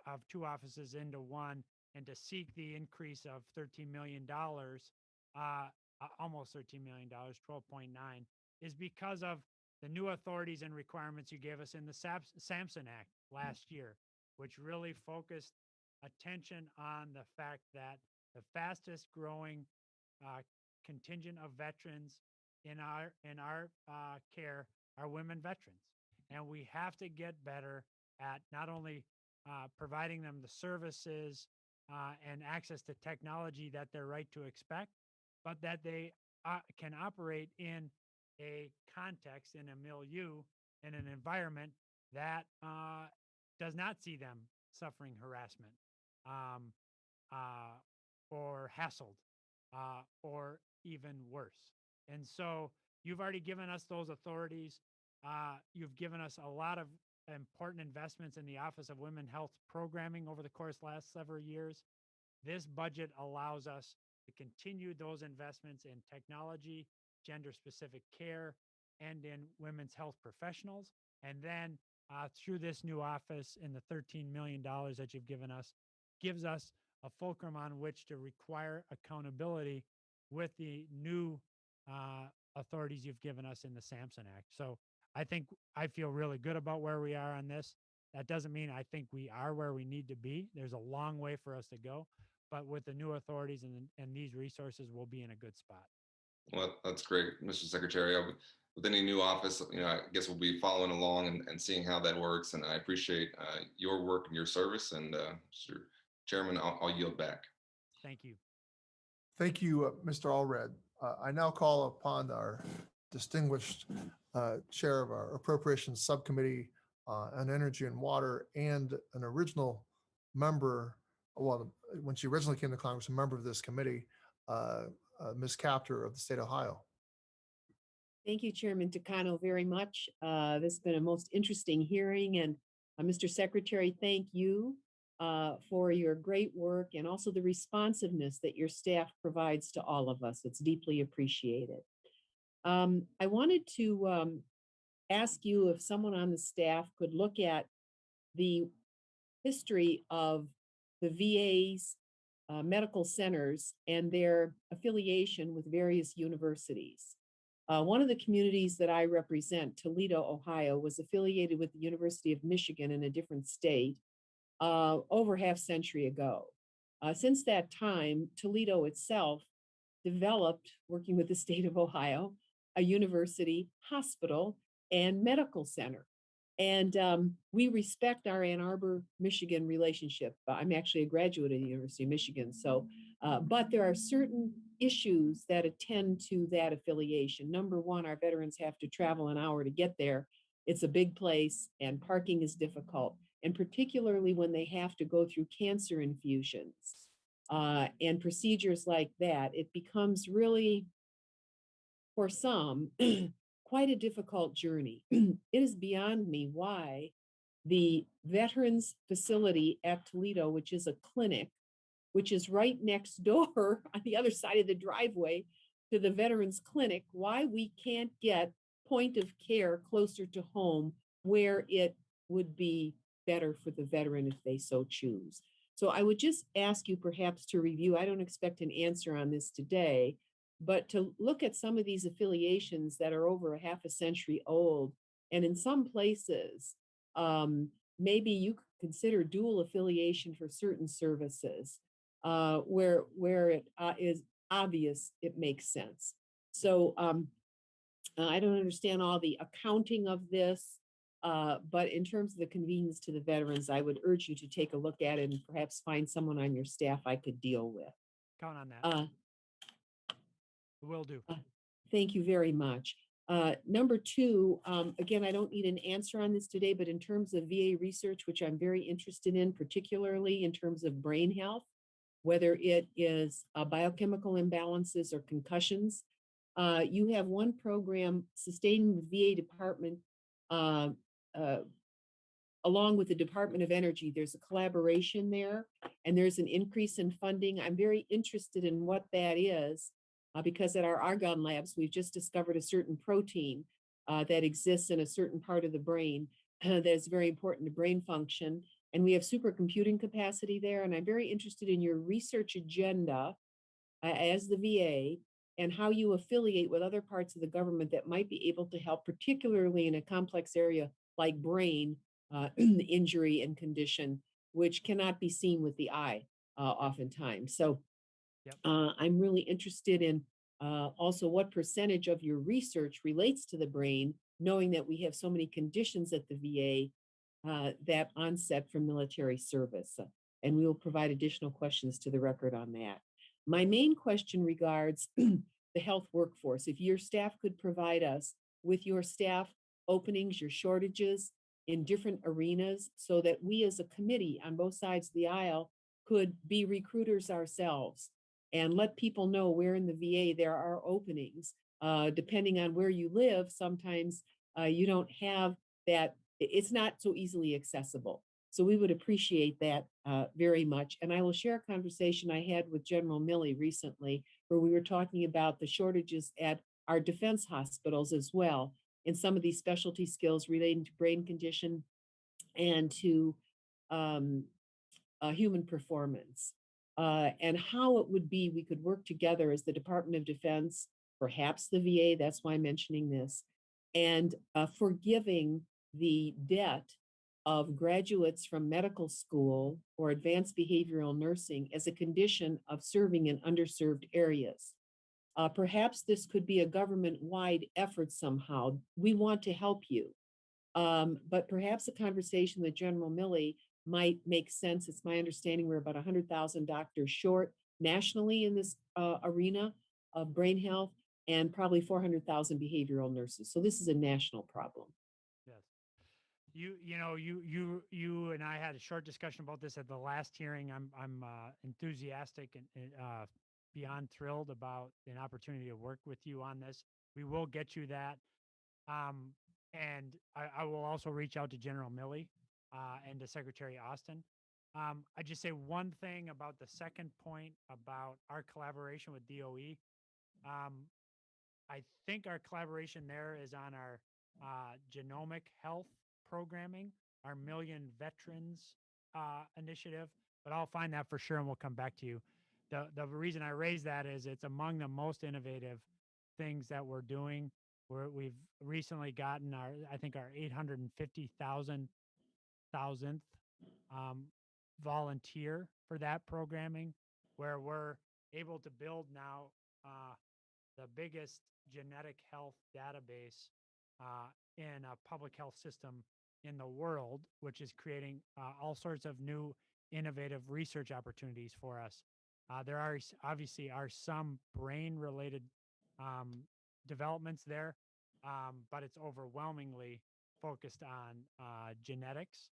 of two offices into one and to seek the increase of $13 million, almost $13 million, 12.9, is because of the new authorities and requirements you gave us in the Sampson Act last year, which really focused attention on the fact that the fastest growing contingent of veterans in our care are women veterans. And we have to get better at not only providing them the services and access to technology that they're right to expect, but that they can operate in a context, in a milieu, in an environment that does not see them suffering harassment or hassled or even worse. And so you've already given us those authorities. You've given us a lot of important investments in the Office of Women Health Programming over the course of the last several years. This budget allows us to continue those investments in technology, gender-specific care, and in women's health professionals. And then through this new office and the $13 million that you've given us, gives us a fulcrum on which to require accountability with the new authorities you've given us in the Sampson Act. So I feel really good about where we are on this. That doesn't mean I think we are where we need to be. There's a long way for us to go, but with the new authorities and these resources, we'll be in a good spot. Well, that's great, Mr. Secretary. With any new office, I guess we'll be following along and seeing how that works. And I appreciate your work and your service. And Mr. Chairman, I'll yield back. Thank you. Thank you, Mr. Allred. I now call upon our distinguished chair of our Appropriations Subcommittee on Energy and Water and an original member, well, when she originally came to Congress, a member of this committee, Ms. Capter of the state of Ohio. Thank you, Chairman Takano, very much. This has been a most interesting hearing. And Mr. Secretary, thank you for your great work and also the responsiveness that your staff provides to all of us. It's deeply appreciated. I wanted to ask you if someone on the staff could look at the history of the VA's medical centers and their affiliation with various universities. One of the communities that I represent, Toledo, Ohio, was affiliated with the University of Michigan in a different state over half century ago. Since that time, Toledo itself developed, working with the state of Ohio, a university, hospital, and medical center. And we respect our Ann Arbor, Michigan relationship. I'm actually a graduate of the University of Michigan. So, but there are certain issues that attend to that affiliation. Number one, our veterans have to travel an hour to get there. It's a big place and parking is difficult. And particularly when they have to go through cancer infusions and procedures like that, it becomes really, for some, quite a difficult journey. It is beyond me why the Veterans Facility at Toledo, which is a clinic, which is right next door on the other side of the driveway to the Veterans Clinic, why we can't get point of care closer to home where it would be better for the veteran if they so choose. So I would just ask you perhaps to review, I don't expect an answer on this today, but to look at some of these affiliations that are over a half a century old. And in some places, maybe you consider dual affiliation for certain services where it is obvious it makes sense. So I don't understand all the accounting of this, but in terms of the convenience to the veterans, I would urge you to take a look at it and perhaps find someone on your staff I could deal with. Count on that. Will do. Thank you very much. Number two, again, I don't need an answer on this today, but in terms of VA research, which I'm very interested in, particularly in terms of brain health, whether it is biochemical imbalances or concussions, you have one program sustaining the VA department along with the Department of Energy. There's a collaboration there, and there's an increase in funding. I'm very interested in what that is because at our Argonne labs, we've just discovered a certain protein that exists in a certain part of the brain that is very important to brain function. And we have supercomputing capacity there. And I'm very interested in your research agenda as the VA and how you affiliate with other parts of the government that might be able to help, particularly in a complex area like brain injury and condition, which cannot be seen with the eye oftentimes. So I'm really interested in also what percentage of your research relates to the brain, knowing that we have so many conditions at the VA that onset from military service. And we will provide additional questions to the record on that. My main question regards the health workforce. If your staff could provide us with your staff openings, your shortages in different arenas, so that we as a committee on both sides of the aisle could be recruiters ourselves and let people know where in the VA there are openings. Depending on where you live, sometimes you don't have that, it's not so easily accessible. So we would appreciate that very much. And I will share a conversation I had with General Milley recently, where we were talking about the shortages at our defense hospitals as well, in some of these specialty skills relating to brain condition and to human performance, and how it would be we could work together as the Department of Defense, perhaps the VA, that's why I'm mentioning this, and forgiving the debt of graduates from medical school or advanced behavioral nursing as a condition of serving in underserved areas. Perhaps this could be a government-wide effort somehow. We want to help you, but perhaps a conversation with General Milley might make sense. It's my understanding we're about 100,000 doctors short nationally in this arena of brain health, and probably 400,000 behavioral nurses. So this is a national problem. You and I had a short discussion about this at the last hearing. I'm enthusiastic and beyond thrilled about an opportunity to work with you on this. We will get you that, and I will also reach out to General Milley and to Secretary Austin. I just say one thing about the second point about our collaboration with DOE. I think our collaboration there is on our genomic health programming, our Million Veterans initiative, but I'll find that for sure and we'll come back to you. The reason I raise that is it's among the most innovative things that we're doing. We've recently gotten our 850,000th volunteer for that programming, where we're able to build now the biggest genetic health database in a public health system in the world, which is creating all sorts of new innovative research opportunities for us. There are obviously some brain-related developments there, but it's overwhelmingly focused on genetics.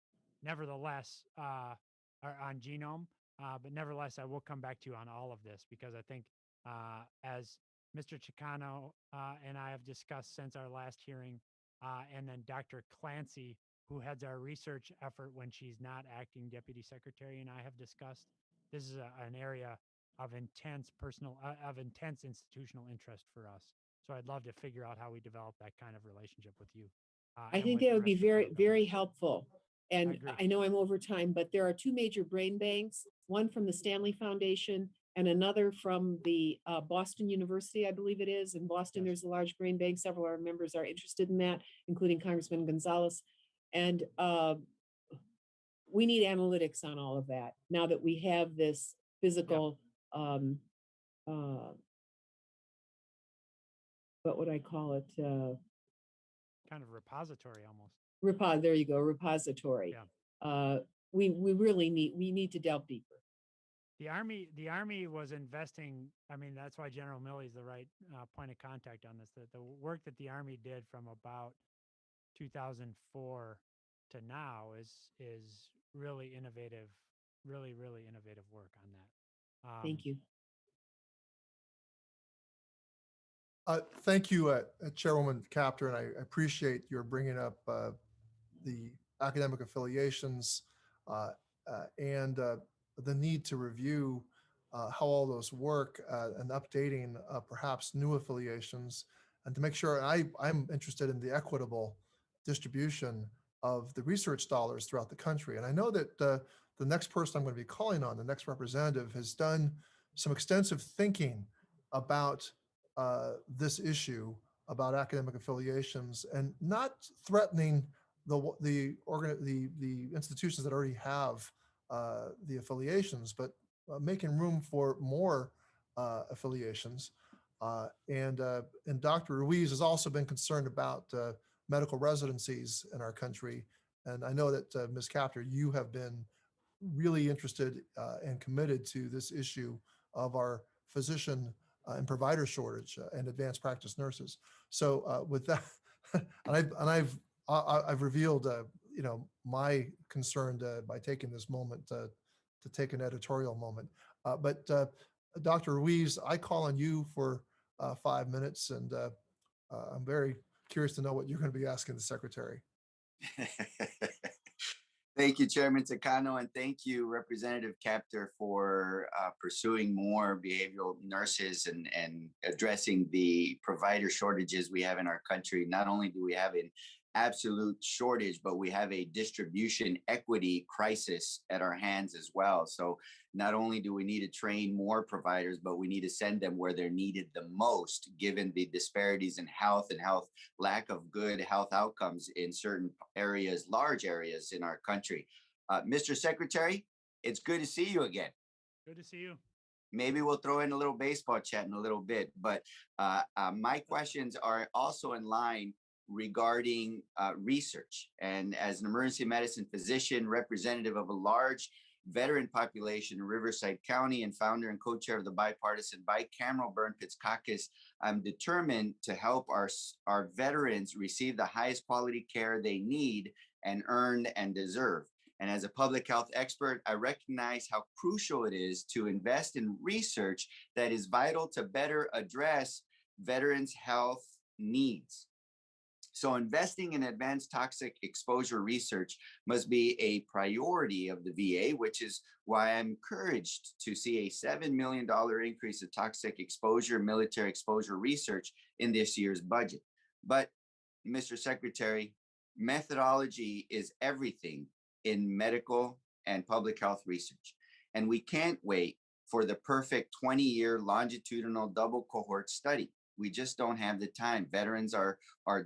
Nevertheless, on genome, but nevertheless, I will come back to you on all of this because I think as Mr. Chicano and I have discussed since our last hearing, and then Dr. Clancy, who heads our research effort when she's not acting deputy secretary, and I have discussed, this is an area of intense institutional interest for us. So I'd love to figure out how we develop that kind of relationship with you. I think that would be very, very helpful. And I know I'm over time, but there are two major brain banks, one from the Stanley Foundation and another from the Boston University, I believe it is. In Boston, there's a large brain bank. Several of our members are interested in that, including Congressman Gonzalez. And we need analytics on all of that now that we have this physical, what would I call it? Kind of repository almost. There you go, repository. We really need to delve deeper. The Army was investing. I mean, that's why General Milley is the right point of contact on this. The work that the Army did from about 2004 to now is really innovative, really innovative work on that. Thank you. Thank you, Chairwoman Capter, and I appreciate your bringing up the academic affiliations and the need to review how all those work and updating perhaps new affiliations, and to make sure I'm interested in the equitable distribution of the research dollars throughout the country. And I know that the next person I'm going to be calling on, the next representative, has done some extensive thinking about this issue about academic affiliations and not threatening the institutions that already have the affiliations, but making room for more affiliations. And Dr. Ruiz has also been concerned about medical residencies in our country. And I know that Ms. Capter, you have been really interested and committed to this issue of our physician and provider shortage and advanced practice nurses. So with that, and I've revealed my concern by taking this moment to take an editorial moment. But Dr. Ruiz, I call on you for 5 minutes, and I'm very curious to know what you're going to be asking the secretary. Thank you, Chairman Takano, and thank you, Representative Capter, for pursuing more behavioral nurses and addressing the provider shortages we have in our country. Not only do we have an absolute shortage, but we have a distribution equity crisis at our hands as well. So not only do we need to train more providers, but we need to send them where they're needed the most, given the disparities in health and lack of good health outcomes in certain areas, large areas in our country. Mr. Secretary, it's good to see you again. Good to see you. Maybe we'll throw in a little baseball chat in a little bit, but my questions are also in line regarding research. And as an emergency medicine physician, representative of a large veteran population in Riverside County, and founder and co-chair of the bipartisan bicameral Burn Pits Caucus, I'm determined to help our veterans receive the highest quality care they need and earn and deserve. And as a public health expert, I recognize how crucial it is to invest in research that is vital to better address veterans' health needs. So investing in advanced toxic exposure research must be a priority of the VA, which is why I'm encouraged to see a $7 million increase of toxic exposure, military exposure research in this year's budget. But Mr. Secretary, methodology is everything in medical and public health research. And we can't wait for the perfect 20-year longitudinal double cohort study. We just don't have the time. Veterans are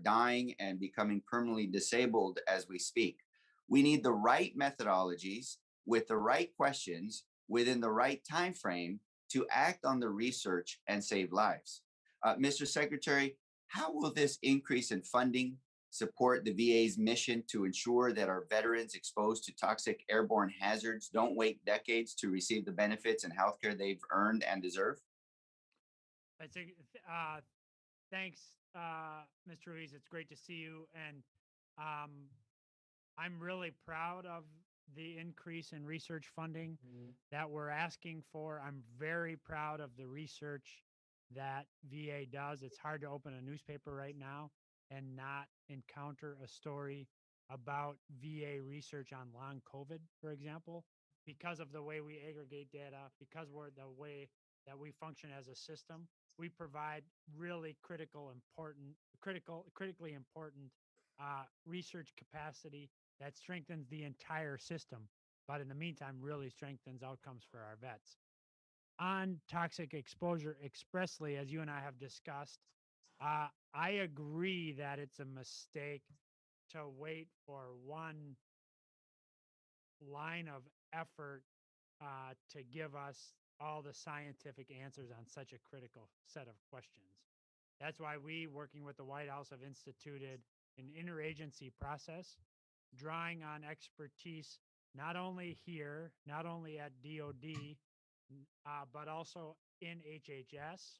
dying and becoming permanently disabled as we speak. We need the right methodologies with the right questions within the right time frame to act on the research and save lives. Mr. Secretary, how will this increase in funding support the VA's mission to ensure that our veterans exposed to toxic airborne hazards don't wait decades to receive the benefits and healthcare they've earned and deserve? Thanks, Mr. Ruiz. It's great to see you. And I'm really proud of the increase in research funding that we're asking for. I'm very proud of the research that VA does. It's hard to open a newspaper right now and not encounter a story about VA research on long COVID, for example, because of the way we aggregate data, because we're the way that we function as a system. We provide really critically important research capacity that strengthens the entire system, but in the meantime, really strengthens outcomes for our vets. On toxic exposure expressly, as you and I have discussed, I agree that it's a mistake to wait for one line of effort to give us all the scientific answers on such a critical set of questions. That's why we, working with the White House, have instituted an interagency process, drawing on expertise not only here, not only at DOD, but also in HHS,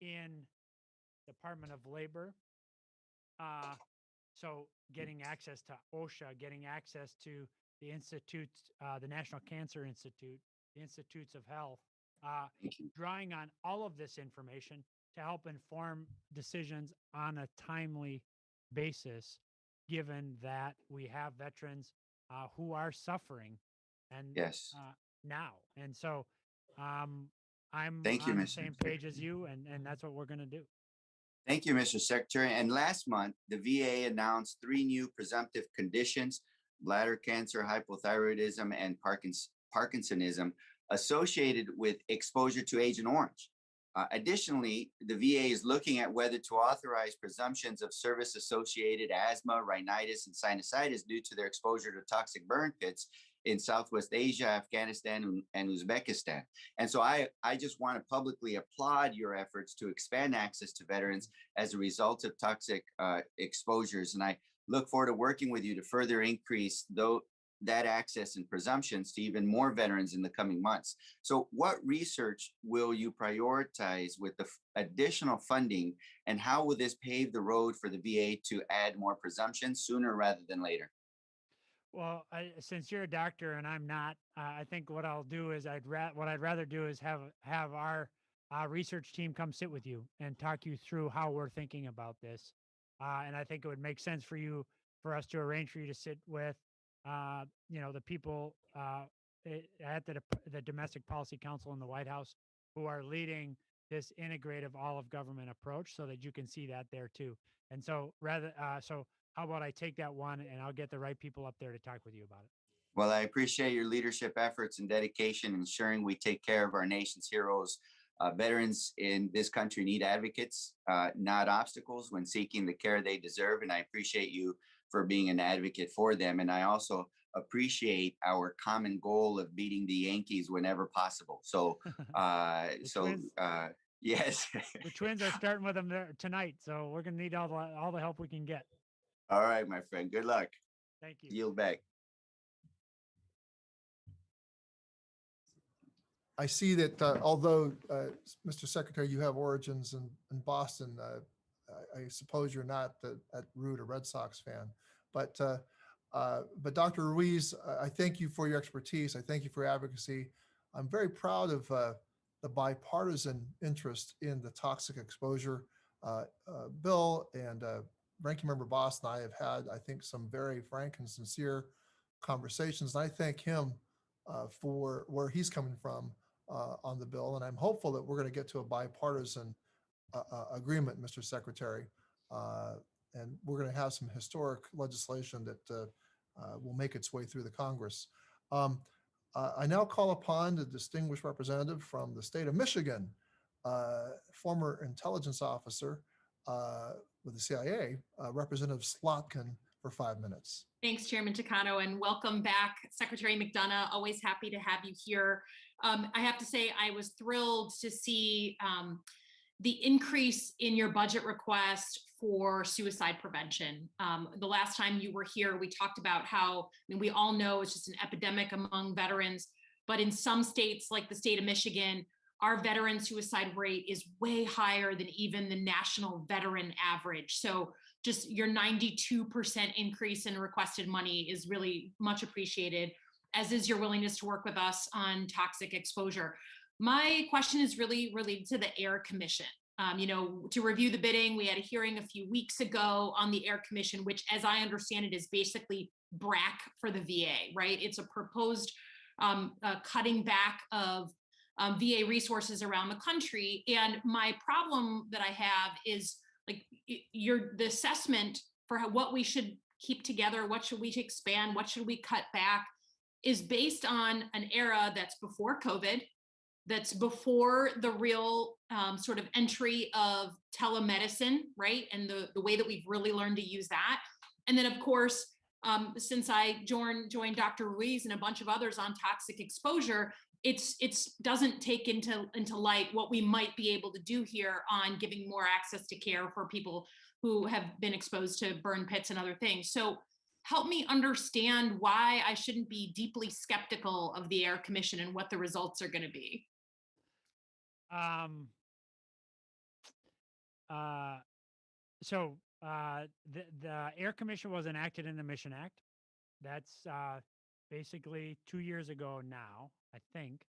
in Department of Labor. So getting access to OSHA, getting access to the institutes, the National Cancer Institute, the Institutes of Health, drawing on all of this information to help inform decisions on a timely basis, given that we have veterans who are suffering and Yes. now. And so I'm Thank you, on the Mr. same page as you, and that's what we're going to do. Thank you, Mr. Secretary. And last month, the VA announced 3 new presumptive conditions: bladder cancer, hypothyroidism, and Parkinsonism associated with exposure to Agent Orange. Additionally, the VA is looking at whether to authorize presumptions of service-associated asthma, rhinitis, and sinusitis due to their exposure to toxic burn pits in Southwest Asia, Afghanistan, and Uzbekistan. And so I just want to publicly applaud your efforts to expand access to veterans as a result of toxic exposures. And I look forward to working with you to further increase that access and presumptions to even more veterans in the coming months. So what research will you prioritize with the additional funding, and how will this pave the road for the VA to add more presumptions sooner rather than later? Well, since you're a doctor and I'm not, I think what I'll do is what I'd rather do is have our research team come sit with you and talk you through how we're thinking about this. And I think it would make sense for us to arrange for you to sit with, the people at the Domestic Policy Council in the White House who are leading this integrative all of government approach, so that you can see that there too. And so how about I take that one and I'll get the right people up there to talk with you about it. Well, I appreciate your leadership efforts and dedication, ensuring we take care of our nation's heroes. Veterans in this country need advocates, not obstacles, when seeking the care they deserve. And I appreciate you for being an advocate for them. And I also appreciate our common goal of beating the Yankees whenever possible. So, yes. The Twins are starting with them tonight, so we're going to need all the help we can get. All right, my friend. Good luck. Thank you. Yield back. I see that although, Mr. Secretary, you have origins in Boston, I suppose you're not at root a Red Sox fan. But Dr. Ruiz, I thank you for your expertise. I thank you for your advocacy. I'm very proud of the bipartisan interest in the toxic exposure bill, and Ranking Member Boss and I have had, I think, some very frank and sincere conversations. And I thank him for where he's coming from on the bill. And I'm hopeful that we're going to get to a bipartisan agreement, Mr. Secretary. And we're going to have some historic legislation that will make its way through the Congress. I now call upon the distinguished representative from the state of Michigan, former intelligence officer with the CIA, Representative Slotkin, for 5 minutes. Thanks, Chairman Takano, and welcome back, Secretary McDonough. Always happy to have you here. I have to say, I was thrilled to see the increase in your budget request for suicide prevention. The last time you were here, we talked about how, we all know it's just an epidemic among veterans, but in some states, like the state of Michigan, our veteran suicide rate is way higher than even the national veteran average. So just your 92% increase in requested money is really much appreciated, as is your willingness to work with us on toxic exposure. My question is really related to the Air Commission. To review the bidding, we had a hearing a few weeks ago on the Air Commission, which, as I understand it, is basically BRAC for the VA, right? It's a proposed cutting back of VA resources around the country. And my problem that I have is the assessment for what we should keep together, what should we expand, what should we cut back, is based on an era that's before COVID, that's before the real sort of entry of telemedicine, right? And the way that we've really learned to use that. And then, of course, since I joined Dr. Ruiz and a bunch of others on toxic exposure, it's doesn't take into light what we might be able to do here on giving more access to care for people who have been exposed to burn pits and other things. So help me understand why I shouldn't be deeply skeptical of the Air Commission and what the results are going to be. The Air Commission was enacted in the Mission Act. That's basically 2 years ago now, I think.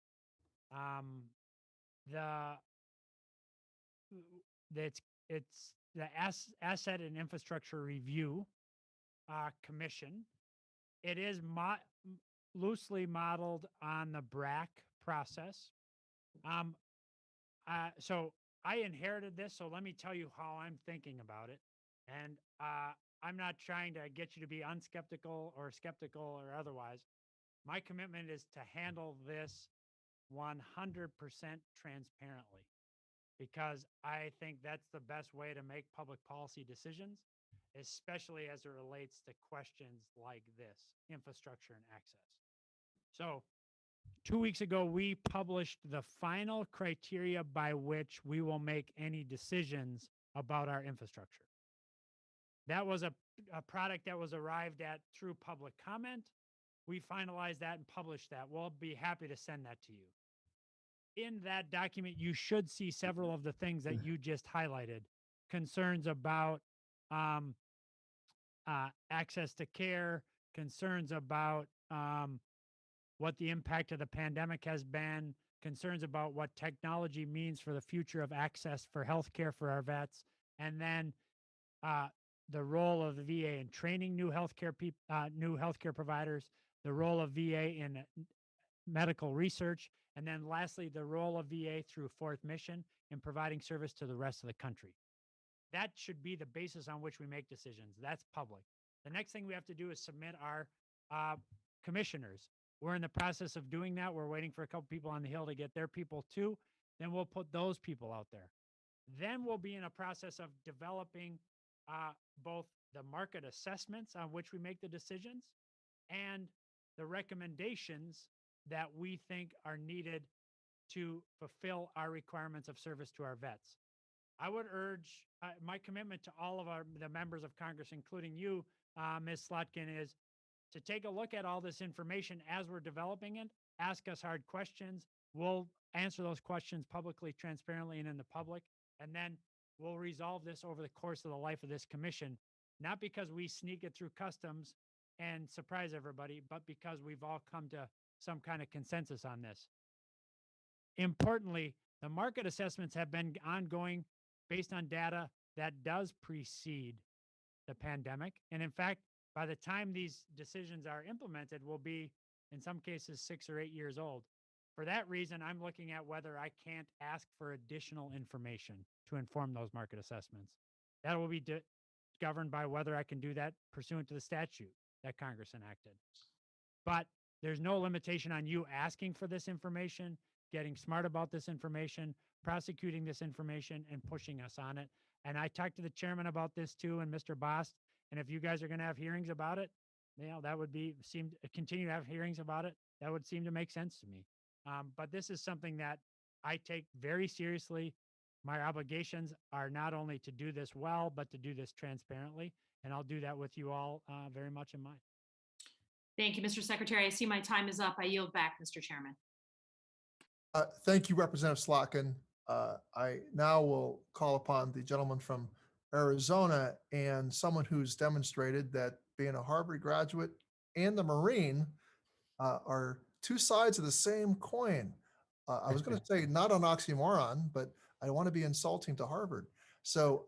It's the Asset and Infrastructure Review Commission. It is loosely modeled on the BRAC process. So I inherited this, so let me tell you how I'm thinking about it. And I'm not trying to get you to be unskeptical or skeptical or otherwise. My commitment is to handle this 100% transparently, because I think that's the best way to make public policy decisions, especially as it relates to questions like this, infrastructure and access. So 2 weeks ago, we published the final criteria by which we will make any decisions about our infrastructure. That was a product that was arrived at through public comment. We finalized that and published that. We'll be happy to send that to you. In that document, you should see several of the things that you just highlighted. Concerns about access to care, concerns about what the impact of the pandemic has been, concerns about what technology means for the future of access for healthcare for our vets, and then the role of the VA in training new healthcare providers, the role of VA in medical research, and then lastly, the role of VA through fourth mission in providing service to the rest of the country. That should be the basis on which we make decisions. That's public. The next thing we have to do is submit our commissioners. We're in the process of doing that. We're waiting for a couple people on the Hill to get their people too. Then we'll put those people out there. Then we'll be in a process of developing both the market assessments on which we make the decisions and the recommendations that we think are needed to fulfill our requirements of service to our vets. I would urge my commitment to all of the members of Congress, including you, Ms. Slotkin, is to take a look at all this information as we're developing it, ask us hard questions. We'll answer those questions publicly, transparently, and in the public. And then we'll resolve this over the course of the life of this commission, not because we sneak it through customs and surprise everybody, but because we've all come to some kind of consensus on this. Importantly, the market assessments have been ongoing based on data that does precede the pandemic. And in fact, by the time these decisions are implemented, will be, in some cases, 6 or 8 years old. For that reason, I'm looking at whether I can't ask for additional information to inform those market assessments. That will be governed by whether I can do that pursuant to the statute that Congress enacted. But there's no limitation on you asking for this information, getting smart about this information, prosecuting this information, and pushing us on it. And I talked to the chairman about this too, and Mr. Bost. And if you guys are going to have hearings about it, that would continue to have hearings about it. That would seem to make sense to me. But this is something that I take very seriously. My obligations are not only to do this well, but to do this transparently. And I'll do that with you all very much in mind. Thank you, Mr. Secretary. I see my time is up. I yield back, Mr. Chairman. Thank you, Representative Slotkin. I now will call upon the gentleman from Arizona and someone who's demonstrated that being a Harvard graduate and a Marine are two sides of the same coin. I was going to say not an oxymoron, but I want to be insulting to Harvard. So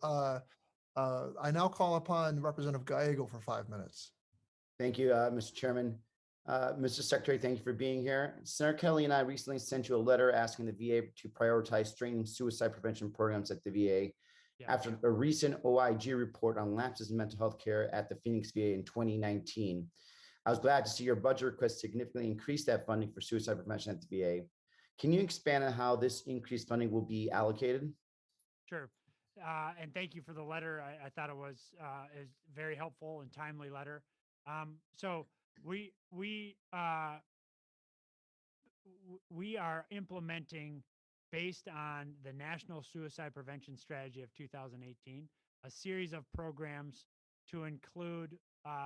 I now call upon Representative Gallego for 5 minutes. Thank you, Mr. Chairman. Mr. Secretary, thank you for being here. Senator Kelly and I recently sent you a letter asking the VA to prioritize strengthening suicide prevention programs at the VA. After a recent OIG report on lapses in mental health care at the Phoenix VA in 2019. I was glad to see your budget request significantly increase that funding for suicide prevention at the VA. Can you expand on how this increased funding will be allocated? Sure. And thank you for the letter. I thought it was a very helpful and timely letter. So we are implementing, based on the National Suicide Prevention Strategy of 2018, a series of programs to include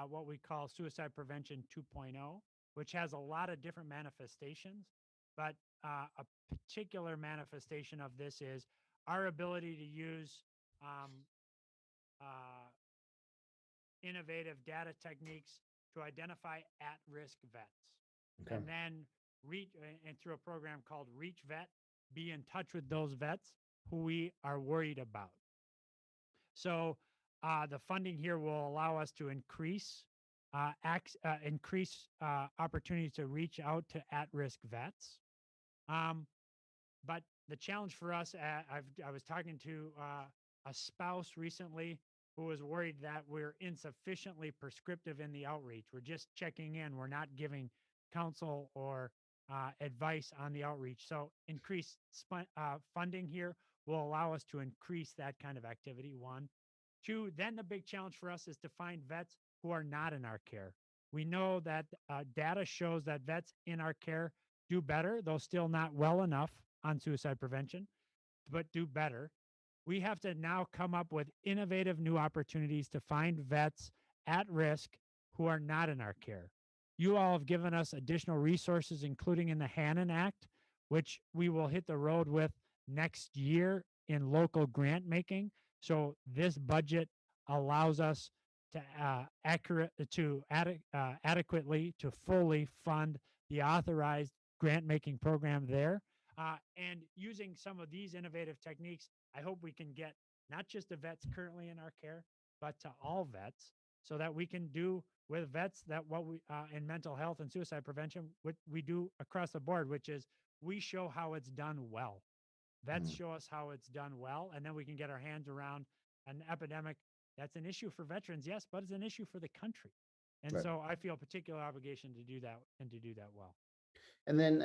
what we call Suicide Prevention 2.0, which has a lot of different manifestations. But a particular manifestation of this is our ability to use innovative data techniques to identify at-risk vets. Okay. And then and through a program called Reach Vet, be in touch with those vets who we are worried about. So the funding here will allow us to increase opportunities to reach out to at-risk vets. But the challenge for us, I was talking to a spouse recently who was worried that we're insufficiently prescriptive in the outreach. We're just checking in. We're not giving counsel or advice on the outreach. So increased funding here will allow us to increase that kind of activity, one. Two, then the big challenge for us is to find vets who are not in our care. We know that data shows that vets in our care do better, though still not well enough on suicide prevention, but do better. We have to now come up with innovative new opportunities to find vets at risk who are not in our care. You all have given us additional resources, including in the Hannon Act, which we will hit the road with next year in local grant making. So this budget allows us to adequately to fully fund the authorized grant making program there. And using some of these innovative techniques, I hope we can get not just the vets currently in our care, but to all vets, so that we can do with vets that what we in mental health and suicide prevention, what we do across the board, which is we show how it's done well. Vets show us how it's done well, and then we can get our hands around an epidemic that's an issue for veterans, yes, but it's an issue for the country. And Right. so I feel a particular obligation to do that and to do that well. And then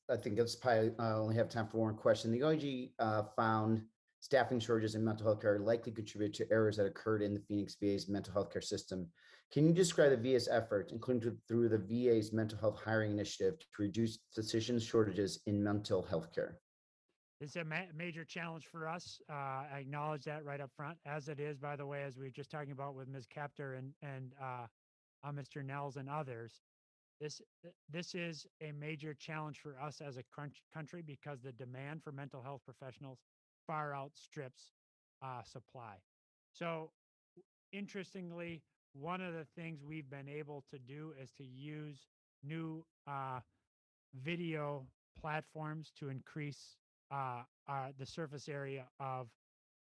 I think that's probably, I only have time for one question. The OIG found staffing shortages in mental health care likely contribute to errors that occurred in the Phoenix VA's mental health care system. Can you describe the VA's effort, including through the VA's mental health hiring initiative, to reduce physician shortages in mental health care? It's a major challenge for us. I acknowledge that right up front, as it is, by the way, as we were just talking about with Ms. Capter and Mr. Nels and others. This is a major challenge for us as a country because the demand for mental health professionals far outstrips supply. So interestingly, one of the things we've been able to do is to use new video platforms to increase the surface area of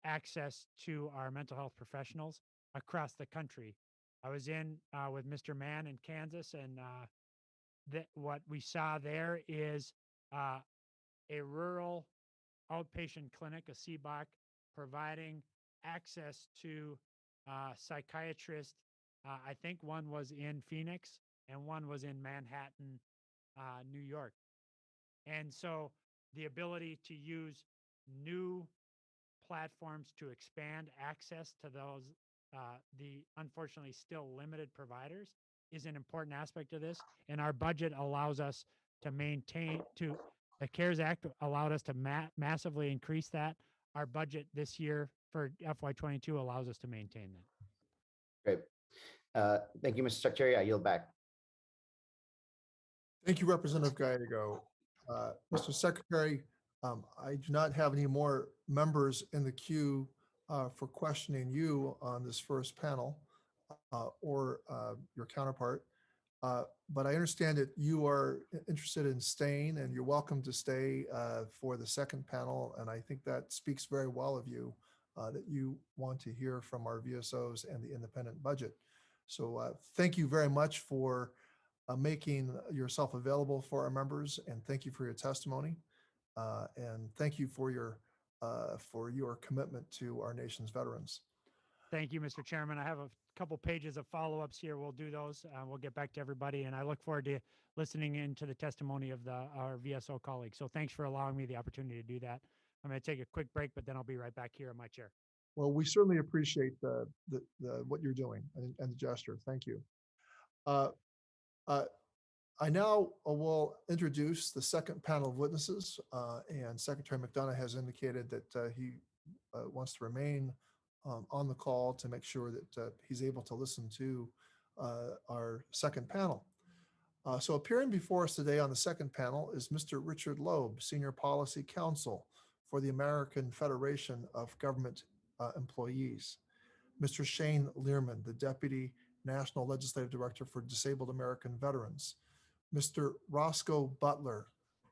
access to our mental health professionals across the country. I was in with Mr. Mann in Kansas, and what we saw there is a rural outpatient clinic, a CBOC, providing access to psychiatrists. I think one was in Phoenix and one was in Manhattan, New York. And so the ability to use new platforms to expand access to those, the unfortunately still limited providers, is an important aspect of this. And our budget allows us to maintain, the CARES Act allowed us to massively increase that. Our budget this year for FY22 allows us to maintain that. Great. Thank you, Mr. Secretary. I yield back. Thank you, Representative Gallego. Mr. Secretary, I do not have any more members in the queue for questioning you on this first panel or your counterpart. But I understand that you are interested in staying, and you're welcome to stay for the second panel. And I think that speaks very well of you, that you want to hear from our VSOs and the independent budget. So thank you very much for making yourself available for our members, and thank you for your testimony. And thank you for your commitment to our nation's veterans. Thank you, Mr. Chairman. I have a couple pages of follow-ups here. We'll do those. We'll get back to everybody, and I look forward to listening into the testimony of our VSO colleagues. So thanks for allowing me the opportunity to do that. I'm going to take a quick break, but then I'll be right back here in my chair. Well, we certainly appreciate what you're doing and the gesture. Thank you. Uh, uh, I now will introduce the second panel of witnesses, and Secretary McDonough has indicated that he wants to remain on the call to make sure that he's able to listen to our second panel. So appearing before us today on the second panel is Mr. Richard Loeb, Senior Policy Counsel for the American Federation of Government Employees. Mr. Shane Learman, the Deputy National Legislative Director for Disabled American Veterans. Mr. Roscoe Butler,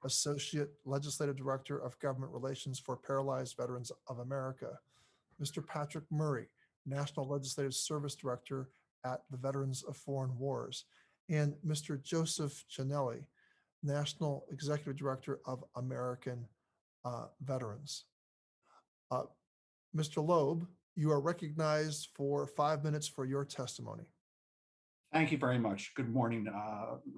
Associate Legislative Director of Government Relations for Paralyzed Veterans of America. Mr. Patrick Murray, National Legislative Service Director at the Veterans of Foreign Wars. And Mr. Joseph Chinelli, National Executive Director of American Veterans. Mr. Loeb, you are recognized for 5 minutes for your testimony. Thank you very much. Good morning,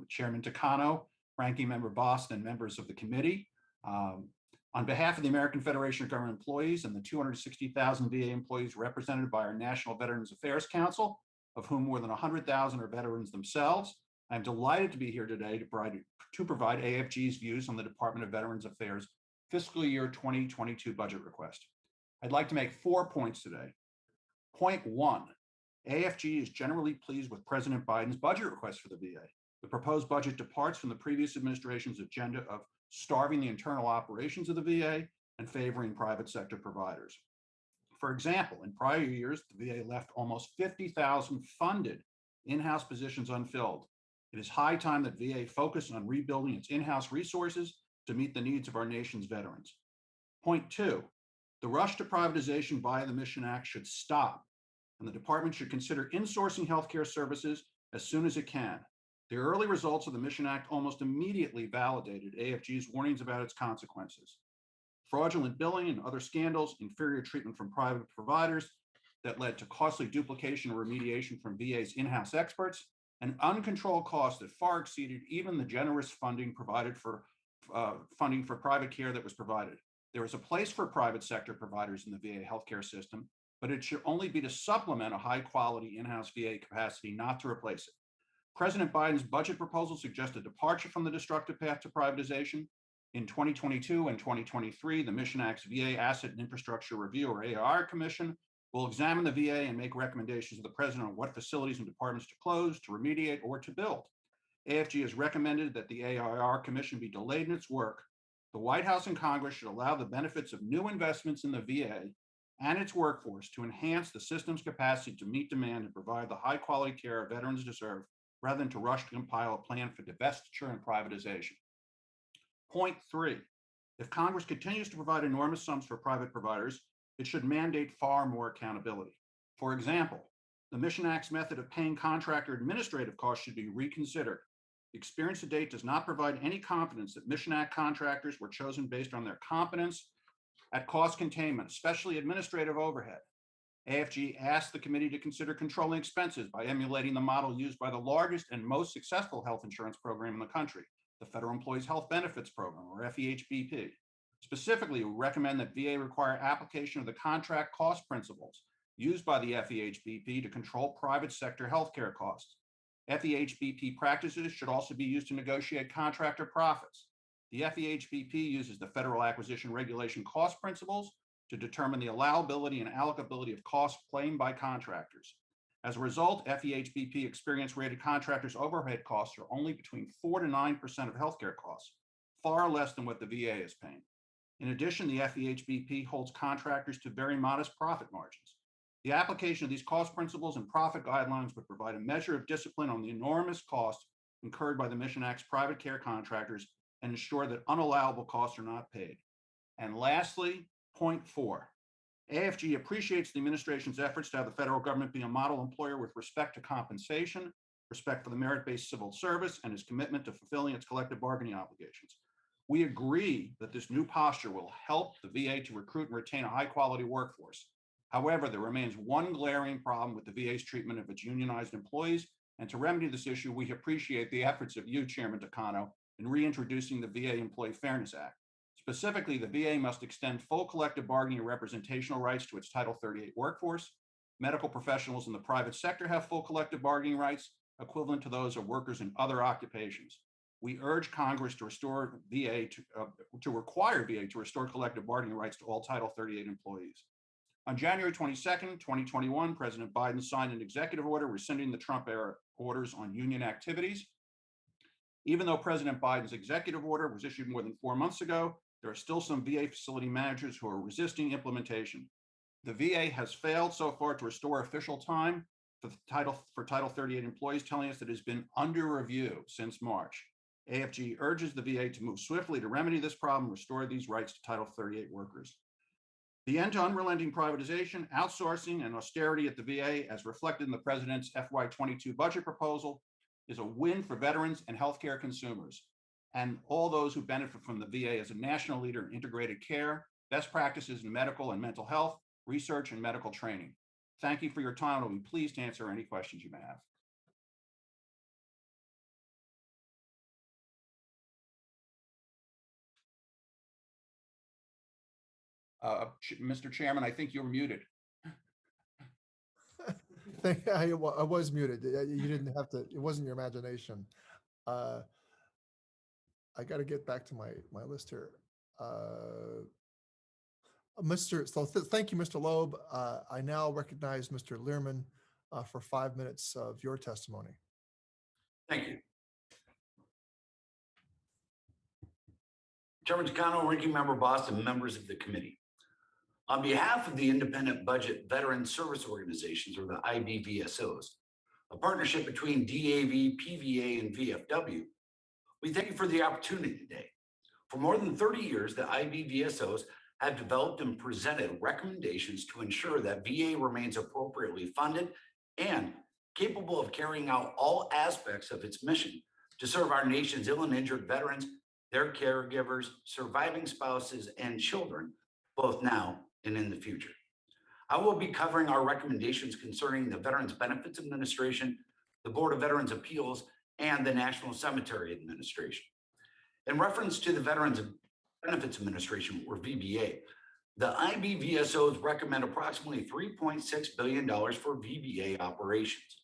Chairman Takano, Ranking Member Boston, and members of the committee. On behalf of the American Federation of Government Employees and the 260,000 VA employees represented by our National Veterans Affairs Council, of whom more than 100,000 are veterans themselves, I'm delighted to be here today to provide AFG's views on the Department of Veterans Affairs fiscal year 2022 budget request. I'd like to make 4 points today. Point 1, AFG is generally pleased with President Biden's budget request for the VA. The proposed budget departs from the previous administration's agenda of starving the internal operations of the VA and favoring private sector providers. For example, in prior years, the VA left almost 50,000 funded in-house positions unfilled. It is high time that VA focus on rebuilding its in-house resources to meet the needs of our nation's veterans. Point 2, the rush to privatization via the Mission Act should stop, and the department should consider insourcing healthcare services as soon as it can. The early results of the Mission Act almost immediately validated AFG's warnings about its consequences. Fraudulent billing and other scandals, inferior treatment from private providers that led to costly duplication or remediation from VA's in-house experts, and uncontrolled costs that far exceeded even the generous funding provided for funding for private care that was provided. There is a place for private sector providers in the VA healthcare system, but it should only be to supplement a high-quality in-house VA capacity, not to replace it. President Biden's budget proposal suggests a departure from the destructive path to privatization. In 2022 and 2023, the Mission Act's VA Asset and Infrastructure Review, or AIR Commission, will examine the VA and make recommendations to the President on what facilities and departments to close, to remediate, or to build. AFG has recommended that the AIR Commission be delayed in its work. The White House and Congress should allow the benefits of new investments in the VA and its workforce to enhance the system's capacity to meet demand and provide the high-quality care our veterans deserve, rather than to rush to compile a plan for divestiture and privatization. Point 3, if Congress continues to provide enormous sums for private providers, it should mandate far more accountability. For example, the Mission Act's method of paying contractor administrative costs should be reconsidered. Experience to date does not provide any confidence that Mission Act contractors were chosen based on their competence at cost containment, especially administrative overhead. AFG asked the committee to consider controlling expenses by emulating the model used by the largest and most successful health insurance program in the country, the Federal Employees Health Benefits Program, or FEHBP. Specifically, we recommend that VA require application of the contract cost principles used by the FEHBP to control private sector healthcare costs. FEHBP practices should also be used to negotiate contractor profits. The FEHBP uses the Federal Acquisition Regulation cost principles to determine the allowability and allocability of costs claimed by contractors. As a result, FEHBP experience-rated contractors' overhead costs are only between 4 to 9% of healthcare costs, far less than what the VA is paying. In addition, the FEHBP holds contractors to very modest profit margins. The application of these cost principles and profit guidelines would provide a measure of discipline on the enormous costs incurred by the Mission Act's private care contractors and ensure that unallowable costs are not paid. And lastly, point 4, AFG appreciates the administration's efforts to have the federal government be a model employer with respect to compensation, respect for the merit-based civil service, and its commitment to fulfilling its collective bargaining obligations. We agree that this new posture will help the VA to recruit and retain a high-quality workforce. However, there remains one glaring problem with the VA's treatment of its unionized employees, and to remedy this issue, we appreciate the efforts of you, Chairman Takano, in reintroducing the VA Employee Fairness Act. Specifically, the VA must extend full collective bargaining and representational rights to its Title 38 workforce. Medical professionals in the private sector have full collective bargaining rights, equivalent to those of workers in other occupations. We urge Congress to restore VA to require VA to restore collective bargaining rights to all Title 38 employees. On January 22nd, 2021, President Biden signed an executive order rescinding the Trump-era orders on union activities. Even though President Biden's executive order was issued more than 4 months ago, there are still some VA facility managers who are resisting implementation. The VA has failed so far to restore official time for Title 38 employees, telling us that it has been under review since March. AFG urges the VA to move swiftly to remedy this problem and restore these rights to Title 38 workers. The end to unrelenting privatization, outsourcing, and austerity at the VA, as reflected in the President's FY22 budget proposal, is a win for veterans and healthcare consumers, and all those who benefit from the VA as a national leader in integrated care, best practices in medical and mental health, research, and medical training. Thank you for your time. I'll be pleased to answer any questions you may have. Mr. Chairman, I think you're muted. I was muted. You didn't have to, it wasn't your imagination. I got to get back to my list here. Thank you, Mr. Loeb. I now recognize Mr. Learman for 5 minutes of your testimony. Thank you. Chairman Takano, Ranking Member Boston, members of the committee. On behalf of the Independent Budget Veteran Service Organizations, or the IBVSOs, a partnership between DAV, PVA, and VFW, we thank you for the opportunity today. For more than 30 years, the IBVSOs have developed and presented recommendations to ensure that VA remains appropriately funded and capable of carrying out all aspects of its mission to serve our nation's ill and injured veterans, their caregivers, surviving spouses, and children, both now and in the future. I will be covering our recommendations concerning the Veterans Benefits Administration, the Board of Veterans Appeals, and the National Cemetery Administration. In reference to the Veterans Benefits Administration, or VBA, the IBVSOs recommend approximately $3.6 billion for VBA operations.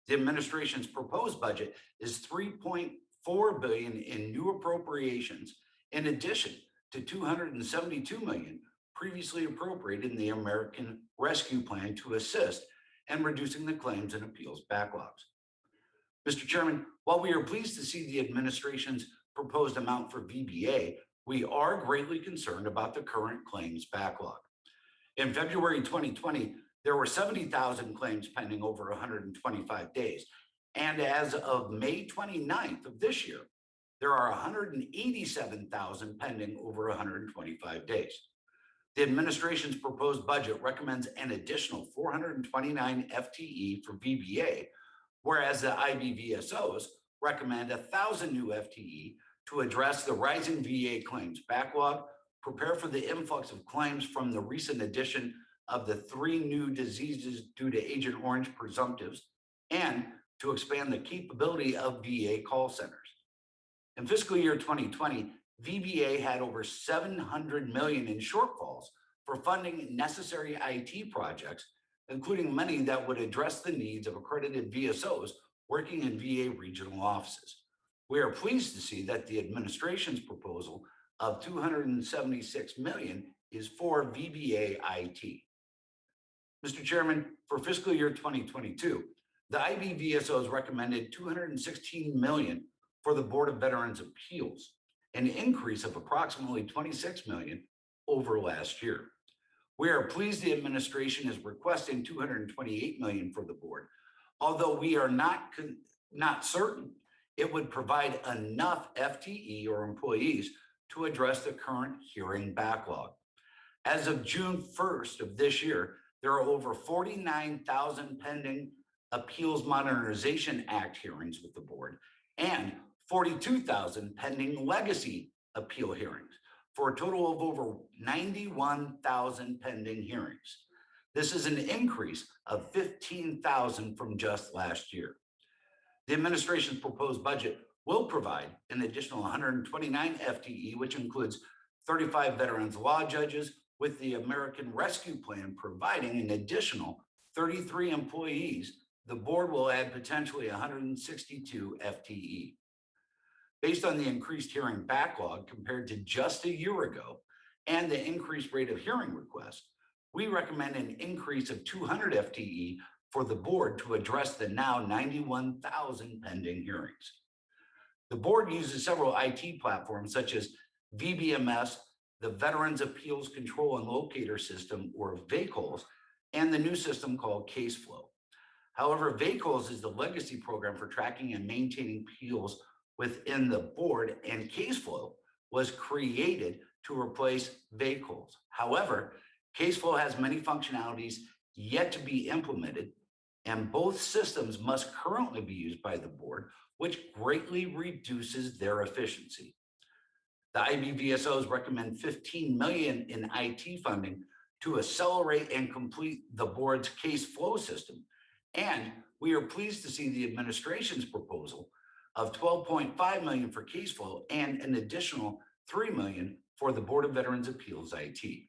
The administration's proposed budget is $3.4 billion in new appropriations, in addition to $272 million previously appropriated in the American Rescue Plan to assist in reducing the claims and appeals backlogs. Mr. Chairman, while we are pleased to see the administration's proposed amount for VBA, we are greatly concerned about the current claims backlog. In February 2020, there were 70,000 claims pending over 125 days. And as of May 29th of this year, there are 187,000 pending over 125 days. The administration's proposed budget recommends an additional 429 FTE for VBA, whereas the IBVSOs recommend 1,000 new FTE to address the rising VA claims backlog, prepare for the influx of claims from the recent addition of the 3 new diseases due to Agent Orange presumptives, and to expand the capability of VA call centers. In fiscal year 2020, VBA had over $700 million in shortfalls for funding necessary IT projects, including many that would address the needs of accredited VSOs working in VA regional offices. We are pleased to see that the administration's proposal of $276 million is for VBA IT. Mr. Chairman, for fiscal year 2022, the IBVSOs recommended $216 million for the Board of Veterans Appeals, an increase of approximately $26 million over last year. We are pleased the administration is requesting $228 million for the board, although we are not certain it would provide enough FTE or employees to address the current hearing backlog. As of June 1st of this year, there are over 49,000 pending Appeals Modernization Act hearings with the board and 42,000 pending legacy appeal hearings, for a total of over 91,000 pending hearings. This is an increase of 15,000 from just last year. The administration's proposed budget will provide an additional 129 FTE, which includes 35 veterans law judges, with the American Rescue Plan providing an additional 33 employees the board will add potentially 162 FTE. Based on the increased hearing backlog compared to just a year ago and the increased rate of hearing requests, we recommend an increase of 200 FTE for the board to address the now 91,000 pending hearings. The board uses several IT platforms such as VBMS, the Veterans Appeals Control and Locator System, or VACOLS, and the new system called CaseFlow. However, VACOLS is the legacy program for tracking and maintaining appeals within the board, and CaseFlow was created to replace VACOLS. However, CaseFlow has many functionalities yet to be implemented, and both systems must currently be used by the board, which greatly reduces their efficiency. The IBVSOs recommend $15 million in IT funding to accelerate and complete the board's CaseFlow system. And we are pleased to see the administration's proposal of $12.5 million for CaseFlow and an additional $3 million for the Board of Veterans Appeals IT.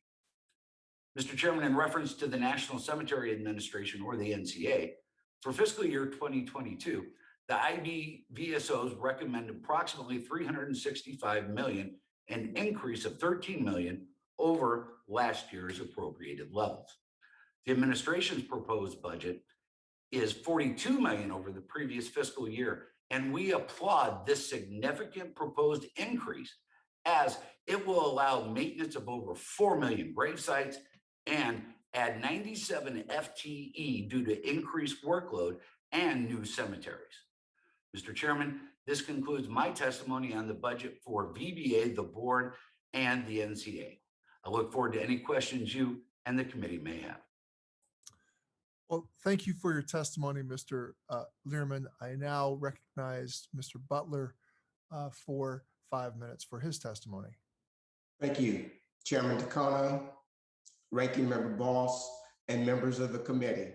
Mr. Chairman, in reference to the National Cemetery Administration, or the NCA, for fiscal year 2022, the IBVSOs recommend approximately $365 million, an increase of $13 million over last year's appropriated levels. The administration's proposed budget is $42 million over the previous fiscal year, and we applaud this significant proposed increase as it will allow maintenance of over 4 million grave sites and add 97 FTE due to increased workload and new cemeteries. Mr. Chairman, this concludes my testimony on the budget for VBA, the board, and the NCA. I look forward to any questions you and the committee may have. Well, thank you for your testimony, Mr. Learman. I now recognize Mr. Butler for 5 minutes for his testimony. Thank you, Chairman Takano, Ranking Member Boss, and members of the committee.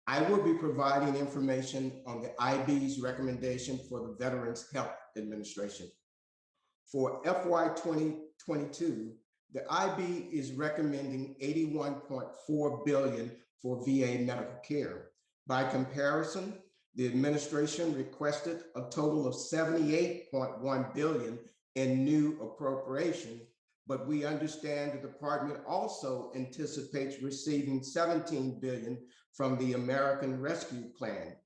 I will be providing information on the IB's recommendation for the Veterans Health Administration. For FY 2022, the IB is recommending $81.4 billion for VA medical care. By comparison, the administration requested a total of $78.1 billion in new appropriation, but we understand the department also anticipates receiving $17 billion from the American Rescue Plan.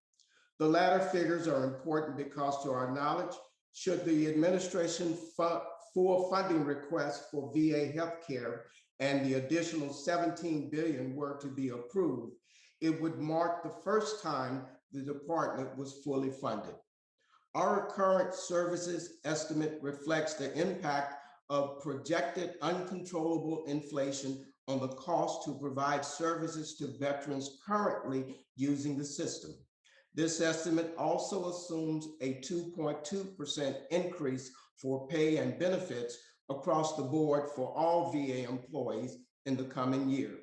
The latter figures are important because, to our knowledge, should the administration full funding request for VA healthcare and the additional $17 billion were to be approved, it would mark the first time the department was fully funded. Our current services estimate reflects the impact of projected uncontrollable inflation on the cost to provide services to veterans currently using the system. This estimate also assumes a 2.2% increase for pay and benefits across the board for all VA employees in the coming year.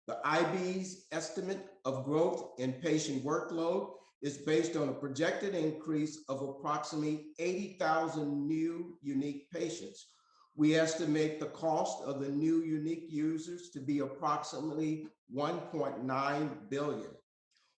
The IB's estimate of growth in patient workload is based on a projected increase of approximately 80,000 new unique patients. We estimate the cost of the new unique users to be approximately $1.9 billion.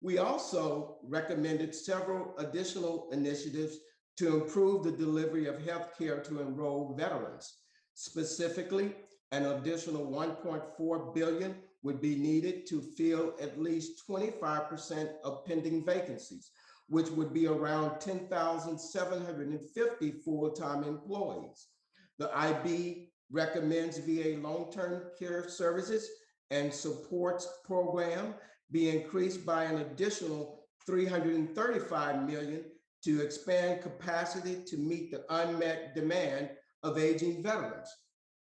We also recommended several additional initiatives to improve the delivery of healthcare to enrolled veterans. Specifically, an additional $1.4 billion would be needed to fill at least 25% of pending vacancies, which would be around 10,750 full-time employees. The IB recommends VA long-term care services and supports program be increased by an additional $335 million to expand capacity to meet the unmet demand of aging veterans.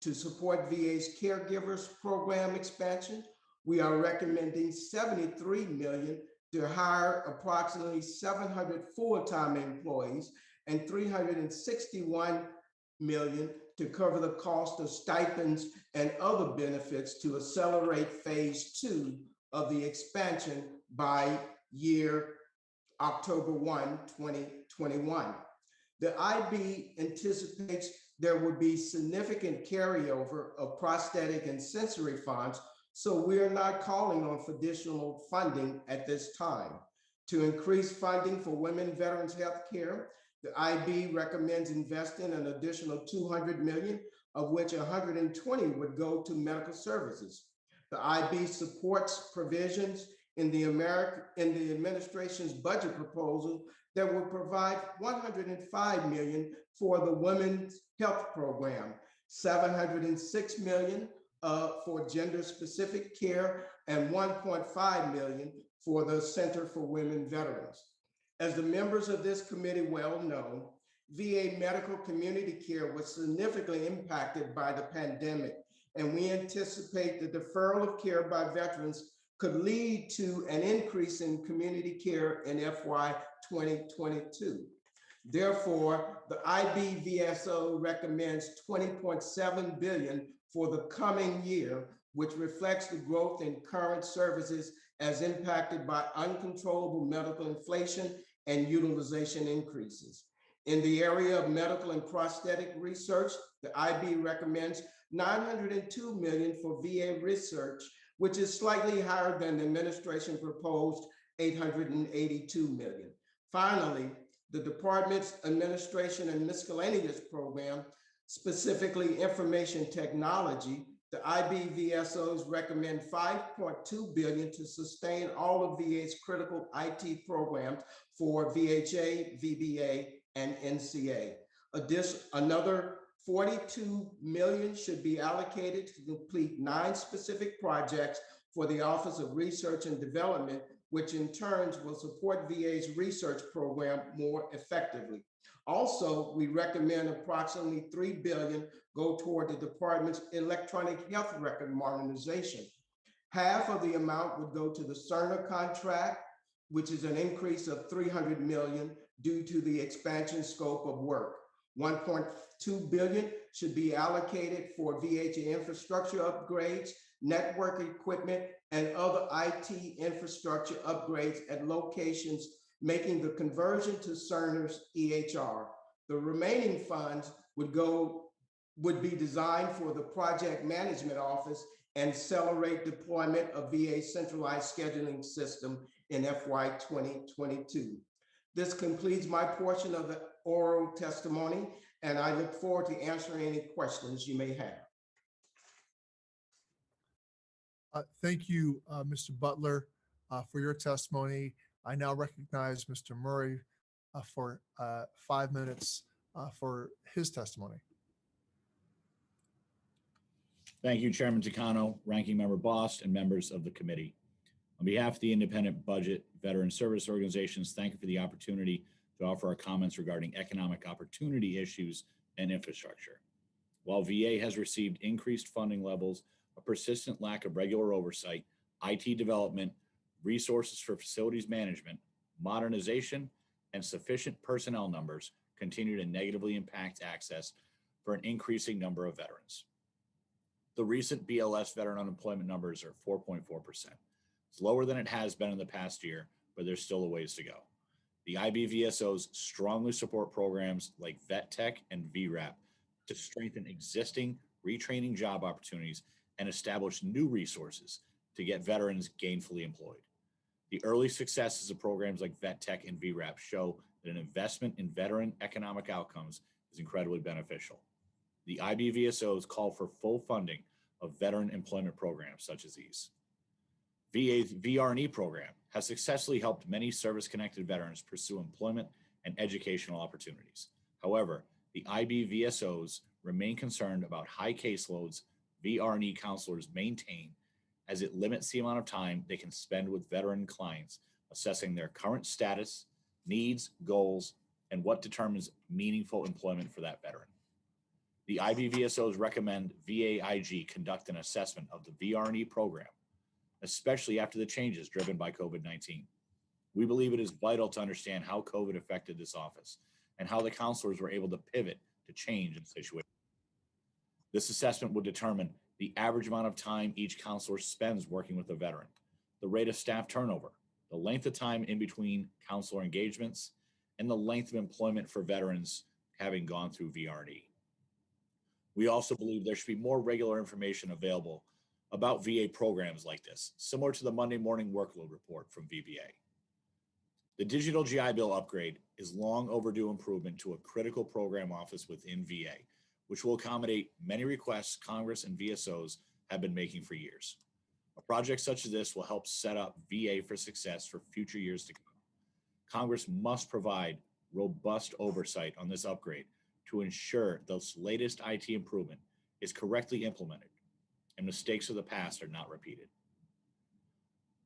To support VA's caregivers program expansion, we are recommending $73 million to hire approximately 700 full-time employees and $361 million to cover the cost of stipends and other benefits to accelerate phase 2 of the expansion by year October 1, 2021. The IB anticipates there will be significant carryover of prosthetic and sensory funds, so we are not calling on for additional funding at this time. To increase funding for women veterans health care, the IB recommends investing an additional $200 million, of which 120 would go to medical services. The IB supports provisions in the administration's budget proposal that will provide $105 million for the Women's Health Program, $706 million for gender-specific care, and $1.5 million for the Center for Women Veterans. As the members of this committee well know, VA medical community care was significantly impacted by the pandemic, and we anticipate the deferral of care by veterans could lead to an increase in community care in FY 2022. Therefore, the IBVSO recommends $20.7 billion for the coming year, which reflects the growth in current services as impacted by uncontrollable medical inflation and utilization increases. In the area of medical and prosthetic research, the IB recommends $902 million for VA research, which is slightly higher than the administration proposed $882 million. Finally, the department's administration and miscellaneous program, specifically information technology, the IBVSOs recommend $5.2 billion to sustain all of VA's critical IT programs for VHA, VBA, and NCA. Another $42 million should be allocated to complete 9 specific projects for the Office of Research and Development, which in turn will support VA's research program more effectively. Also, we recommend approximately $3 billion go toward the department's electronic health record modernization. Half of the amount would go to the Cerner contract, which is an increase of $300 million due to the expansion scope of work. $1.2 billion should be allocated for VHA infrastructure upgrades, network equipment, and other IT infrastructure upgrades at locations making the conversion to Cerner's EHR. The remaining funds would be designed for the project management office and accelerate deployment of VA centralized scheduling system in FY 2022. This completes my portion of the oral testimony, and I look forward to answering any questions you may have. Thank you, Mr. Butler, for your testimony. I now recognize Mr. Murray for 5 minutes for his testimony. Thank you, Chairman Takano, Ranking Member Bost, and members of the committee. On behalf of the Independent Budget Veteran Service Organizations, thank you for the opportunity to offer our comments regarding economic opportunity issues and infrastructure. While VA has received increased funding levels, a persistent lack of regular oversight, IT development, resources for facilities management, modernization, and sufficient personnel numbers continue to negatively impact access for an increasing number of veterans. The recent BLS veteran unemployment numbers are 4.4%. It's lower than it has been in the past year, but there's still a ways to go. The IBVSOs strongly support programs like Vet Tech and VRAP to strengthen existing retraining job opportunities and establish new resources to get veterans gainfully employed. The early successes of programs like Vet Tech and VRAP show that an investment in veteran economic outcomes is incredibly beneficial. The IBVSOs call for full funding of veteran employment programs such as these. VA's VR&E program has successfully helped many service-connected veterans pursue employment and educational opportunities. However, the IBVSOs remain concerned about high caseloads VR&E counselors maintain, as it limits the amount of time they can spend with veteran clients assessing their current status, needs, goals, and what determines meaningful employment for that veteran. The IBVSOs recommend VAIG conduct an assessment of the VR&E program, especially after the changes driven by COVID-19. We believe it is vital to understand how COVID affected this office and how the counselors were able to pivot to change in situations. This assessment will determine the average amount of time each counselor spends working with a veteran, the rate of staff turnover, the length of time in between counselor engagements, and the length of employment for veterans having gone through VR&E. We also believe there should be more regular information available about VA programs like this, similar to the Monday morning workload report from VBA. The digital GI Bill upgrade is long overdue improvement to a critical program office within VA, which will accommodate many requests Congress and VSOs have been making for years. A project such as this will help set up VA for success for future years to come. Congress must provide robust oversight on this upgrade to ensure this latest IT improvement is correctly implemented and mistakes of the past are not repeated.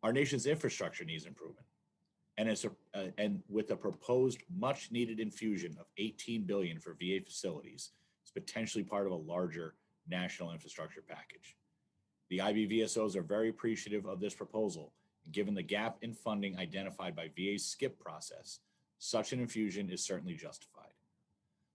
Our nation's infrastructure needs improvement, and with a proposed much needed infusion of $18 billion for VA facilities, it's potentially part of a larger national infrastructure package. The IBVSOs are very appreciative of this proposal, and given the gap in funding identified by VA's SKIP process, such an infusion is certainly justified.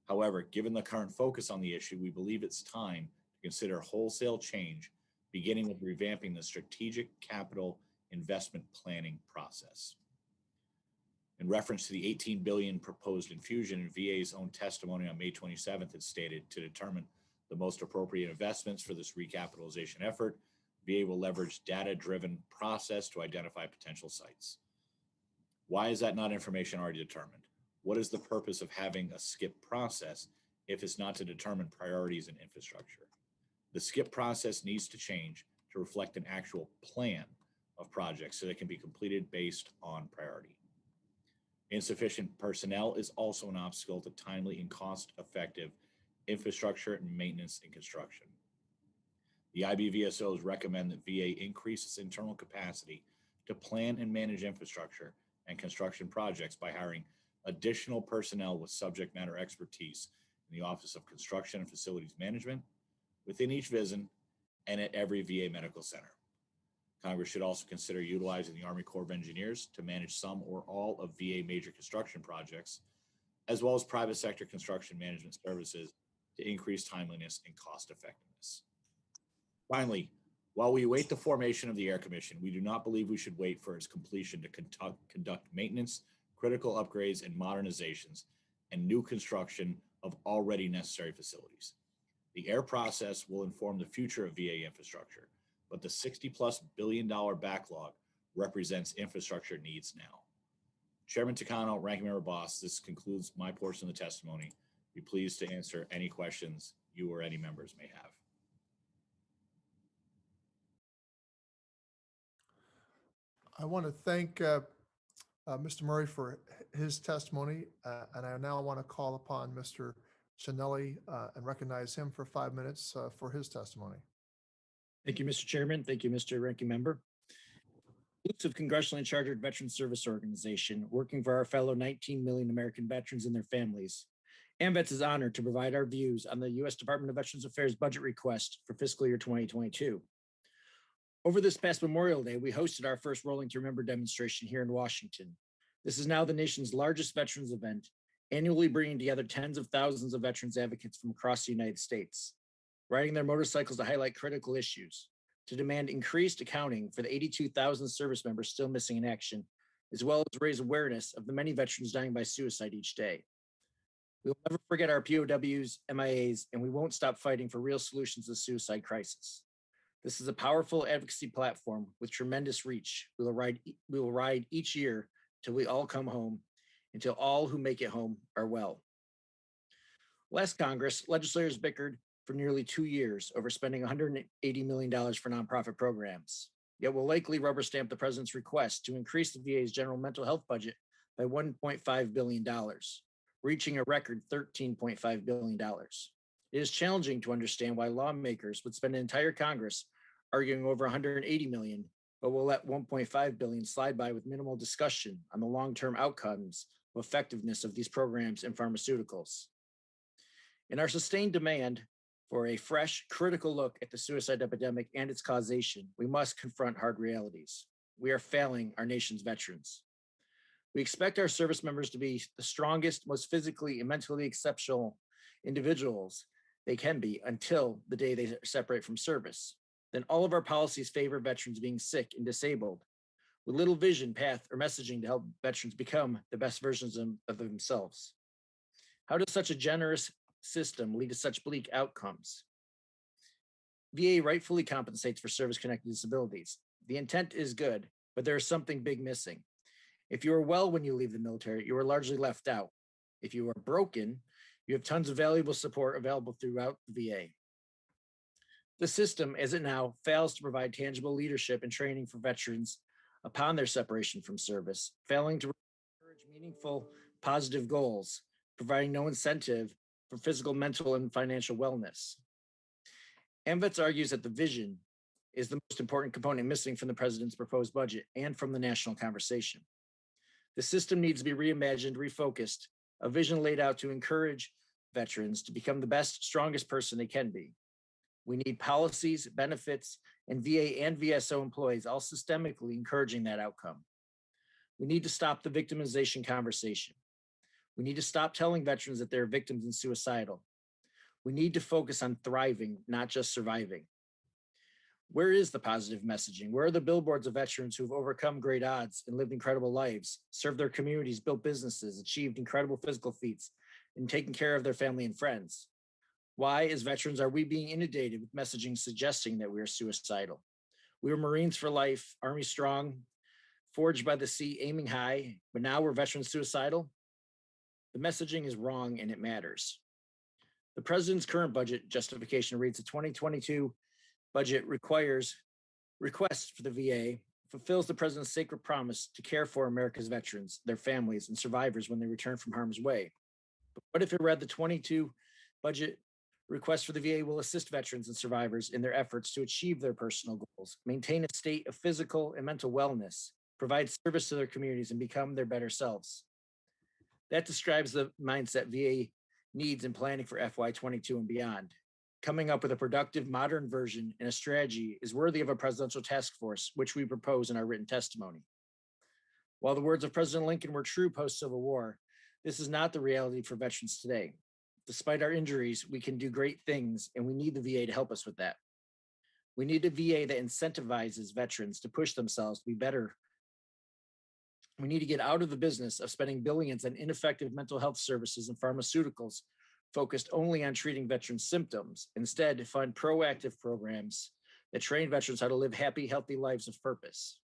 However, given the current focus on the issue, we believe it's time to consider wholesale change, beginning with revamping the strategic capital investment planning process. In reference to the $18 billion proposed infusion, in VA's own testimony on May 27th, it stated to determine the most appropriate investments for this recapitalization effort, VA will leverage data-driven process to identify potential sites. Why is that not information already determined? What is the purpose of having a SKIP process if it's not to determine priorities in infrastructure? The SKIP process needs to change to reflect an actual plan of projects so they can be completed based on priority. Insufficient personnel is also an obstacle to timely and cost-effective infrastructure and maintenance and construction. The IBVSOs recommend that VA increase its internal capacity to plan and manage infrastructure and construction projects by hiring additional personnel with subject matter expertise in the Office of Construction and Facilities Management, within each VISN, and at every VA medical center. Congress should also consider utilizing the Army Corps of Engineers to manage some or all of VA major construction projects, as well as private sector construction management services to increase timeliness and cost effectiveness. Finally, while we await the formation of the Air Commission, we do not believe we should wait for its completion to conduct maintenance, critical upgrades and modernizations, and new construction of already necessary facilities. The AIR process will inform the future of VA infrastructure, but the $60+ billion backlog represents infrastructure needs now. Chairman Takano, Ranking Member Boss, this concludes my portion of the testimony. Be pleased to answer any questions you or any members may have. I want to thank Mr. Murray for his testimony, and I now want to call upon Mr. Chinelli and recognize him for 5 minutes for his testimony. Thank you, Mr. Chairman. Thank you, Mr. Ranking Member. Inclusive congressionally chartered veteran service organization working for our fellow 19 million American veterans and their families. AMVETS is honored to provide our views on the U.S. Department of Veterans Affairs budget request for fiscal year 2022. Over this past Memorial Day, we hosted our first Rolling to Remember demonstration here in Washington. This is now the nation's largest veterans event, annually bringing together tens of thousands of veterans advocates from across the United States, riding their motorcycles to highlight critical issues, to demand increased accounting for the 82,000 service members still missing in action, as well as raise awareness of the many veterans dying by suicide each day. We will never forget our POWs, MIAs, and we won't stop fighting for real solutions to the suicide crisis. This is a powerful advocacy platform with tremendous reach. We will ride each year till we all come home, until all who make it home are well. Last Congress, legislators bickered for nearly 2 years over spending $180 million for nonprofit programs. Yet we'll likely rubber stamp the president's request to increase the VA's general mental health budget by $1.5 billion, reaching a record $13.5 billion. It is challenging to understand why lawmakers would spend an entire Congress arguing over $180 million, but will let $1.5 billion slide by with minimal discussion on the long-term outcomes of effectiveness of these programs and pharmaceuticals. In our sustained demand for a fresh, critical look at the suicide epidemic and its causation, we must confront hard realities. We are failing our nation's veterans. We expect our service members to be the strongest, most physically and mentally exceptional individuals they can be until the day they separate from service. Then all of our policies favor veterans being sick and disabled, with little vision, path, or messaging to help veterans become the best versions of themselves. How does such a generous system lead to such bleak outcomes? VA rightfully compensates for service-connected disabilities. The intent is good, but there is something big missing. If you are well when you leave the military, you are largely left out. If you are broken, you have tons of valuable support available throughout the VA. The system, as it now, fails to provide tangible leadership and training for veterans upon their separation from service, failing to encourage meaningful, positive goals, providing no incentive for physical, mental, and financial wellness. AMVETS argues that the vision is the most important component missing from the president's proposed budget and from the national conversation. The system needs to be reimagined, refocused, a vision laid out to encourage veterans to become the best, strongest person they can be. We need policies, benefits, and VA and VSO employees all systemically encouraging that outcome. We need to stop the victimization conversation. We need to stop telling veterans that they're victims and suicidal. We need to focus on thriving, not just surviving. Where is the positive messaging? Where are the billboards of veterans who've overcome great odds and lived incredible lives, served their communities, built businesses, achieved incredible physical feats, and taken care of their family and friends? Why, as veterans, are we being inundated with messaging suggesting that we are suicidal? We were Marines for life, Army strong, forged by the sea, aiming high, but now we're veterans suicidal? The messaging is wrong and it matters. The president's current budget justification reads the 2022 budget requests for the VA, fulfills the president's sacred promise to care for America's veterans, their families, and survivors when they return from harm's way. But what if it read the 22 budget request for the VA will assist veterans and survivors in their efforts to achieve their personal goals, maintain a state of physical and mental wellness, provide service to their communities, and become their better selves? That describes the mindset VA needs in planning for FY22 and beyond. Coming up with a productive, modern version and a strategy is worthy of a presidential task force, which we propose in our written testimony. While the words of President Lincoln were true post-Civil War, this is not the reality for veterans today. Despite our injuries, we can do great things, and we need the VA to help us with that. We need a VA that incentivizes veterans to push themselves to be better. We need to get out of the business of spending billions on ineffective mental health services and pharmaceuticals focused only on treating veterans' symptoms. Instead, fund proactive programs that train veterans how to live happy, healthy lives of purpose.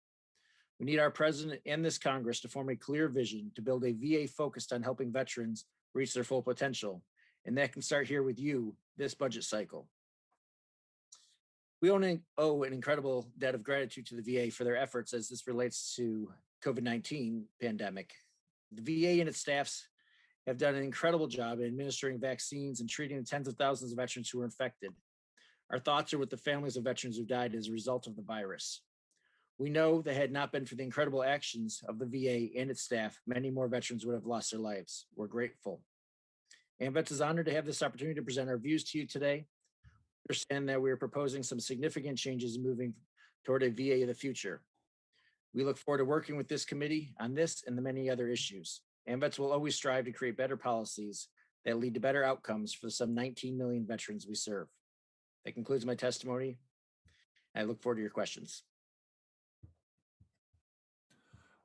We need our president and this Congress to form a clear vision to build a VA focused on helping veterans reach their full potential. And that can start here with you this budget cycle. We owe an incredible debt of gratitude to the VA for their efforts as this relates to COVID-19 pandemic. The VA and its staffs have done an incredible job in administering vaccines and treating the tens of thousands of veterans who were infected. Our thoughts are with the families of veterans who died as a result of the virus. We know that had not been for the incredible actions of the VA and its staff, many more veterans would have lost their lives. We're grateful. AMVETS is honored to have this opportunity to present our views to you today. Understand that we are proposing some significant changes moving toward a VA of the future. We look forward to working with this committee on this and the many other issues. AMVETS will always strive to create better policies that lead to better outcomes for the some 19 million veterans we serve. That concludes my testimony. I look forward to your questions.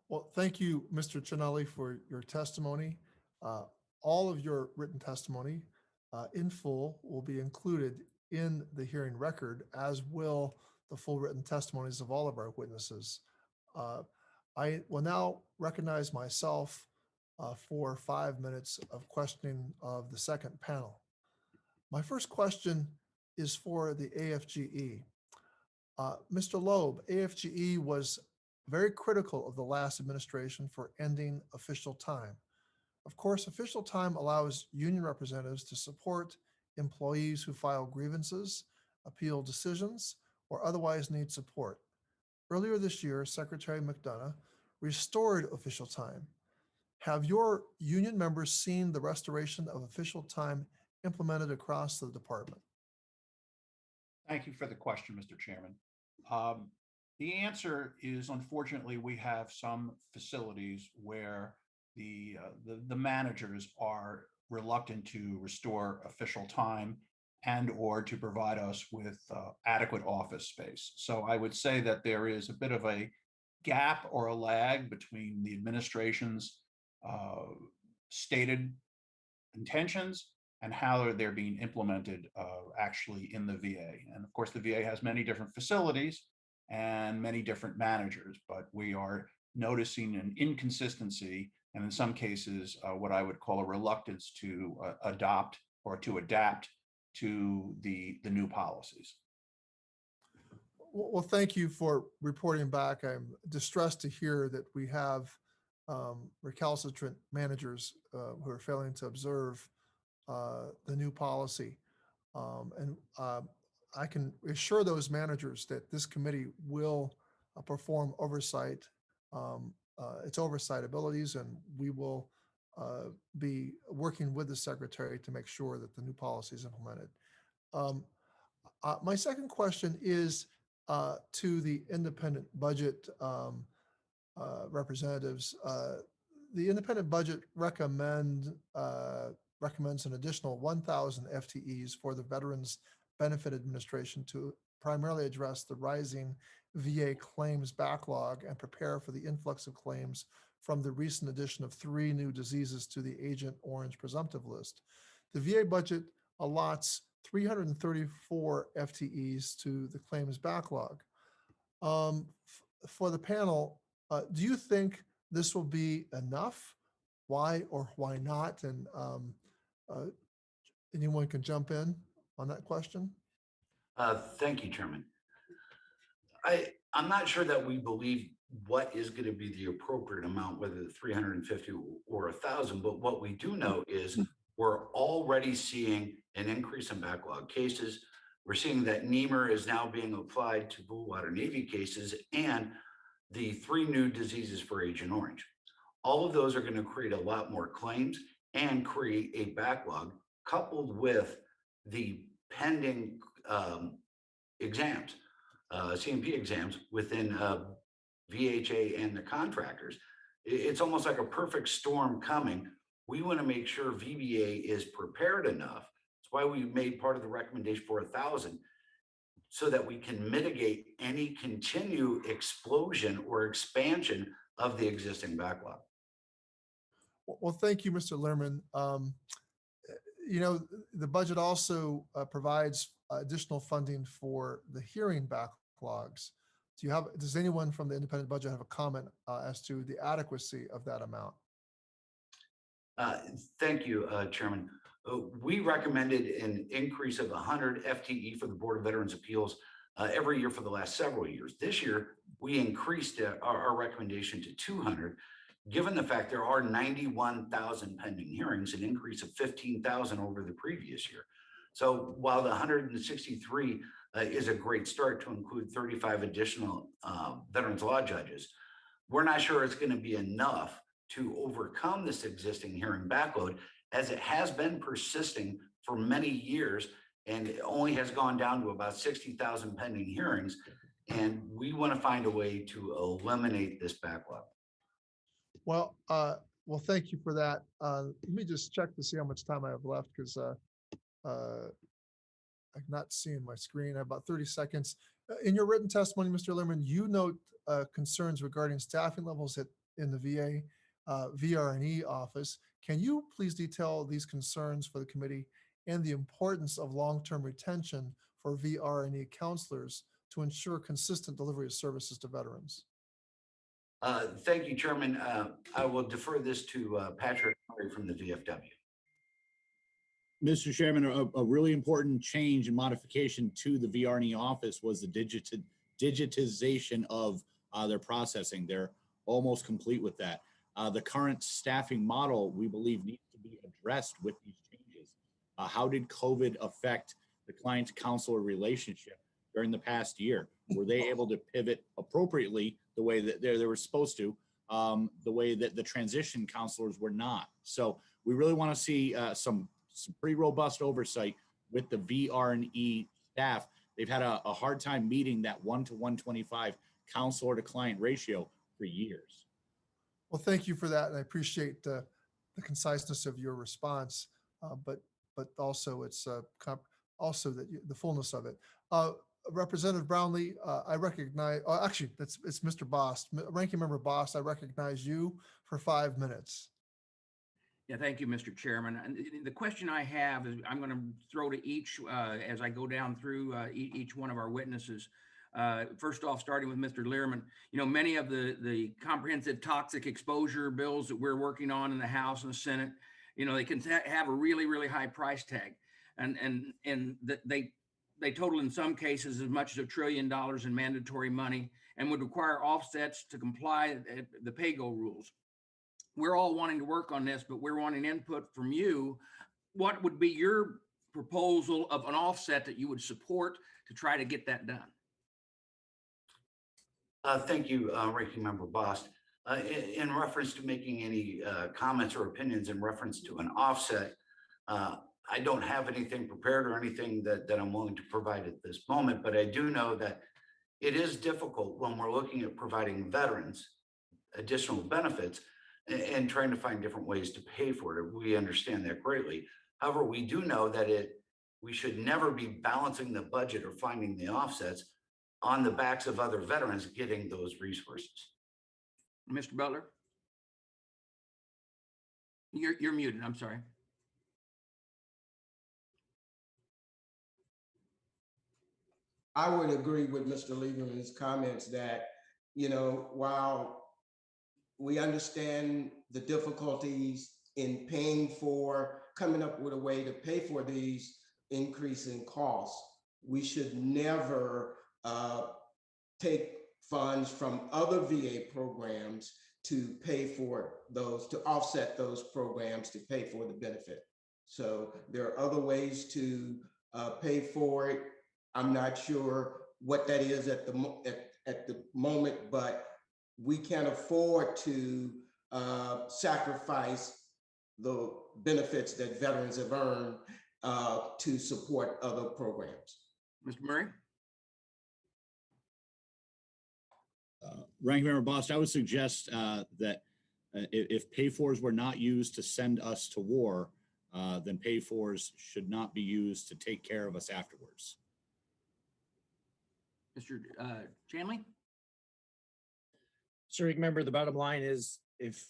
Well, thank you, Mr. Cinelli, for your testimony. All of your written testimony in full will be included in the hearing record, as will the full written testimonies of all of our witnesses. I will now recognize myself for 5 minutes of questioning of the second panel. My first question is for the AFGE. Mr. Loeb, AFGE was very critical of the last administration for ending official time. Of course, official time allows union representatives to support employees who file grievances, appeal decisions, or otherwise need support. Earlier this year, Secretary McDonough restored official time. Have your union members seen the restoration of official time implemented across the department? Thank you for the question, Mr. Chairman. The answer is, unfortunately, we have some facilities where the managers are reluctant to restore official time and or to provide us with adequate office space. So I would say that there is a bit of a gap or a lag between the administration's stated intentions and how they're being implemented actually in the VA. And of course, the VA has many different facilities and many different managers, but we are noticing an inconsistency, and in some cases, what I would call a reluctance to adopt or to adapt to the new policies. Well, thank you for reporting back. I'm distressed to hear that we have recalcitrant managers who are failing to observe the new policy. I can assure those managers that this committee will perform oversight, its oversight abilities, and we will be working with the secretary to make sure that the new policy is implemented. My second question is to the independent budget representatives. The independent budget recommends an additional 1,000 FTEs for the Veterans Benefit Administration to primarily address the rising VA claims backlog and prepare for the influx of claims from the recent addition of 3 new diseases to the Agent Orange presumptive list. The VA budget allots 334 FTEs to the claims backlog. For the panel, do you think this will be enough? Why or why not? And anyone can jump in on that question. Thank you, Chairman. I'm not sure that we believe what is going to be the appropriate amount, whether the 350 or 1,000, but what we do know is we're already seeing an increase in backlog cases. We're seeing that NEMR is now being applied to Blue Water Navy cases and the 3 new diseases for Agent Orange. All of those are going to create a lot more claims and create a backlog, coupled with the pending exams, CMP exams within VHA and the contractors. It's almost like a perfect storm coming. We want to make sure VBA is prepared enough. That's why we made part of the recommendation for 1,000, so that we can mitigate any continued explosion or expansion of the existing backlog. Well, thank you, Mr. Lerman. You know, the budget also provides additional funding for the hearing backlogs. Does anyone from the independent budget have a comment as to the adequacy of that amount? Thank you, Chairman. We recommended an increase of 100 FTE for the Board of Veterans Appeals every year for the last several years. This year, we increased our recommendation to 200, given the fact there are 91,000 pending hearings, an increase of 15,000 over the previous year. So while the 163 is a great start to include 35 additional veterans law judges, we're not sure it's going to be enough to overcome this existing hearing backload, as it has been persisting for many years, and it only has gone down to about 60,000 pending hearings. And we want to find a way to eliminate this backlog. Well, thank you for that. Let me just check to see how much time I have left, because I'm not seeing my screen. I have about 30 seconds. In your written testimony, Mr. Lerman, you note concerns regarding staffing levels in the VA VR&E office. Can you please detail these concerns for the committee and the importance of long-term retention for VR&E counselors to ensure consistent delivery of services to veterans? Thank you, Chairman. I will defer this to Patrick Murray from the VFW. Mr. Chairman, a really important change and modification to the VR&E office was the digitization of their processing. They're almost complete with that. The current staffing model, we believe, needs to be addressed with these changes. How did COVID affect the client-counselor relationship during the past year? Were they able to pivot appropriately the way that they were supposed to, the way that the transition counselors were not? So we really want to see some pretty robust oversight with the VR&E staff. They've had a hard time meeting that 1 to 125 counselor to client ratio for years. Well, thank you for that, and I appreciate the conciseness of your response, but also it's also that the fullness of it. Representative Brownlee, I recognize. Actually, it's Mr. Boss, Ranking Member Boss. I recognize you for 5 minutes. Yeah, thank you, Mr. Chairman. And the question I have is I'm going to throw to each as I go down through each one of our witnesses. First off, starting with Mr. Learman, many of the comprehensive toxic exposure bills that we're working on in the House and the Senate, they can have a really, really high price tag. And they total in some cases as much as $1 trillion in mandatory money and would require offsets to comply the pay-go rules. We're all wanting to work on this, but we're wanting input from you. What would be your proposal of an offset that you would support to try to get that done? Thank you, Ranking Member Bost. In reference to making any comments or opinions in reference to an offset, I don't have anything prepared or anything that I'm willing to provide at this moment, but I do know that it is difficult when we're looking at providing veterans additional benefits and trying to find different ways to pay for it. We understand that greatly. However, we do know that we should never be balancing the budget or finding the offsets on the backs of other veterans getting those resources. Mr. Butler? You're muted, I'm sorry. I would agree with Mr. Lieberman's comments that, while we understand the difficulties in coming up with a way to pay for these increasing costs, we should never take funds from other VA programs to pay for those, to offset those programs to pay for the benefit. So there are other ways to pay for it. I'm not sure what that is at the moment, but we can't afford to sacrifice the benefits that veterans have earned to support other programs. Mr. Murray? Ranking Member Bost, I would suggest that if pay-fors were not used to send us to war, then pay-fors should not be used to take care of us afterwards. Mr. Chanley? So remember, the bottom line is if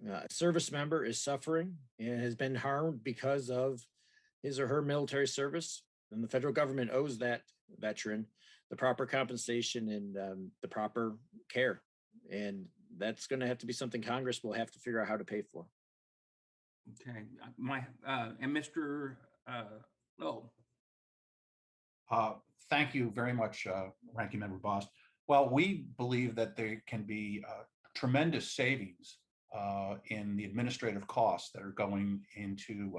a service member is suffering and has been harmed because of his or her military service, then the federal government owes that veteran the proper compensation and the proper care. And that's going to have to be something Congress will have to figure out how to pay for. Okay, and Mr. Lowe. Thank you very much, Ranking Member Bost. Well, we believe that there can be tremendous savings in the administrative costs that are going into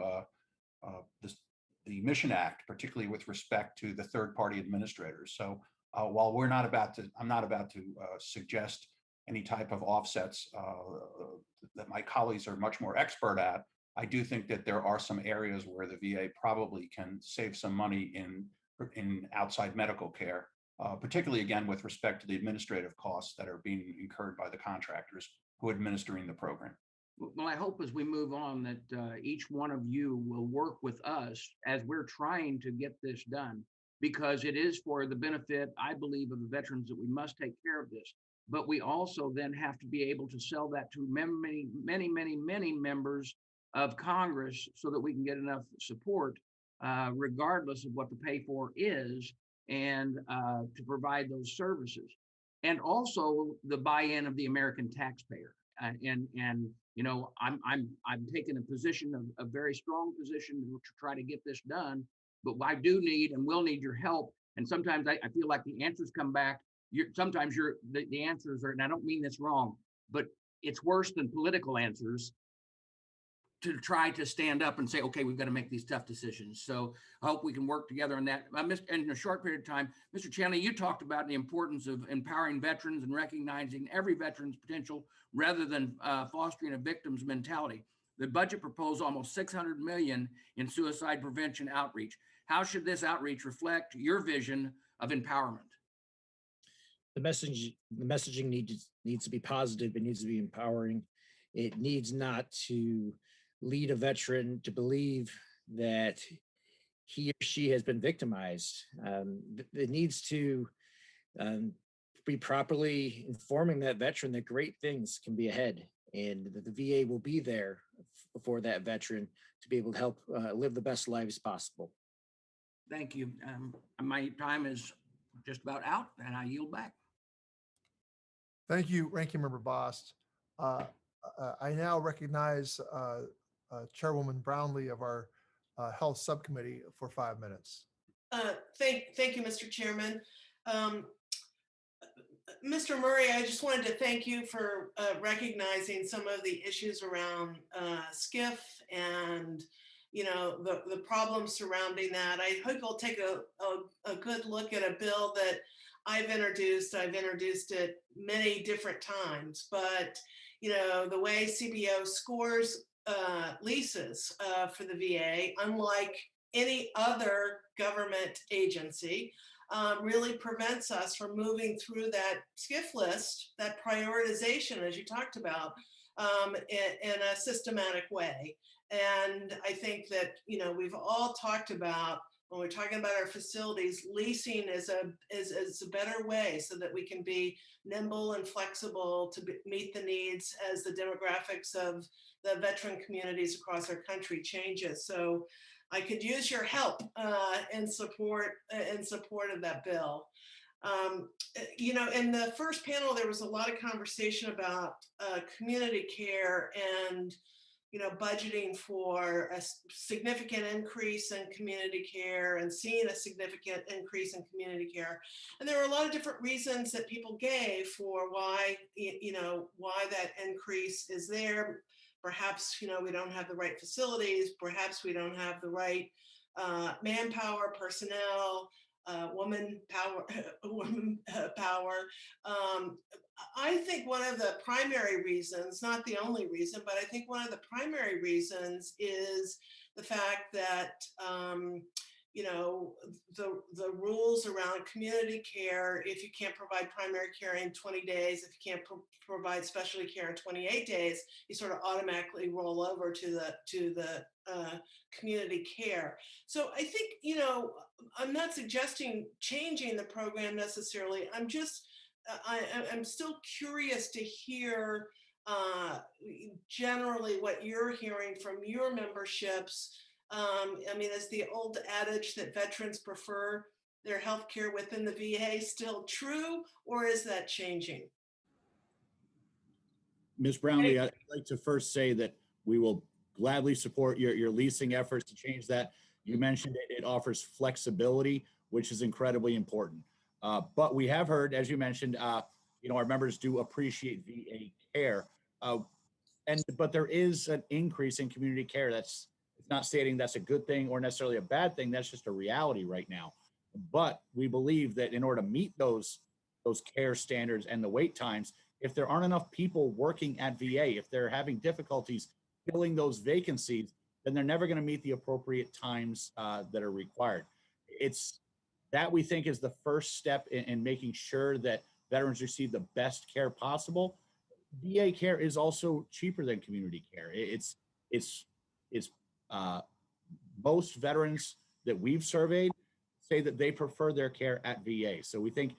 the Mission Act, particularly with respect to the third-party administrators. So while I'm not about to suggest any type of offsets that my colleagues are much more expert at, I do think that there are some areas where the VA probably can save some money in outside medical care, particularly again with respect to the administrative costs that are being incurred by the contractors who are administering the program. Well, I hope as we move on that each one of you will work with us as we're trying to get this done, because it is for the benefit, I believe, of the veterans that we must take care of this. But we also then have to be able to sell that to many, many, many, many members of Congress so that we can get enough support, regardless of what the pay for is, and to provide those services. And also the buy-in of the American taxpayer. And I'm taking a position, a very strong position to try to get this done. But I do need and will need your help. And sometimes I feel like the answers come back. Sometimes the answers are, and I don't mean this wrong, but it's worse than political answers to try to stand up and say, okay, we've got to make these tough decisions. So I hope we can work together on that. In a short period of time, Mr. Chanley, you talked about the importance of empowering veterans and recognizing every veteran's potential rather than fostering a victim's mentality. The budget proposed almost $600 million in suicide prevention outreach. How should this outreach reflect your vision of empowerment? The messaging needs to be positive. It needs to be empowering. It needs not to lead a veteran to believe that he or she has been victimized. It needs to be properly informing that veteran that great things can be ahead and that the VA will be there for that veteran to be able to help live the best lives possible. Thank you. My time is just about out, and I yield back. Thank you, Ranking Member Bost. I now recognize Chairwoman Brownlee of our Health Subcommittee for 5 minutes. Thank you, Mr. Chairman. Mr. Murray, I just wanted to thank you for recognizing some of the issues around SCIF and the problems surrounding that. I hope you'll take a good look at a bill that I've introduced. I've introduced it many different times, but the way CBO scores leases for the VA, unlike any other government agency, really prevents us from moving through that SCIF list, that prioritization, as you talked about, in a systematic way. And I think that, we've all talked about, when we're talking about our facilities, leasing is a better way so that we can be nimble and flexible to meet the needs as the demographics of the veteran communities across our country changes. So I could use your help in support of that bill. In the first panel, there was a lot of conversation about community care and budgeting for a significant increase in community care and seeing a significant increase in community care. And there were a lot of different reasons that people gave for why that increase is there. Perhaps, we don't have the right facilities. Perhaps we don't have the right manpower, personnel, woman power. I think one of the primary reasons, not the only reason, but I think one of the primary reasons is the fact that the rules around community care, if you can't provide primary care in 20 days, if you can't provide specialty care in 28 days, you sort of automatically roll over to the community care. So I think, I'm not suggesting changing the program necessarily. I'm still curious to hear generally what you're hearing from your memberships. Is the old adage that veterans prefer their health care within the VA still true, or is that changing? Ms. Brownlee, I'd like to first say that we will gladly support your leasing efforts to change that. You mentioned it offers flexibility, which is incredibly important. But we have heard, as you mentioned, our members do appreciate VA care. But there is an increase in community care. It's not stating that's a good thing or necessarily a bad thing. That's just a reality right now. But we believe that in order to meet those care standards and the wait times, if there aren't enough people working at VA, if they're having difficulties filling those vacancies, then they're never going to meet the appropriate times that are required. It's that we think is the first step in making sure that veterans receive the best care possible. VA care is also cheaper than community care. It's most veterans that we've surveyed say that they prefer their care at VA. So we think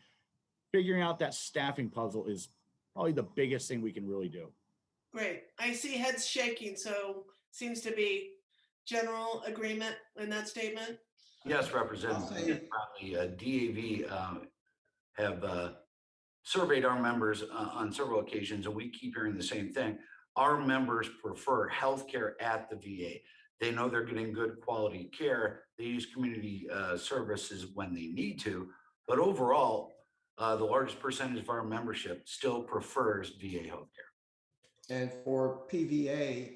figuring out that staffing puzzle is probably the biggest thing we can really do. Great. I see heads shaking, so seems to be general agreement in that statement. Yes, Representative Brownlee, DAV have surveyed our members on several occasions, and we keep hearing the same thing. Our members prefer healthcare at the VA. They know they're getting good quality care. They use community services when they need to, but overall, the largest percentage of our membership still prefers VA healthcare. And for PVA,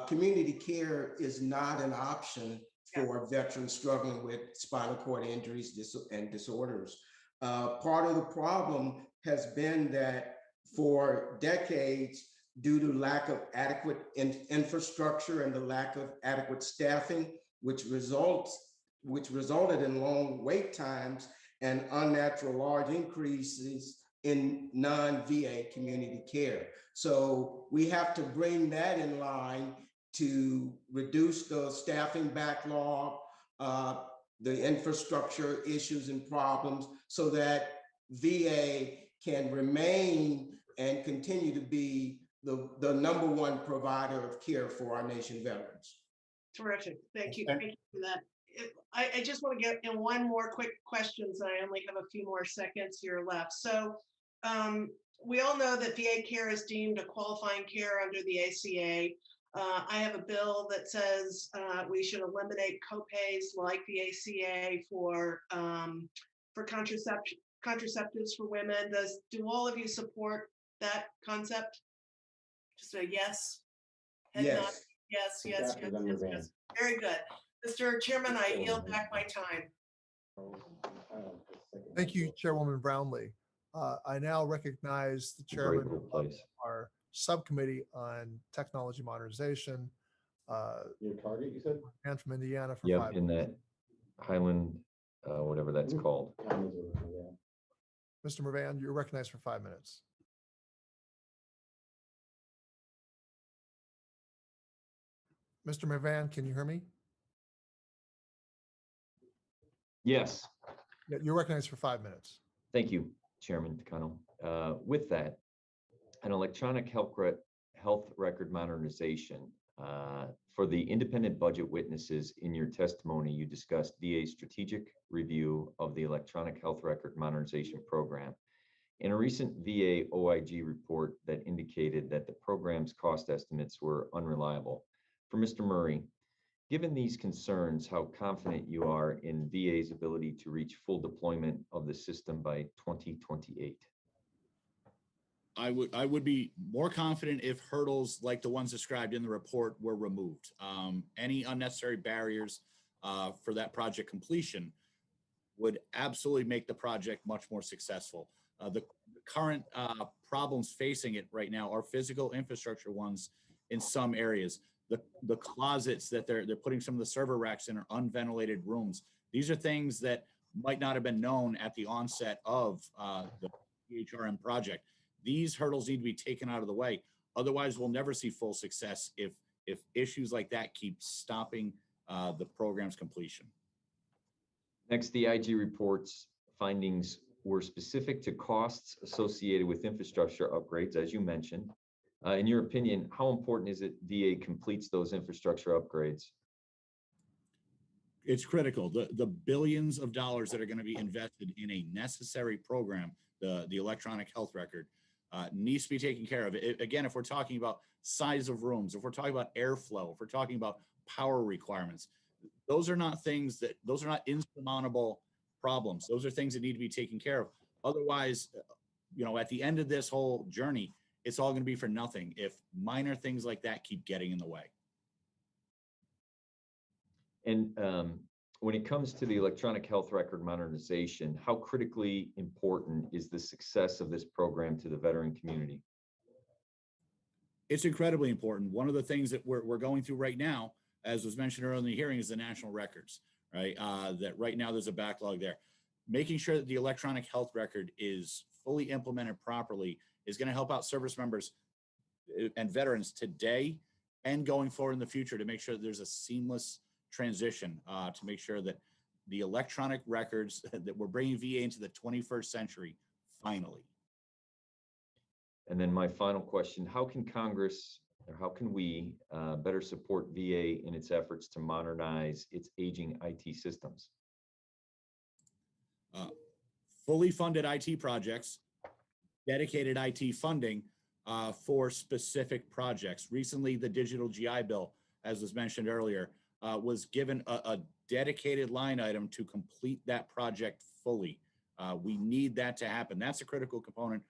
community care is not an option for veterans struggling with spinal cord injuries and disorders. Part of the problem has been that for decades, due to lack of adequate infrastructure and the lack of adequate staffing, which resulted in long wait times and unnatural large increases in non-VA community care. So we have to bring that in line to reduce the staffing backlog, the infrastructure issues and problems, so that VA can remain and continue to be the number one provider of care for our nation veterans. Terrific. Thank you. Thank you for that I just want to get in one more quick question, so I only have a few more seconds here left. So we all know that VA care is deemed a qualifying care under the ACA. I have a bill that says we should eliminate copays like the ACA for contraceptives for women. Do all of you support that concept? Just a yes. Head nod. Yes. Yes, yes, yes, yes, yes. Very good. Mr. Chairman, I yield back my time. Thank you, Chairwoman Brownlee. I now recognize the chairman of our subcommittee on technology modernization. Your target, you said? And from Indiana for Yep, 5 in minutes. that Highland, whatever that's called. Mr. Mervan, you're recognized for 5 minutes. Mr. Mervan, can you hear me? Yes. Yeah, you're recognized for 5 minutes. Thank you, Chairman Takano. With that, an electronic health record modernization. For the independent budget witnesses, in your testimony, you discussed VA's strategic review of the electronic health record modernization program. In a recent VA OIG report that indicated that the program's cost estimates were unreliable. For Mr. Murray, given these concerns, how confident you are in VA's ability to reach full deployment of the system by 2028? I would be more confident if hurdles like the ones described in the report were removed. Any unnecessary barriers for that project completion would absolutely make the project much more successful. The current problems facing it right now are physical infrastructure ones in some areas. The closets that they're putting some of the server racks in are unventilated rooms. These are things that might not have been known at the onset of the PHRM project. These hurdles need to be taken out of the way. Otherwise, we'll never see full success if issues like that keep stopping the program's completion. Next, the IG report's findings were specific to costs associated with infrastructure upgrades, as you mentioned. In your opinion, how important is it VA completes those infrastructure upgrades? It's critical. The billions of dollars that are going to be invested in a necessary program, the electronic health record, needs to be taken care of. Again, if we're talking about size of rooms, if we're talking about airflow, if we're talking about power requirements, those are not insurmountable problems. Those are things that need to be taken care of. Otherwise, at the end of this whole journey, it's all going to be for nothing if minor things like that keep getting in the way. And when it comes to the electronic health record modernization, how critically important is the success of this program to the veteran community? It's incredibly important. One of the things that we're going through right now, as was mentioned earlier in the hearing, is the national records, right? That right now there's a backlog there. Making sure that the electronic health record is fully implemented properly is going to help out service members and veterans today and going forward in the future to make sure that there's a seamless transition to make sure that the electronic records that we're bringing VA into the 21st century, finally. And then my final question, how can Congress or how can we better support VA in its efforts to modernize its aging IT systems? Fully funded IT projects, dedicated IT funding for specific projects. Recently, the digital GI Bill, as was mentioned earlier, was given a dedicated line item to complete that project fully. We need that to happen. That's a critical component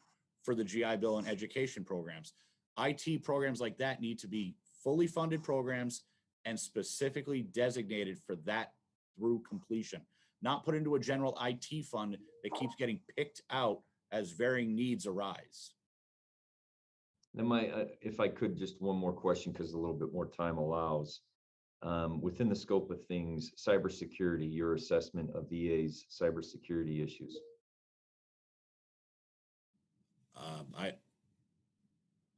for the GI Bill and education programs. IT programs like that need to be fully funded programs and specifically designated for that through completion, not put into a general IT fund that keeps getting picked out as varying needs arise. Then if I could, just one more question, because a little bit more time allows. Within the scope of things, cybersecurity, your assessment of VA's cybersecurity issues.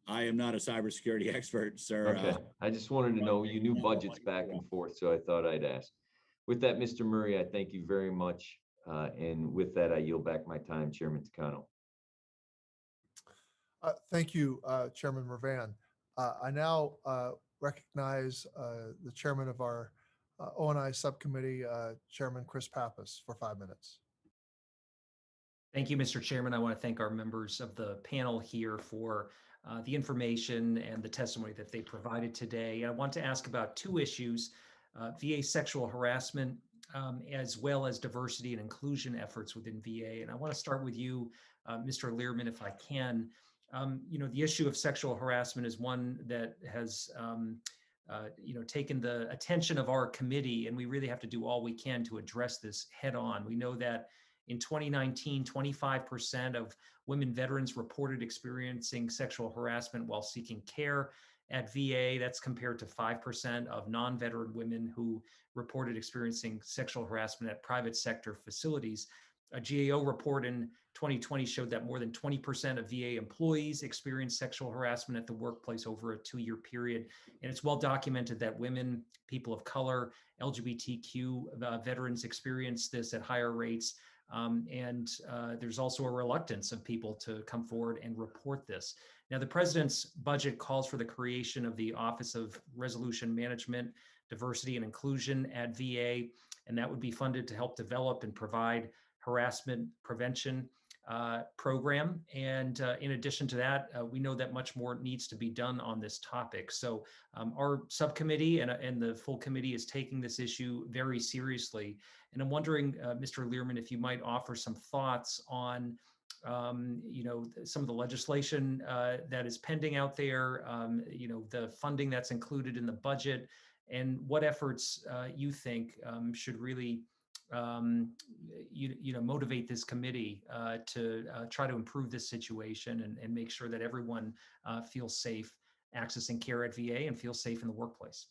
I am not a cybersecurity expert, sir. Okay, I just wanted to know, you knew budgets back and forth, so I thought I'd ask. With that, Mr. Murray, I thank you very much. And with that, I yield back my time, Chairman Takano. Thank you, Chairman Mervan. I now recognize the chairman of our O&I Subcommittee Chairman Chris Pappas for 5 minutes. Thank you, Mr. Chairman. I want to thank our members of the panel here for the information and the testimony that they provided today. I want to ask about 2 issues, VA sexual harassment, as well as diversity and inclusion efforts within VA. And I want to start with you, Mr. Learman, if I can. The issue of sexual harassment is one that has taken the attention of our committee, and we really have to do all we can to address this head on. We know that in 2019, 25% of women veterans reported experiencing sexual harassment while seeking care at VA. That's compared to 5% of non-veteran women who reported experiencing sexual harassment at private sector facilities. A GAO report in 2020 showed that more than 20% of VA employees experienced sexual harassment at the workplace over a 2-year period. And it's well documented that women, people of color, LGBTQ veterans experience this at higher rates. There's also a reluctance of people to come forward and report this. Now, the president's budget calls for the creation of the Office of Resolution Management, Diversity and Inclusion at VA, and that would be funded to help develop and provide harassment prevention program. And in addition to that, we know that much more needs to be done on this topic. So our subcommittee and the full committee is taking this issue very seriously. And I'm wondering, Mr. Learman, if you might offer some thoughts on some of the legislation that is pending out there, the funding that's included in the budget, and what efforts you think should really motivate this committee to try to improve this situation and make sure that everyone feels safe accessing care at VA and feels safe in the workplace.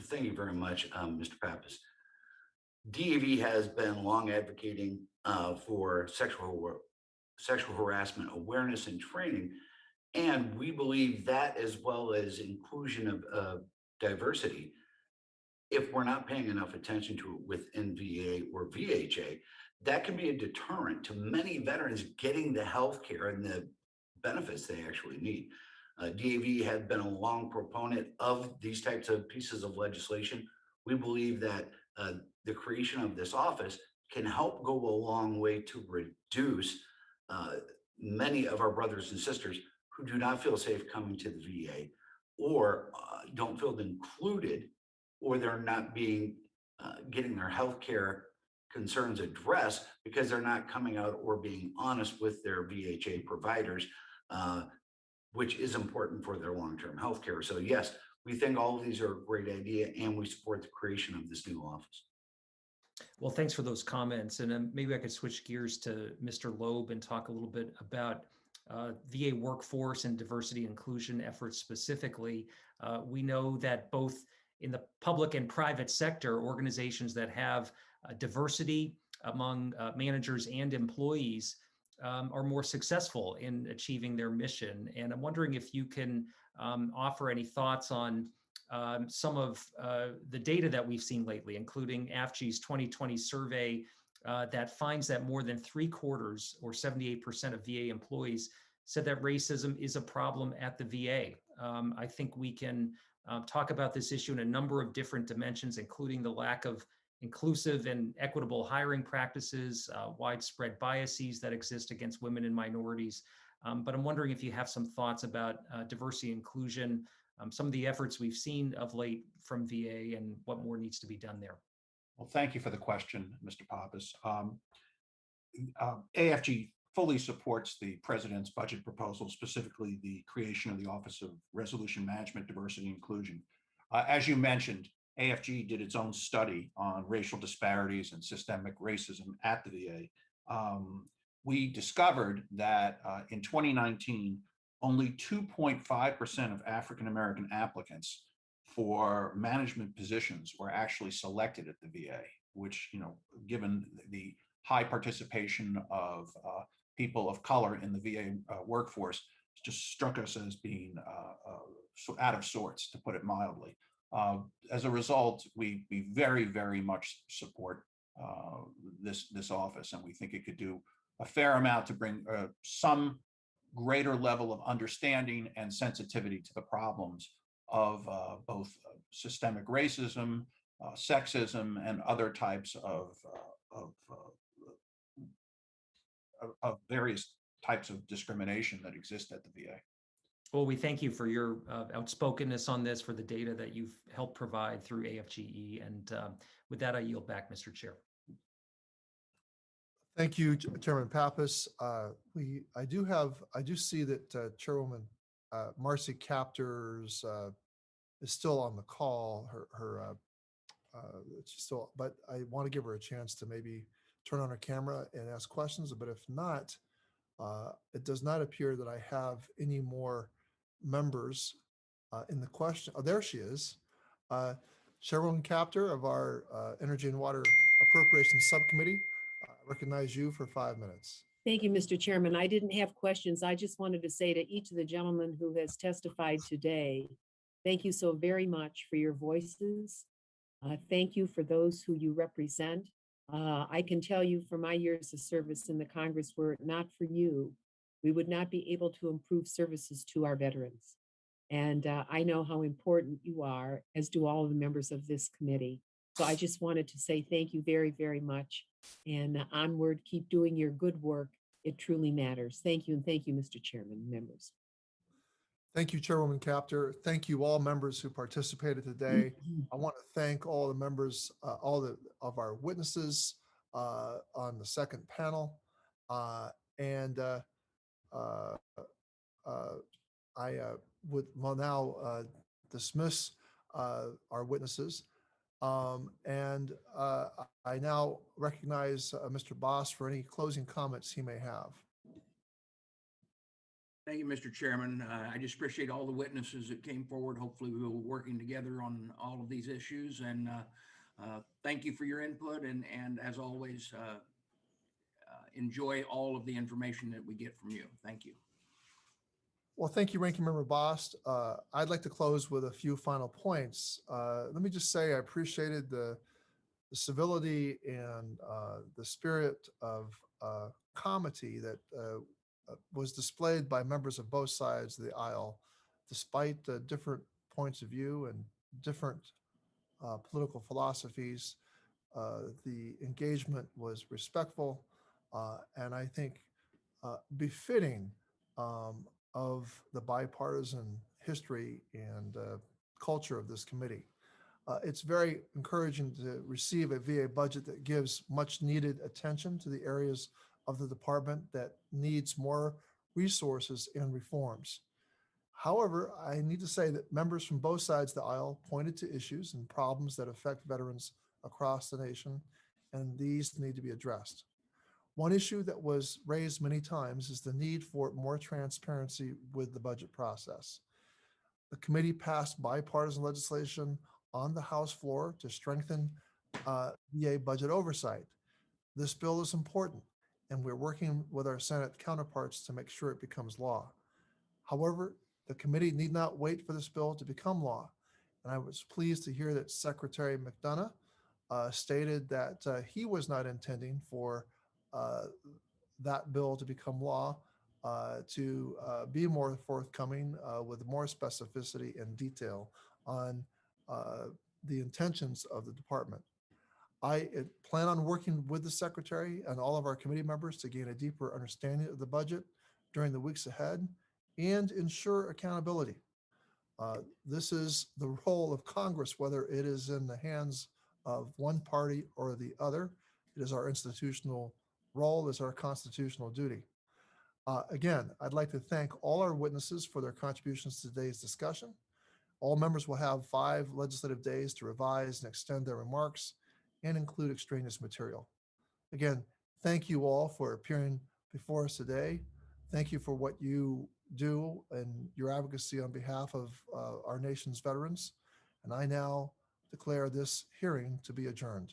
Thank you very much, Mr. Pappas. DAV has been long advocating for sexual harassment awareness and training, and we believe that, as well as inclusion of diversity, if we're not paying enough attention to it within VA or VHA, that can be a deterrent to many veterans getting the health care and the benefits they actually need. DAV has been a long proponent of these types of pieces of legislation. We believe that the creation of this office can help go a long way to reduce many of our brothers and sisters who do not feel safe coming to the VA or don't feel included, or they're not being getting their health care concerns addressed because they're not coming out or being honest with their VHA providers, which is important for their long-term health care. So yes, we think all of these are a great idea, and we support the creation of this new office. Well, thanks for those comments. And maybe I could switch gears to Mr. Loeb and talk a little bit about VA workforce and diversity and inclusion efforts specifically. We know that both in the public and private sector, organizations that have diversity among managers and employees are more successful in achieving their mission. And I'm wondering if you can offer any thoughts on some of the data that we've seen lately, including AFG's 2020 survey that finds that more than 3/4 or 78% of VA employees said that racism is a problem at the VA. I think we can talk about this issue in a number of different dimensions, including the lack of inclusive and equitable hiring practices, widespread biases that exist against women and minorities. But I'm wondering if you have some thoughts about diversity and inclusion, some of the efforts we've seen of late from VA, and what more needs to be done there. Well, thank you for the question, Mr. Pappas. AFG fully supports the president's budget proposal, specifically the creation of the Office of Resolution Management, Diversity, and Inclusion. As you mentioned, AFG did its own study on racial disparities and systemic racism at the VA. We discovered that in 2019, only 2.5% of African-American applicants for management positions were actually selected at the VA, which, given the high participation of people of color in the VA workforce, just struck us as being out of sorts, to put it mildly. As a result, we very, very much support this office, and we think it could do a fair amount to bring some greater level of understanding and sensitivity to the problems of both systemic racism, sexism, and other types of various types of discrimination that exist at the VA. Well, we thank you for your outspokenness on this, for the data that you've helped provide through AFGE. And with that, I yield back, Mr. Chair. Thank you, Chairman Pappas. I do see that Chairwoman Marcy Captors is still on the call. She's still, but I want to give her a chance to maybe turn on her camera and ask questions. But if not, it does not appear that I have any more members in the question. Oh, there she is. Chairwoman Captor of our Energy and Water Appropriations Subcommittee. Recognize you for 5 minutes. Thank you, Mr. Chairman. I didn't have questions. I just wanted to say to each of the gentlemen who has testified today, thank you so very much for your voices. Thank you for those who you represent. I can tell you from my years of service in the Congress, were it not for you, we would not be able to improve services to our veterans. And I know how important you are, as do all of the members of this committee. So I just wanted to say thank you very, very much. And onward, keep doing your good work. It truly matters. Thank you. And thank you, Mr. Chairman, members. Thank you, Chairwoman Captor. Thank you, all members who participated today. I want to thank all the members, of our witnesses on the second panel. I will now dismiss our witnesses. I now recognize Mr. Boss for any closing comments he may have. Thank you, Mr. Chairman. I just appreciate all the witnesses that came forward. Hopefully we will be working together on all of these issues, and thank you for your input. And as always, enjoy all of the information that we get from you. Thank you. Well, thank you, Ranking Member Bost. I'd like to close with a few final points. Let me just say I appreciated the civility and the spirit of comity that was displayed by members of both sides of the aisle, despite the different points of view and different political philosophies. The engagement was respectful and I think befitting of the bipartisan history and culture of this committee. It's very encouraging to receive a VA budget that gives much needed attention to the areas of the department that needs more resources and reforms. However, I need to say that members from both sides of the aisle pointed to issues and problems that affect veterans across the nation, and these need to be addressed. One issue that was raised many times is the need for more transparency with the budget process. The committee passed bipartisan legislation on the House floor to strengthen VA budget oversight. This bill is important, and we're working with our Senate counterparts to make sure it becomes law. However, the committee need not wait for this bill to become law. And I was pleased to hear that Secretary McDonough stated that he was not intending for that bill to become law, to be more forthcoming with more specificity and detail on the intentions of the department. I plan on working with the Secretary and all of our committee members to gain a deeper understanding of the budget during the weeks ahead and ensure accountability. This is the role of Congress, whether it is in the hands of one party or the other. It is our institutional role, it's our constitutional duty. Again, I'd like to thank all our witnesses for their contributions to today's discussion. All members will have 5 legislative days to revise and extend their remarks and include extraneous material. Again, thank you all for appearing before us today. Thank you for what you do and your advocacy on behalf of our nation's veterans. And I now declare this hearing to be adjourned.